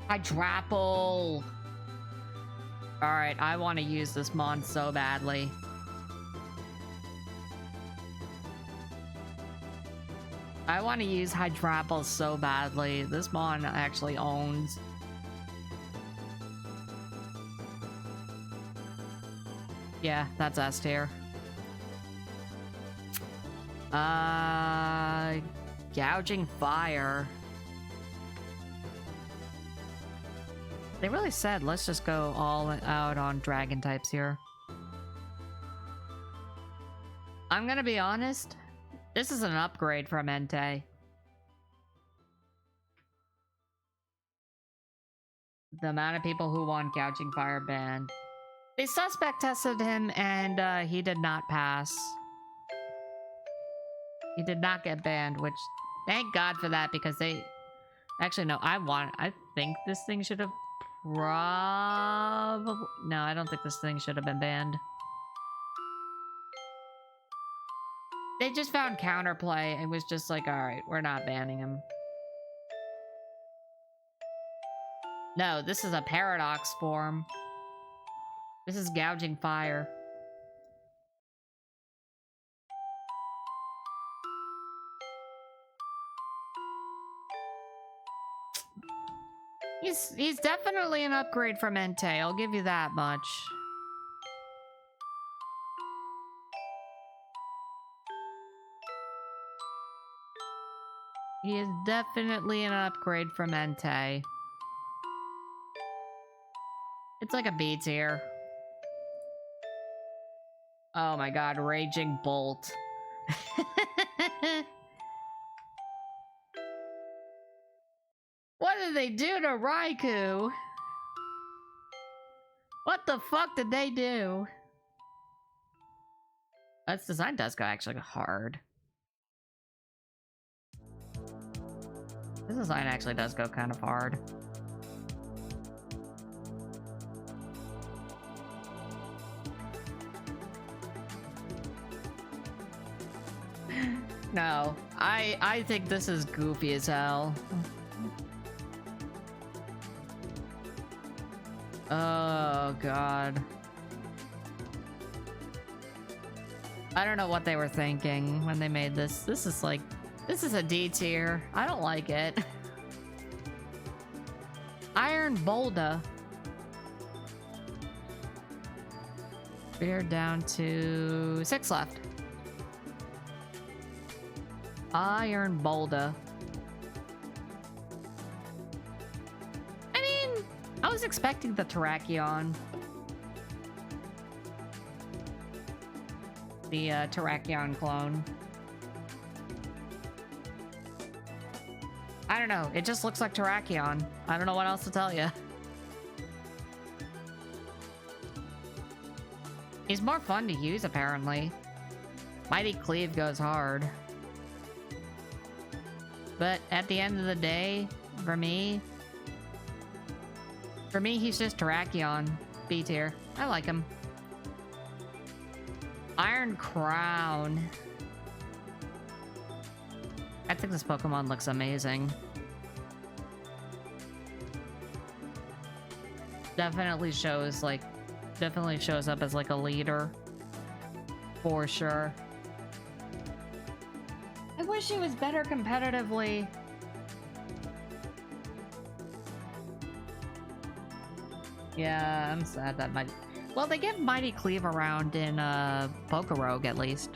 Hydrapple! Alright, I want to use this mon so badly. I want to use Hydrapple so badly. This mon actually owns. Yeah, that's S tier. Gouging fire. They really said, let's just go all out on dragon types here. I'm gonna be honest, this is an upgrade from Entei. The amount of people who want Gouging Fire banned. They suspect tested him and he did not pass. He did not get banned, which thank God for that because they... Actually, no, I think this thing should have probably... No, I don't think this thing should have been banned. They just found counterplay and was just like, alright, we're not banning him. No, this is a paradox form. This is Gouging Fire. He's definitely an upgrade from Entei, I'll give you that much. He is definitely an upgrade from Entei. It's like a B tier. Oh my god, Raging Bolt. What did they do to Raikou? What the fuck did they do? This design does go actually hard. This design actually does go kind of hard. No, I think this is goofy as hell. Oh god. I don't know what they were thinking when they made this. This is like, this is a D tier. I don't like it. Iron Boulder. We're down to 6 left. Iron Boulder. I mean, I was expecting the Terrakion. The Terrakion clone. I don't know, it just looks like Terrakion. I don't know what else to tell you. He's more fun to use, apparently. Mighty Cleave goes hard. But at the end of the day, for me, he's just Terrakion. B tier. I like him. Iron Crown. I think this Pokemon looks amazing. Definitely shows up as like a leader. For sure. I wish he was better competitively. Yeah, I'm sad that well, they give Mighty Cleave around in Pokorogue at least.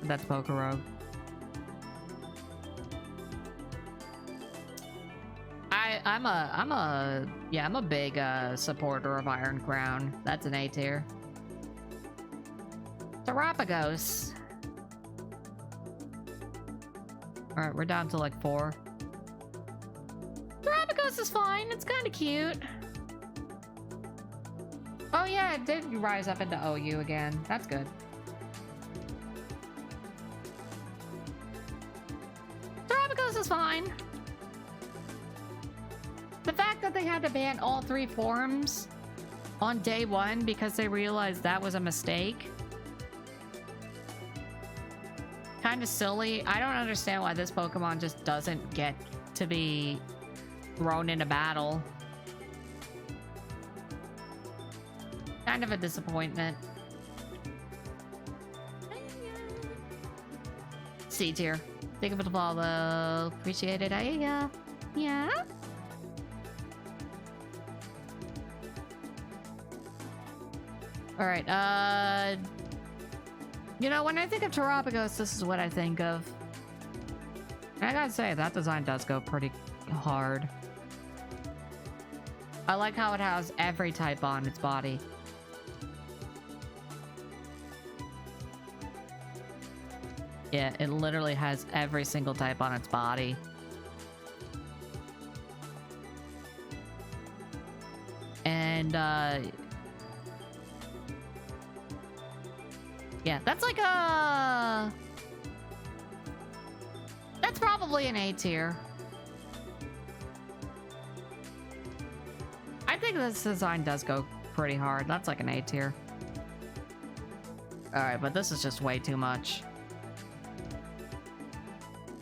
That's Pokorogue. I'm a big supporter of Iron Crown. That's an A tier. Terapagos. Alright, we're down to like 4. Terapagos is fine, it's kinda cute. Oh yeah, it did rise up into OU again. That's good. Terapagos is fine. The fact that they had to ban all 3 forms on day 1 because they realized that was a mistake. Kind of silly. I don't understand why this Pokemon just doesn't get to be thrown into battle. Kind of a disappointment. C tier. Think of it follow. Appreciate it. Yeah. Alright, You know, when I think of Terapagos, this is what I think of. And I gotta say, that design does go pretty hard. I like how it has every type on its body. Yeah, it literally has every single type on its body. And, yeah, that's like a... That's probably an A tier. I think this design does go pretty hard. That's like an A tier. Alright, but this is just way too much.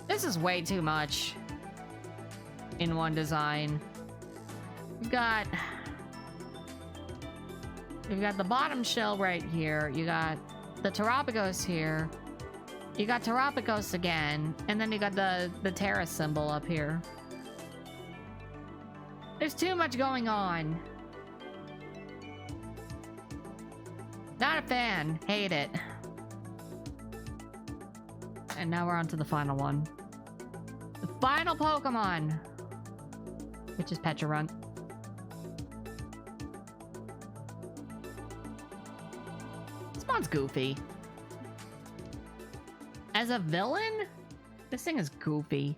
This is way too much in one design. We've got the bottom shell right here. You got the Terapagos here. You got Terapagos again, and then you got the Terra symbol up here. There's too much going on. Not a fan. Hate it. And now we're on to the final one. The final Pokemon, which is Pecharunt. This one's goofy. As a villain, this thing is goofy.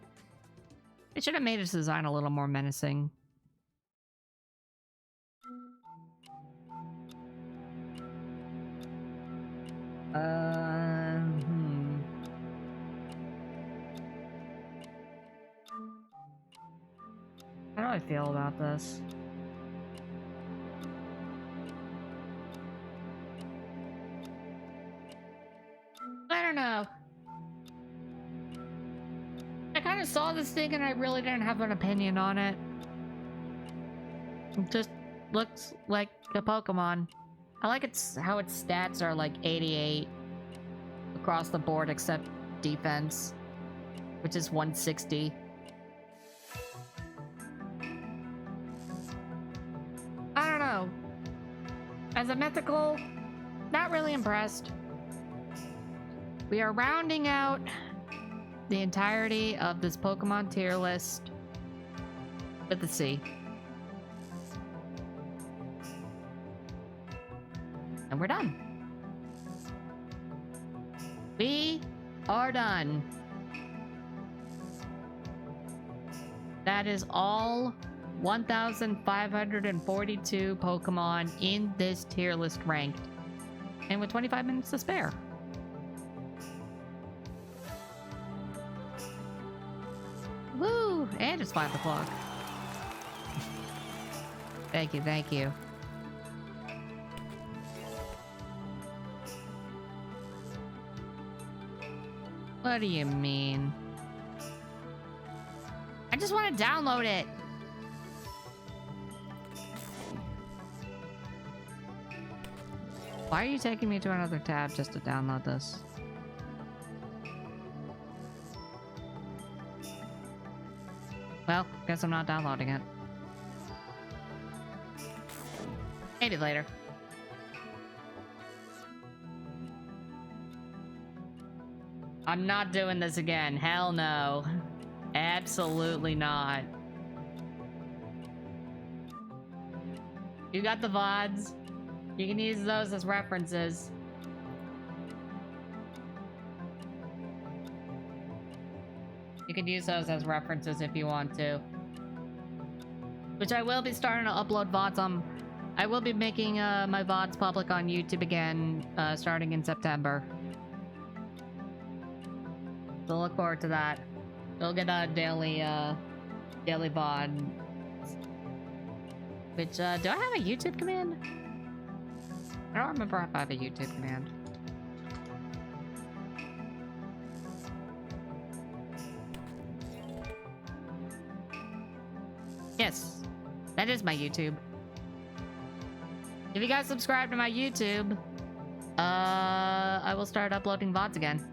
It should have made its design a little more menacing. How do I feel about this? I don't know. I kind of saw this thing and I really didn't have an opinion on it. It just looks like a Pokemon. I like how its stats are like 88 across the board except defense, which is 160. I don't know. As a mythical, not really impressed. We are rounding out the entirety of this Pokemon tier list with a C. And we're done. We are done. That is all 1,542 Pokemon in this tier list ranked. And with 25 minutes to spare. Woo! And it's 5 o'clock. Thank you, thank you. What do you mean? I just want to download it. Why are you taking me to another tab just to download this? Well, guess I'm not downloading it. Maybe later. I'm not doing this again. Hell no. Absolutely not. You got the VODs. You can use those as references. You can use those as references if you want to. Which I will be starting to upload VODs on. I will be making my VODs public on YouTube again, starting in September. So look forward to that. You'll get a daily VOD. Which, do I have a YouTube command? I don't remember if I have a YouTube command. Yes, that is my YouTube. If you guys subscribe to my YouTube, I will start uploading VODs again.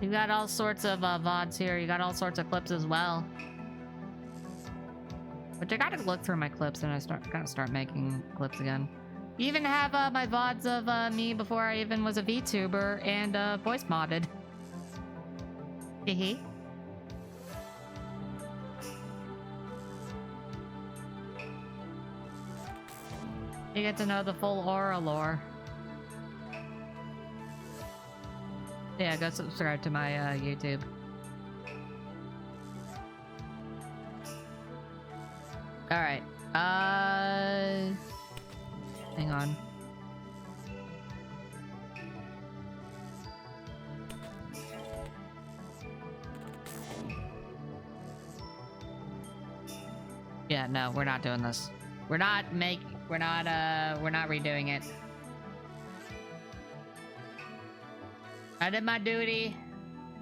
You got all sorts of VODs here. You got all sorts of clips as well. Which I gotta look through my clips and gotta start making clips again. You even have my VODs of me before I even was a VTuber and voice modded. Hehe. You get to know the full Aura lore. Yeah, go subscribe to my YouTube. Alright. Hang on. Yeah, no, we're not doing this. We're not redoing it. I did my duty.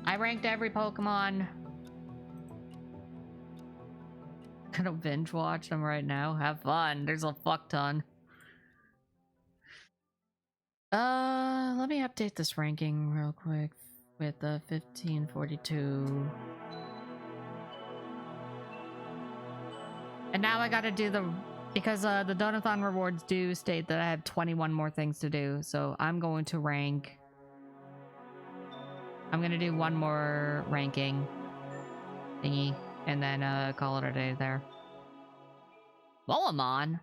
I ranked every Pokemon. Gonna binge watch them right now. Have fun. There's a fuck ton. Let me update this ranking real quick with the 1542. And now I gotta do because the Donathon rewards do state that I have 21 more things to do, so I'm going to rank. I'm gonna do one more ranking thingy, and then call it a day there. Volamon?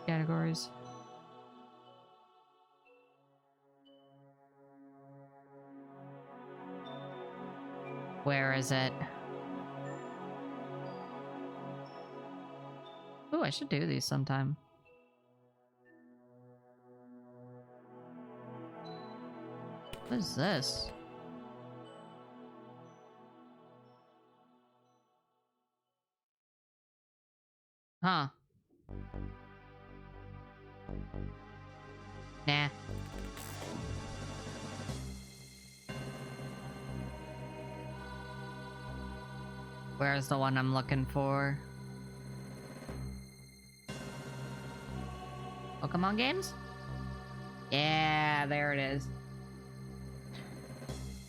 Categories. Where is it? Ooh, I should do these sometime. What is this? Huh. Nah. Where's the one I'm looking for? Pokemon games? Yeah, there it is.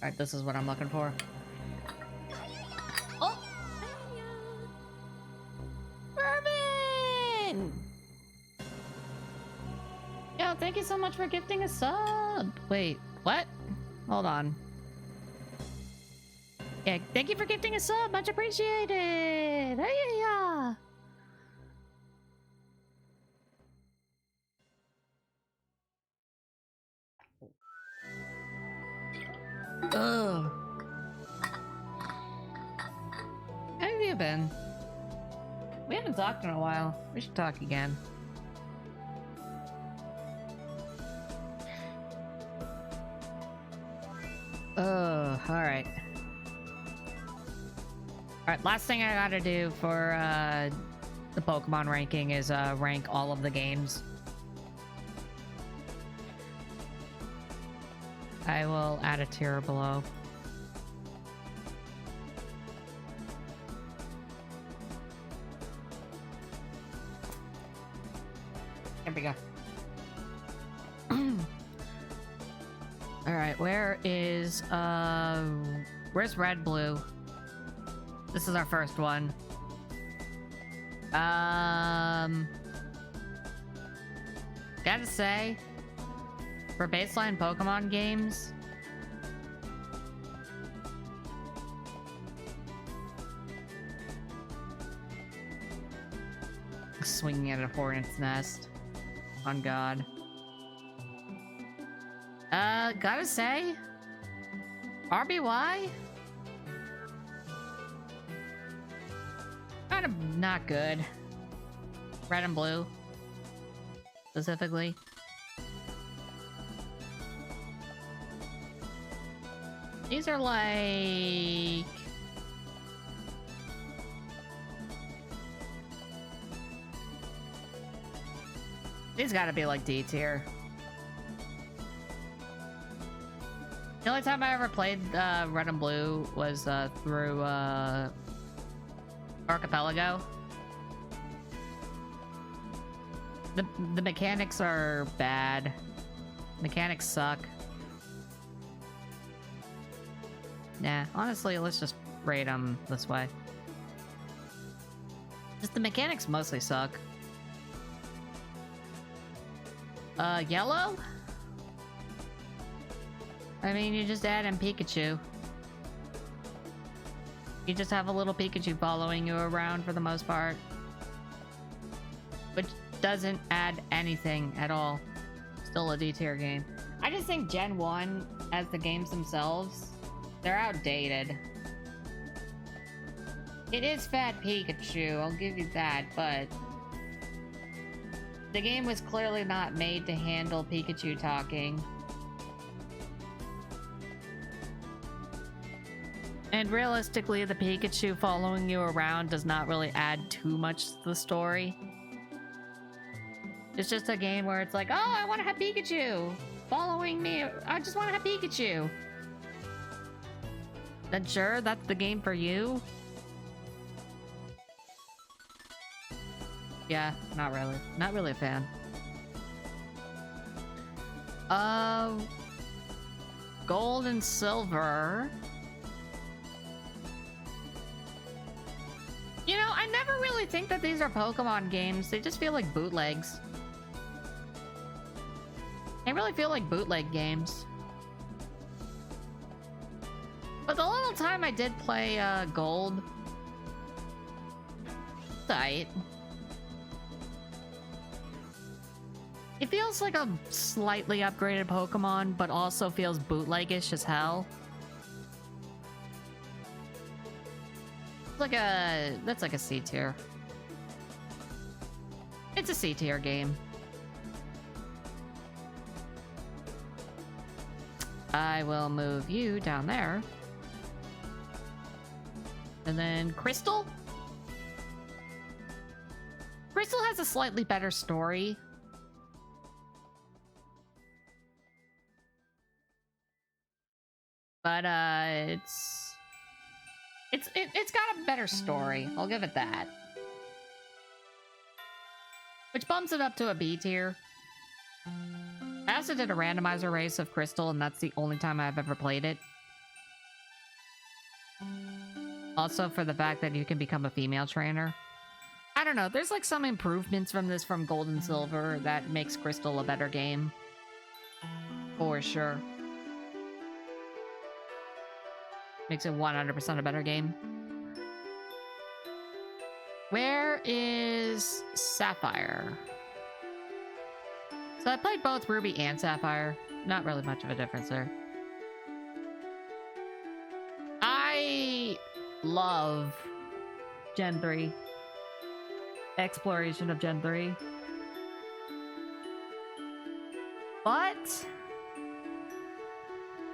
Alright, this is what I'm looking for. Oh! Mervin! Yo, thank you so much for gifting a sub. Wait, what? Hold on. Yeah, thank you for gifting a sub. Much appreciated. Hey, yeah. Ugh. How have you been? We haven't talked in a while. We should talk again. Alright. Alright, last thing I gotta do for the Pokemon ranking is rank all of the games. I will add a tier below. There we go. Alright, where's Red Blue? This is our first one. Gotta say, for baseline Pokemon games, swinging at a hornet's nest. On God. Gotta say, RBY? Kind of not good. Red and blue, specifically. These are like... These gotta be like D tier. The only time I ever played Red and Blue was through Archipelago. The mechanics are bad. Mechanics suck. Nah, honestly, let's just raid them this way. Just the mechanics mostly suck. Yellow? I mean, you just add in Pikachu. You just have a little Pikachu following you around for the most part. Which doesn't add anything at all. Still a D tier game. I just think Gen 1, as the games themselves, they're outdated. It is Fat Pikachu, I'll give you that, but the game was clearly not made to handle Pikachu talking. And realistically, the Pikachu following you around does not really add too much to the story. It's just a game where it's like, oh, I want to have Pikachu following me. I just want to have Pikachu. Then sure, that's the game for you. Yeah, not really. Not really a fan. Gold and silver. You know, I never really think that these are Pokemon games. They just feel like bootlegs. They really feel like bootleg games. But the little time I did play Gold, tight. It feels like a slightly upgraded Pokemon, but also feels bootlegish as hell. That's like a C tier. It's a C tier game. I will move you down there. And then Crystal? Crystal has a slightly better story. But it's got a better story. I'll give it that. Which bumps it up to a B tier. I also did a randomizer race of Crystal, and that's the only time I've ever played it. Also for the fact that you can become a female trainer. I don't know, there's like some improvements from this from Gold and Silver that makes Crystal a better game. For sure. Makes it 100% a better game. Where is Sapphire? So I played both Ruby and Sapphire. Not really much of a difference there. I love Gen 3. Exploration of Gen 3. But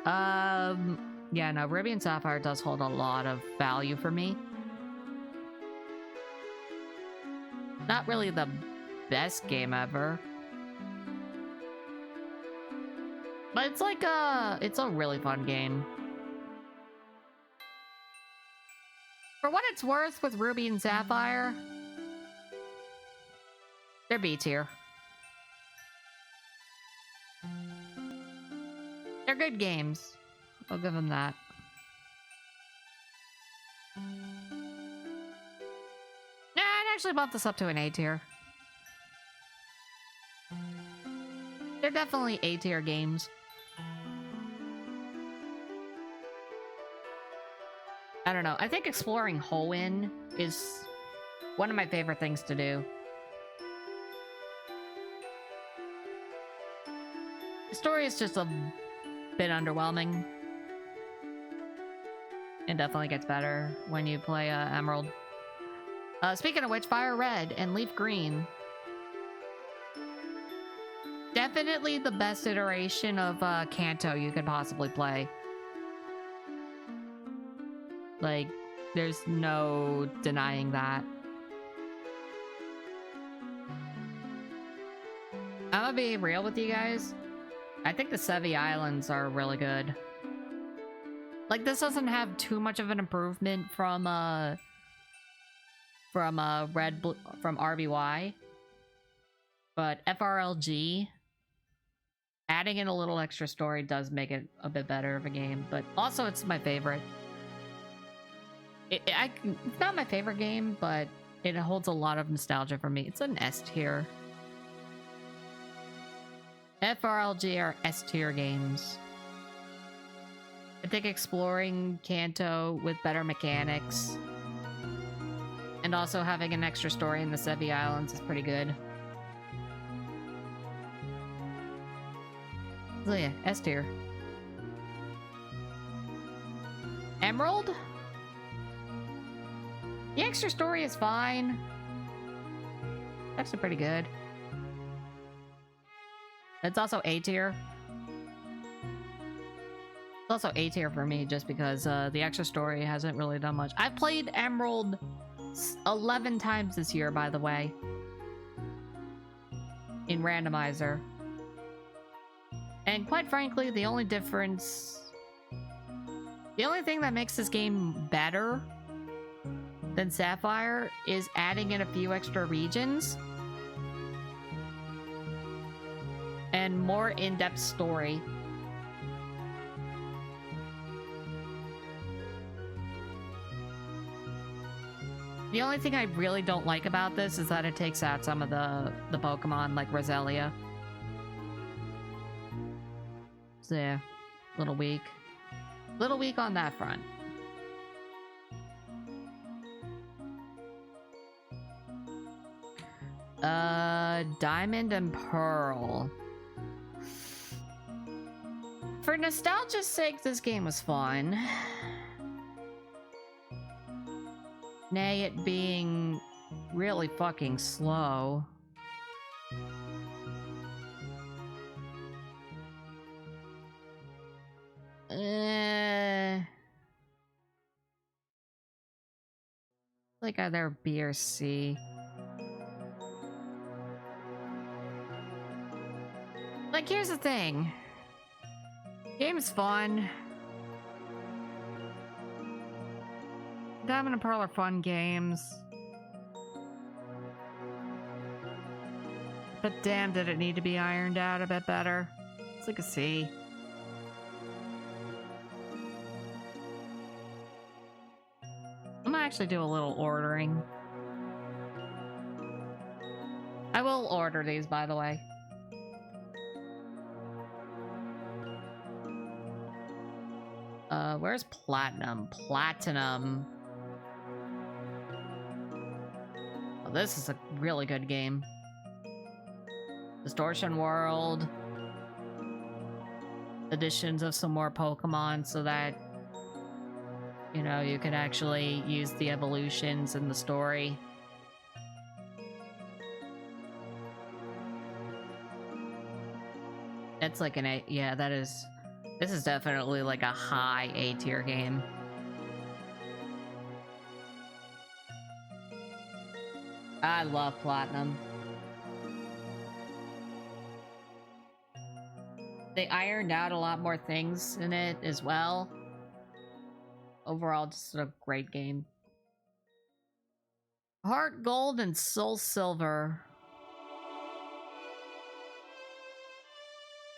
yeah, no, Ruby and Sapphire does hold a lot of value for me. Not really the best game ever. But it's like it's a really fun game. For what it's worth with Ruby and Sapphire, they're B tier. They're good games. I'll give them that. Nah, I'd actually bump this up to an A tier. They're definitely A tier games. I don't know. I think exploring Hoenn is one of my favorite things to do. The story is just a bit underwhelming. It definitely gets better when you play Emerald. Speaking of which, Fire Red and Leaf Green. Definitely the best iteration of Kanto you could possibly play. Like, there's no denying that. I'm gonna be real with you guys. I think the Sevi Islands are really good. Like, this doesn't have too much of an improvement from RBY, but FRLG Adding in a little extra story does make it a bit better of a game, but also it's my favorite. It's not my favorite game, but it holds a lot of nostalgia for me. It's an S tier. FRLG are S tier games. I think exploring Kanto with better mechanics and also having an extra story in the Sevi Islands is pretty good. So yeah, S tier. Emerald? The extra story is fine. Actually pretty good. It's also A tier. It's also A tier for me just because the extra story hasn't really done much. I've played Emerald 11 times this year, by the way. In randomizer. And quite frankly, the only difference... The only thing that makes this game better than Sapphire is adding in a few extra regions and more in-depth story. The only thing I really don't like about this is that it takes out some of the Pokemon, like Roselia. So yeah, little weak. Little weak on that front. Diamond and Pearl. For nostalgia's sake, this game was fun. Nay, it being really fucking slow. Like either B or C. Like, here's the thing. Game's fun. Diamond and Pearl are fun games. But damn, did it need to be ironed out a bit better. It's like a C. I'm gonna actually do a little ordering. I will order these, by the way. Where's Platinum? Platinum. Oh, this is a really good game. Distortion World. Additions of some more Pokemon so that, you know, you can actually use the evolutions in the story. It's like an A. Yeah, that is. This is definitely like a high A tier game. I love Platinum. They ironed out a lot more things in it as well. Overall, just a great game. Heart Gold and Soul Silver.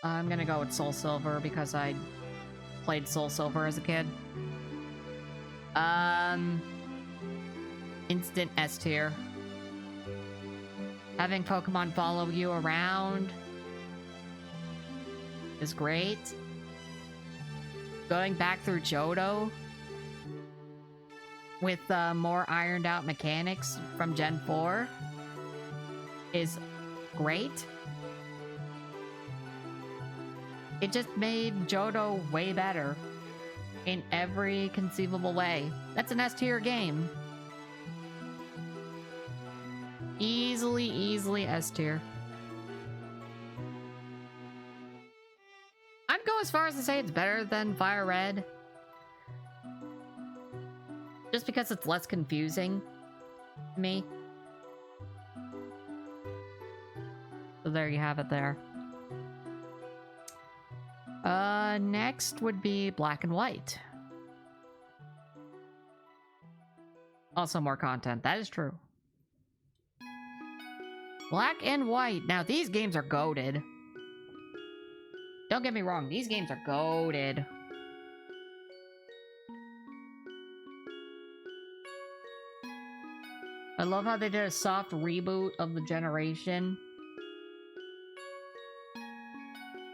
I'm gonna go with Soul Silver because I played Soul Silver as a kid. Instant S tier. Having Pokemon follow you around is great. Going back through Johto with more ironed out mechanics from Gen 4 is great. It just made Johto way better in every conceivable way. That's an S tier game. Easily S tier. I'd go as far as to say it's better than Fire Red. Just because it's less confusing to me. So there you have it there. Next would be Black and White. Also more content, that is true. Black and White. Now these games are goated. Don't get me wrong, these games are goated. I love how they did a soft reboot of the generation.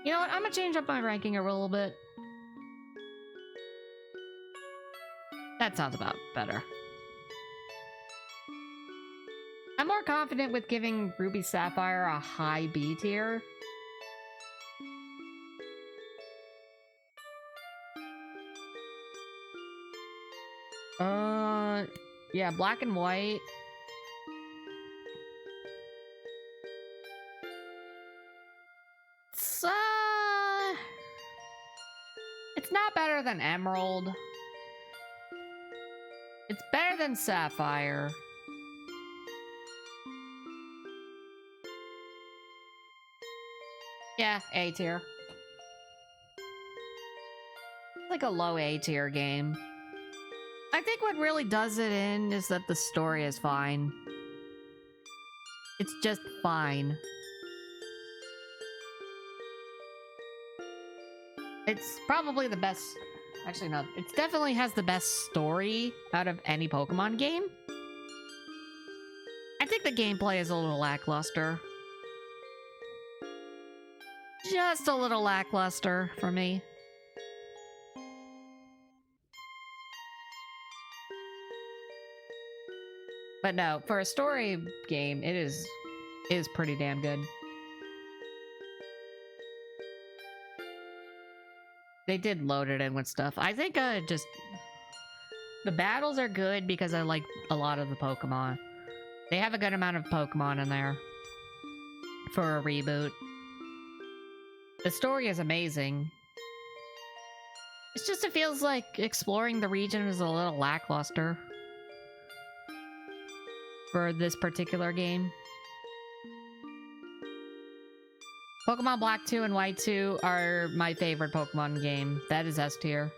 You know what? I'm gonna change up my ranking a little bit. That sounds about better. I'm more confident with giving Ruby Sapphire a high B tier. Yeah, Black and White. It's not better than Emerald. It's better than Sapphire. Yeah, A tier. Like a low A tier game. I think what really does it in is that the story is fine. It's just fine. It's probably the best... Actually, no. It definitely has the best story out of any Pokemon game. I think the gameplay is a little lackluster. Just a little lackluster for me. But no, for a story game, it is pretty damn good. They did load it in with stuff. I think just... The battles are good because I like a lot of the Pokemon. They have a good amount of Pokemon in there. For a reboot. The story is amazing. It's just, it feels like exploring the region is a little lackluster. For this particular game. Pokemon Black 2 and White 2 are my favorite Pokemon game. That is S tier.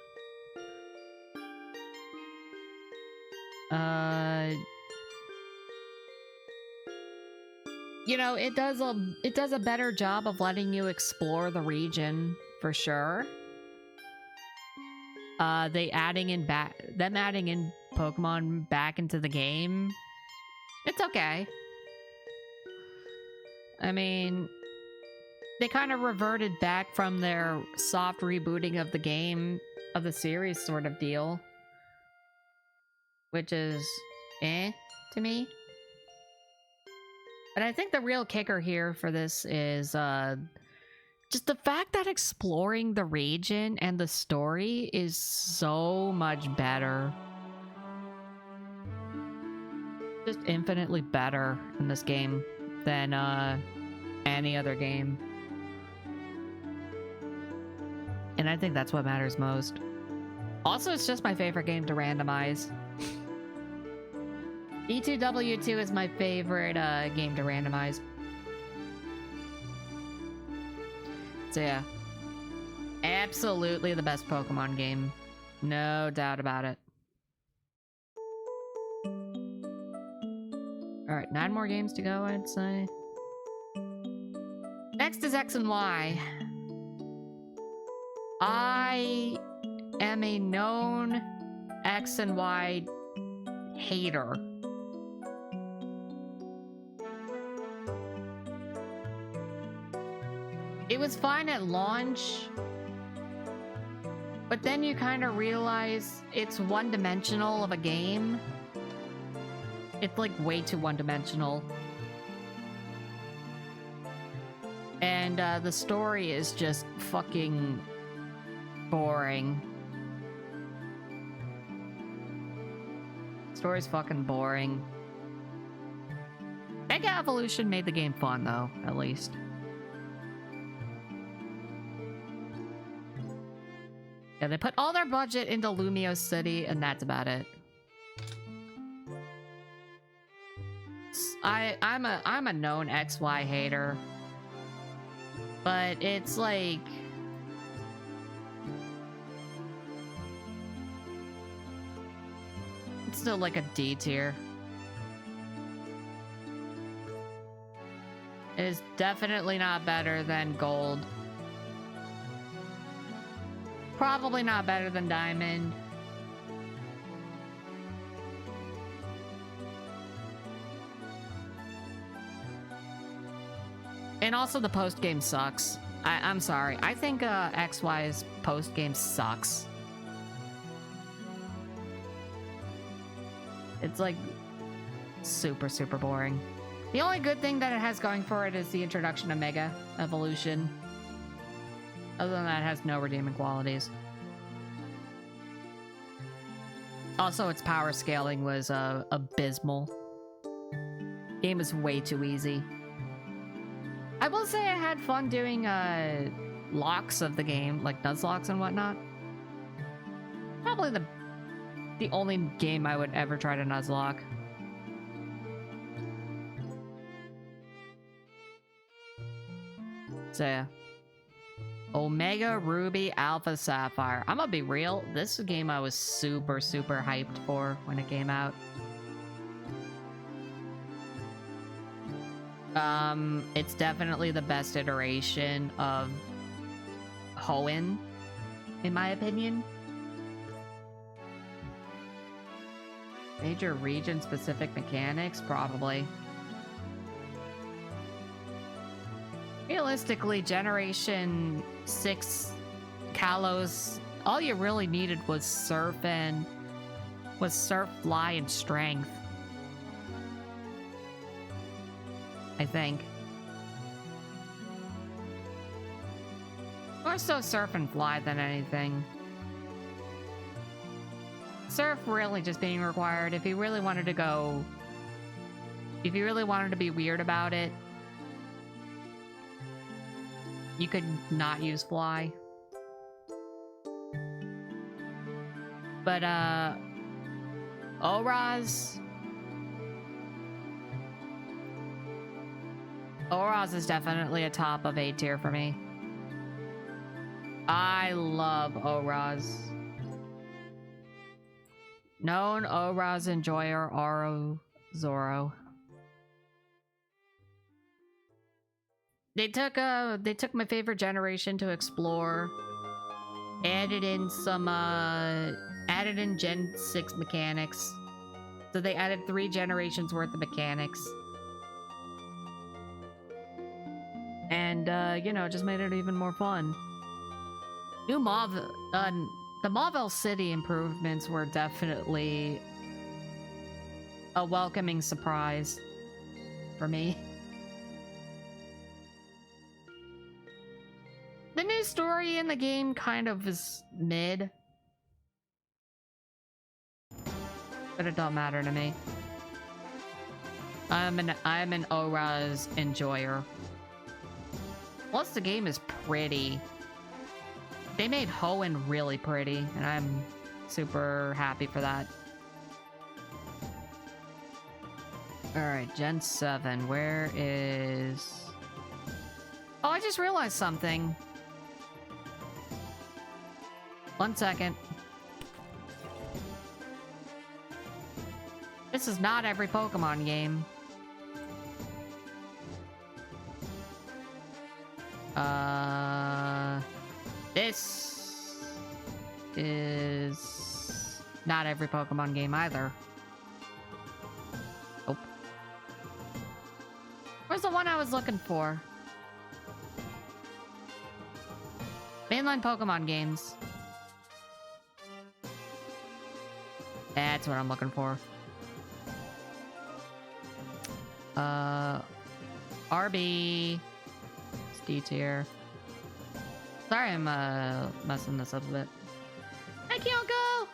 You know, it does a better job of letting you explore the region for sure. Them adding in Pokemon back into the game. It's okay. I mean, they kind of reverted back from their soft rebooting of the game, of the series sort of deal. Which is to me. But I think the real kicker here for this is just the fact that exploring the region and the story is so much better. Just infinitely better in this game than any other game. And I think that's what matters most. Also, it's just my favorite game to randomize. E2W2 is my favorite game to randomize. So yeah. Absolutely the best Pokemon game. No doubt about it. Alright, 9 more games to go, I'd say. Next is X and Y. I am a known X and Y hater. It was fine at launch, but then you kind of realize it's one-dimensional of a game. It's like way too one-dimensional. And the story is just fucking boring. Story's fucking boring. Mega Evolution made the game fun though, at least. Yeah, they put all their budget into Lumio City, and that's about it. I'm a known XY hater, but it's like it's still like a D tier. It is definitely not better than Gold. probably not better than Diamond. And also the post game sucks. I'm sorry. I think XY's post game sucks. It's like super, super boring. The only good thing that it has going for it is the introduction of Mega Evolution. Other than that, it has no redeeming qualities. Also, its power scaling was abysmal. Game is way too easy. I will say I had fun doing locks of the game, like Nuzlocke and whatnot. Probably the only game I would ever try to Nuzlocke. So yeah. Omega Ruby Alpha Sapphire. I'm gonna be real, this is a game I was super, super hyped for when it came out. It's definitely the best iteration of Hoenn, in my opinion. Major region-specific mechanics? Probably. Realistically, Generation 6 Kalos, all you really needed was Surf, Fly, and Strength. I think. More so Surf and Fly than anything. Surf really just being required if you really wanted to go... If you really wanted to be weird about it, you could not use Fly. But, Oraz... Oraz is definitely a top of A tier for me. I love Oraz. Known Oraz enjoyer Aro Zoro. They took my favorite generation to explore. Added in Gen 6 mechanics. So they added 3 generations worth of mechanics. And, you know, just made it even more fun. The Mauville City improvements were definitely a welcoming surprise for me. The new story in the game kind of is mid. But it don't matter to me. I'm an Oraz enjoyer. Plus the game is pretty. They made Hoenn really pretty, and I'm super happy for that. Alright, Gen 7, where is... Oh, I just realized something. 1 second. This is not every Pokemon game. This is not every Pokemon game either. Nope. Where's the one I was looking for? Mainline Pokemon games. That's what I'm looking for. RB. It's D tier. Sorry, I'm messing this up a bit. Hi, Kyoko!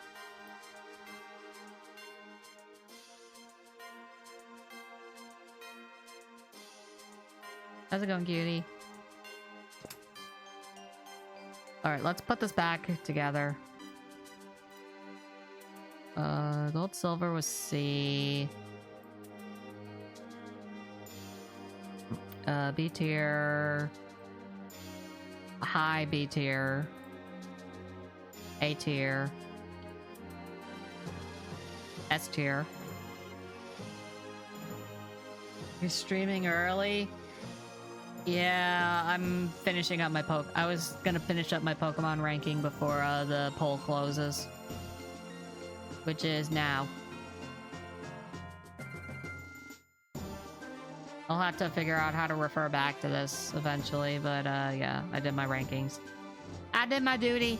How's it going, cutie? Alright, let's put this back together. Gold, silver was C. B tier. High B tier. A tier. S tier. You're streaming early? Yeah, I'm finishing up my I was gonna finish up my Pokemon ranking before the poll closes, which is now. I'll have to figure out how to refer back to this eventually, but yeah, I did my rankings. I did my duty.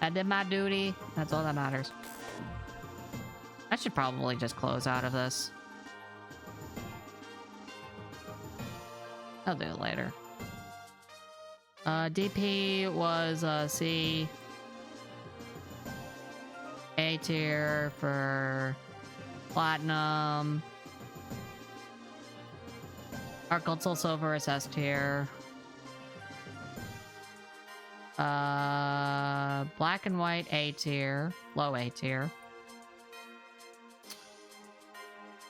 I did my duty. That's all that matters. I should probably just close out of this. I'll do it later. DP was C. A tier for Platinum. Our Soul Silver is S tier. Black and White A tier. Low A tier.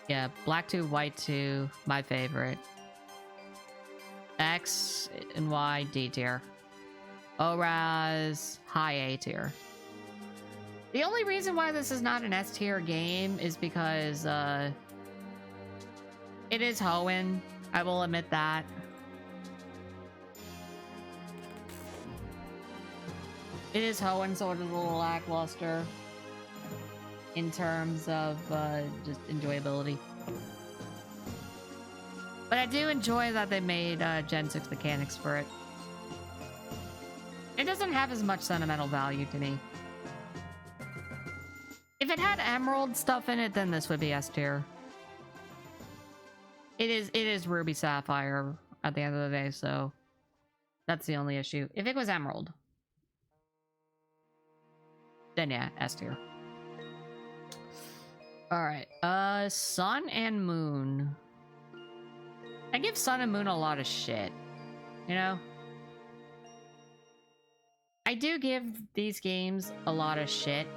Yeah, Black 2, White 2, my favorite. X and Y, D tier. ORAS, high A tier. The only reason why this is not an S tier game is because it is Hoenn. I will admit that. It is Hoenn, so it is a little lackluster in terms of just enjoyability. But I do enjoy that they made Gen 6 mechanics for it. It doesn't have as much sentimental value to me. If it had Emerald stuff in it, then this would be S tier. It is Ruby Sapphire at the end of the day, so that's the only issue. If it was Emerald, then yeah, S tier. Alright, Sun and Moon. I give Sun and Moon a lot of shit, you know? I do give these games a lot of shit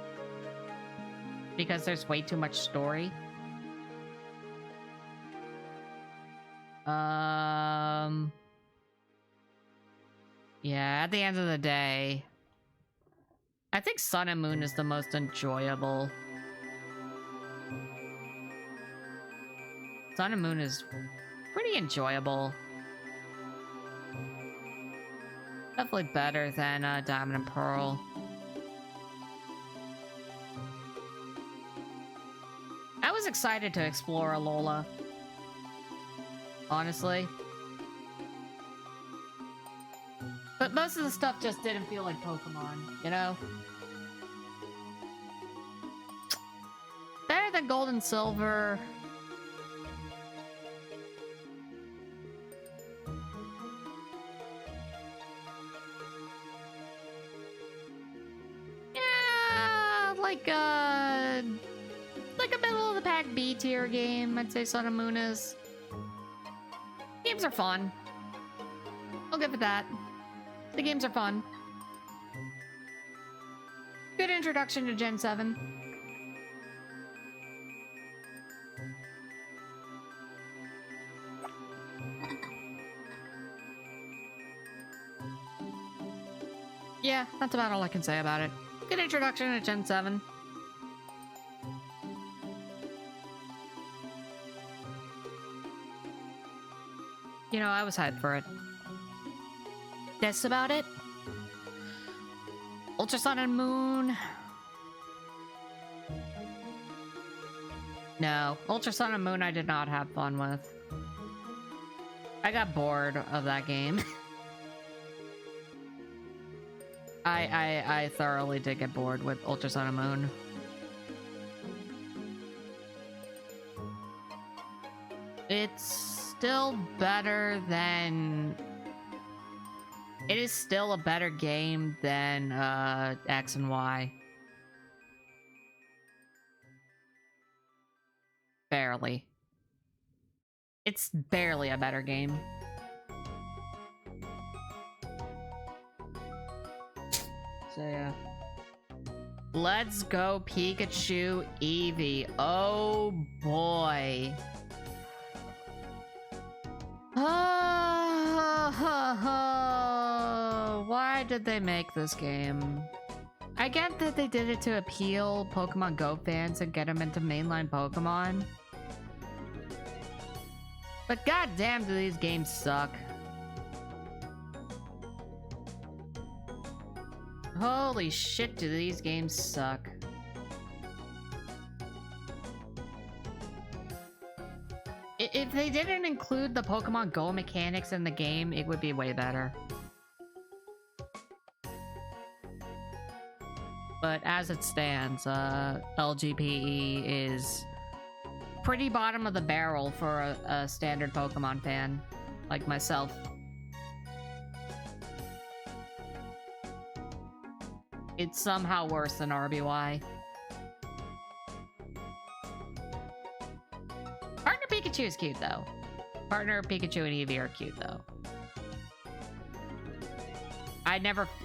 because there's way too much story. Yeah, at the end of the day, I think Sun and Moon is the most enjoyable. Sun and Moon is pretty enjoyable. Definitely better than Diamond and Pearl. I was excited to explore Alola. Honestly. But most of the stuff just didn't feel like Pokemon, you know? Better than Gold and Silver. Like a middle of the pack B tier game, I'd say Sun and Moon is. Games are fun. I'll give it that. The games are fun. Good introduction to Gen 7. Yeah, that's about all I can say about it. Good introduction to Gen 7. You know, I was hyped for it. That's about it. Ultra Sun and Moon. No, Ultra Sun and Moon I did not have fun with. I got bored of that game. I thoroughly did get bored with Ultra Sun and Moon. It's still better than... It is still a better game than X and Y. Barely. It's barely a better game. So yeah. Let's go Pikachu Eevee. Oh boy. Why did they make this game? I get that they did it to appeal Pokemon Go fans and get them into mainline Pokemon. But goddamn, do these games suck. Holy shit, do these games suck. If they didn't include the Pokemon Go mechanics in the game, it would be way better. But as it stands, LGPE is pretty bottom of the barrel for a standard Pokemon fan like myself. It's somehow worse than RBY. Partner Pikachu is cute though. Partner Pikachu and Eevee are cute though.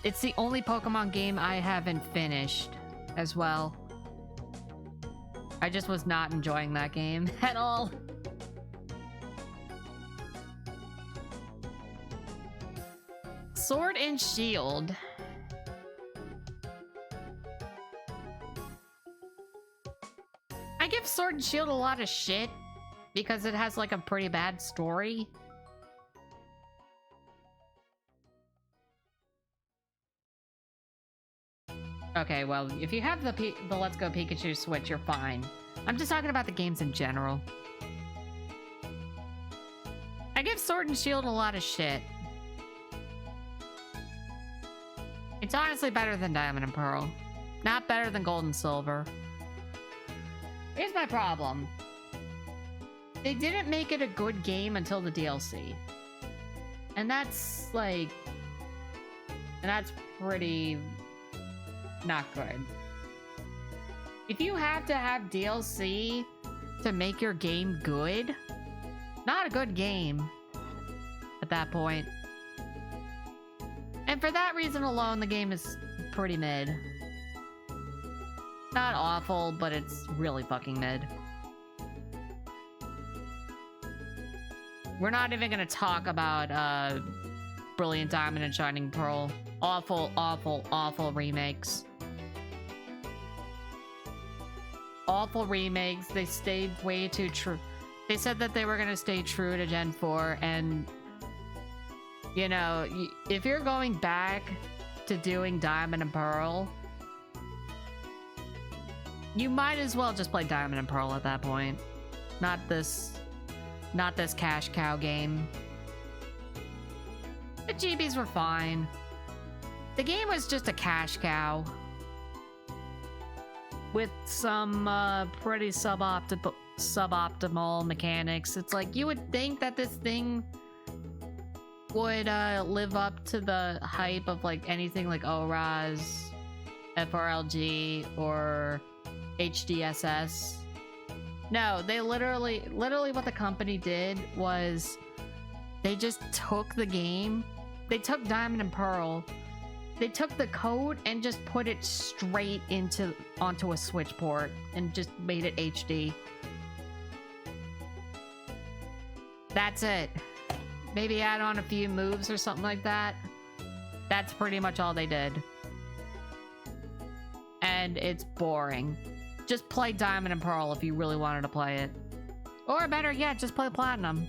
It's the only Pokemon game I haven't finished as well. I just was not enjoying that game at all. Sword and Shield. I give Sword and Shield a lot of shit because it has like a pretty bad story. Okay, well, if you have the Let's Go Pikachu Switch, you're fine. I'm just talking about the games in general. I give Sword and Shield a lot of shit. It's honestly better than Diamond and Pearl. Not better than Gold and Silver. Here's my problem. They didn't make it a good game until the DLC. And that's, like... And that's pretty... not good. If you have to have DLC to make your game good, not a good game at that point. And for that reason alone, the game is pretty mid. Not awful, but it's really fucking mid. We're not even gonna talk about Brilliant Diamond and Shining Pearl. Awful, awful, awful remakes. Awful remakes. They stayed way too true. They said that they were gonna stay true to Gen 4, and you know, if you're going back to doing Diamond and Pearl, you might as well just play Diamond and Pearl at that point. Not this cash cow game. The GBs were fine. The game was just a cash cow with some pretty suboptimal mechanics. It's like you would think that this thing would live up to the hype of like anything like ORAS, FRLG, or HDSS. No, they literally what the company did was they just took the game. They took Diamond and Pearl. They took the code and just put it straight onto a Switch port and just made it HD. That's it. Maybe add on a few moves or something like that. That's pretty much all they did. And it's boring. Just play Diamond and Pearl if you really wanted to play it. Or better yet, just play Platinum.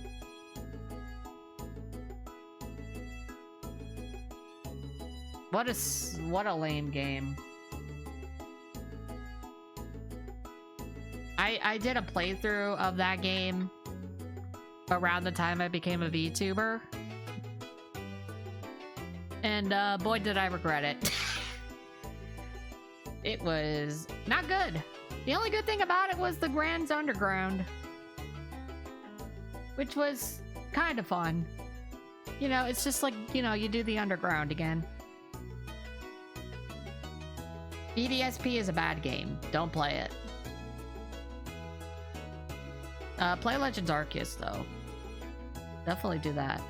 What a lame game. I did a playthrough of that game around the time I became a VTuber. And boy did I regret it. It was not good. The only good thing about it was the Grand's Underground, which was kind of fun. You know, it's just like, you know, you do the underground again. BDSP is a bad game. Don't play it. Play Legends Arceus, though. Definitely do that.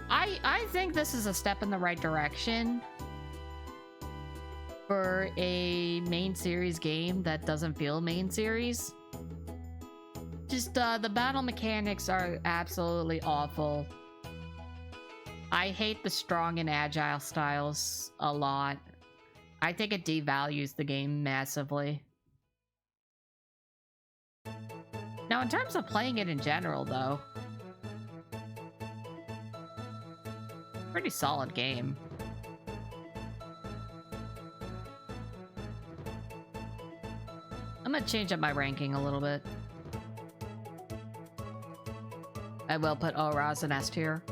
I think this is a step in the right direction for a main series game that doesn't feel main series. Just, the battle mechanics are absolutely awful. I hate the strong and agile styles a lot. I think it devalues the game massively. Now, in terms of playing it in general, though, pretty solid game. I'm gonna change up my ranking a little bit. I will put ORAS in S tier.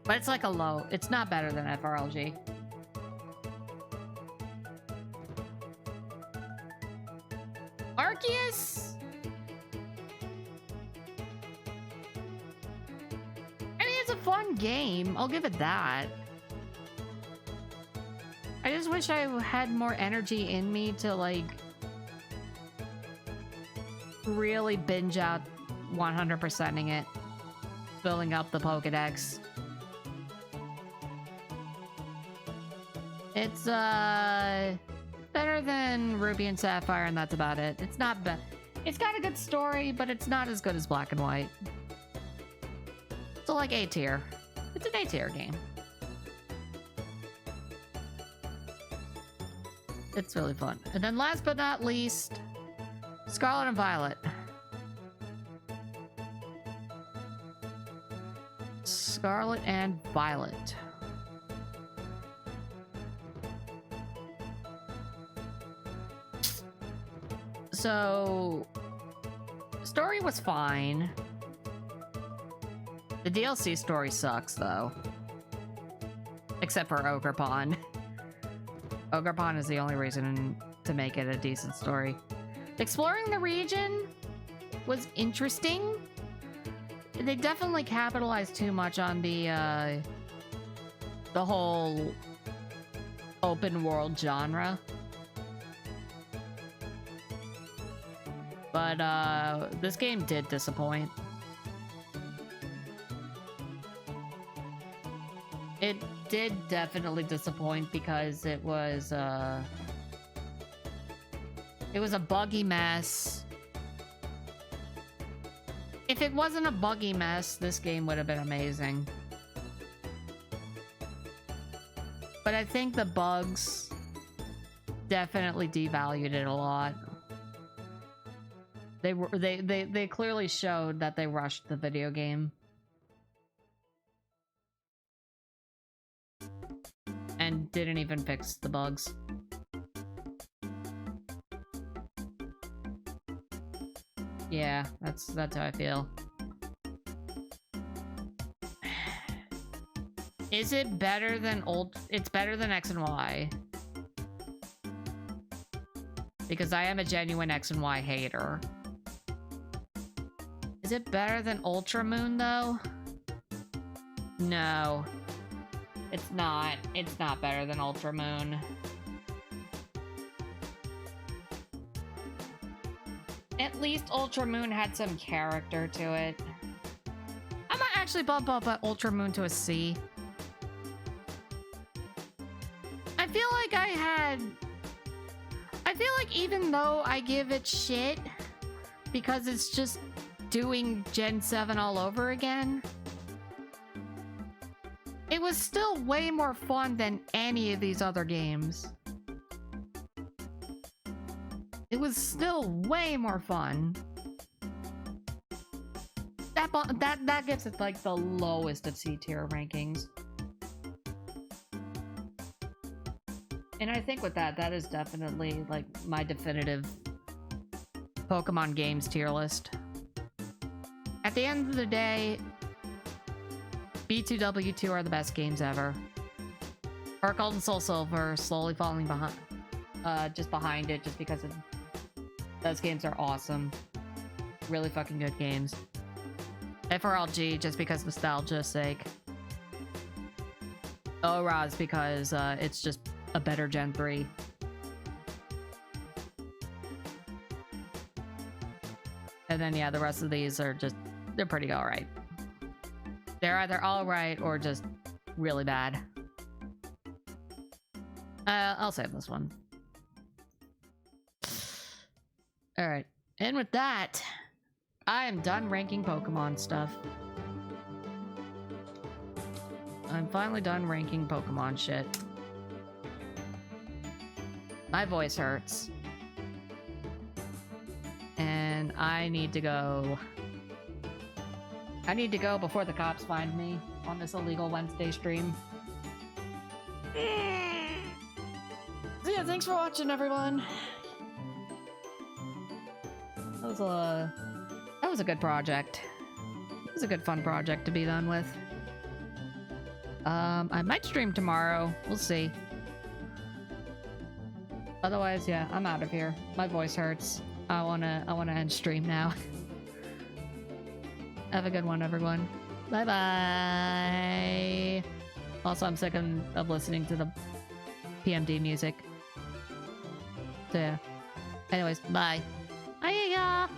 But it's like a low. It's not better than FRLG. Arceus? I mean, it's a fun game. I'll give it that. I just wish I had more energy in me to, like, really binge out 100%ing it. Filling up the Pokedex. It's, better than Ruby and Sapphire, and that's about it. It's not bad. It's got a good story, but it's not as good as Black and White. So, like, A tier. It's an A tier game. It's really fun. And then last but not least, Scarlet and Violet. Scarlet and Violet. So, story was fine. The DLC story sucks, though. Except for Ogerpon. Ogerpon is the only reason to make it a decent story. Exploring the region was interesting. They definitely capitalized too much on the whole open world genre. But this game did disappoint. It did definitely disappoint because it was a buggy mess. If it wasn't a buggy mess, this game would have been amazing. But I think the bugs definitely devalued it a lot. They clearly showed that they rushed the video game. And didn't even fix the bugs. Yeah, that's how I feel. Is it better than it's better than X and Y. Because I am a genuine X and Y hater. Is it better than Ultra Moon, though? No. It's not. It's not better than Ultra Moon. At least Ultra Moon had some character to it. I might actually bump up Ultra Moon to a C. I feel like even though I give it shit because it's just doing Gen 7 all over again, it was still way more fun than any of these other games. It was still way more fun. That gets it like the lowest of C tier rankings. And I think with that is definitely like my definitive Pokemon games tier list. At the end of the day, B2W2 are the best games ever. Heart Gold and Soul Silver slowly falling behind, just behind it, just because those games are awesome. Really fucking good games. FRLG, just because nostalgia's sake. ORAS, because it's just a better Gen 3. And then, yeah, the rest of these are just, they're pretty alright. They're either alright or just really bad. I'll save this one. Alright. And with that, I am done ranking Pokemon stuff. I'm finally done ranking Pokemon shit. My voice hurts. And I need to go. I need to go before the cops find me on this illegal Wednesday stream. So yeah, thanks for watching, everyone. That was a good project. It was a good fun project to be done with. I might stream tomorrow. We'll see. Otherwise, yeah, I'm out of here. My voice hurts. I wanna end stream now. Have a good one, everyone. Bye bye. Also, I'm sick of listening to the PMD music. So yeah. Anyways, bye. Bye, y'all.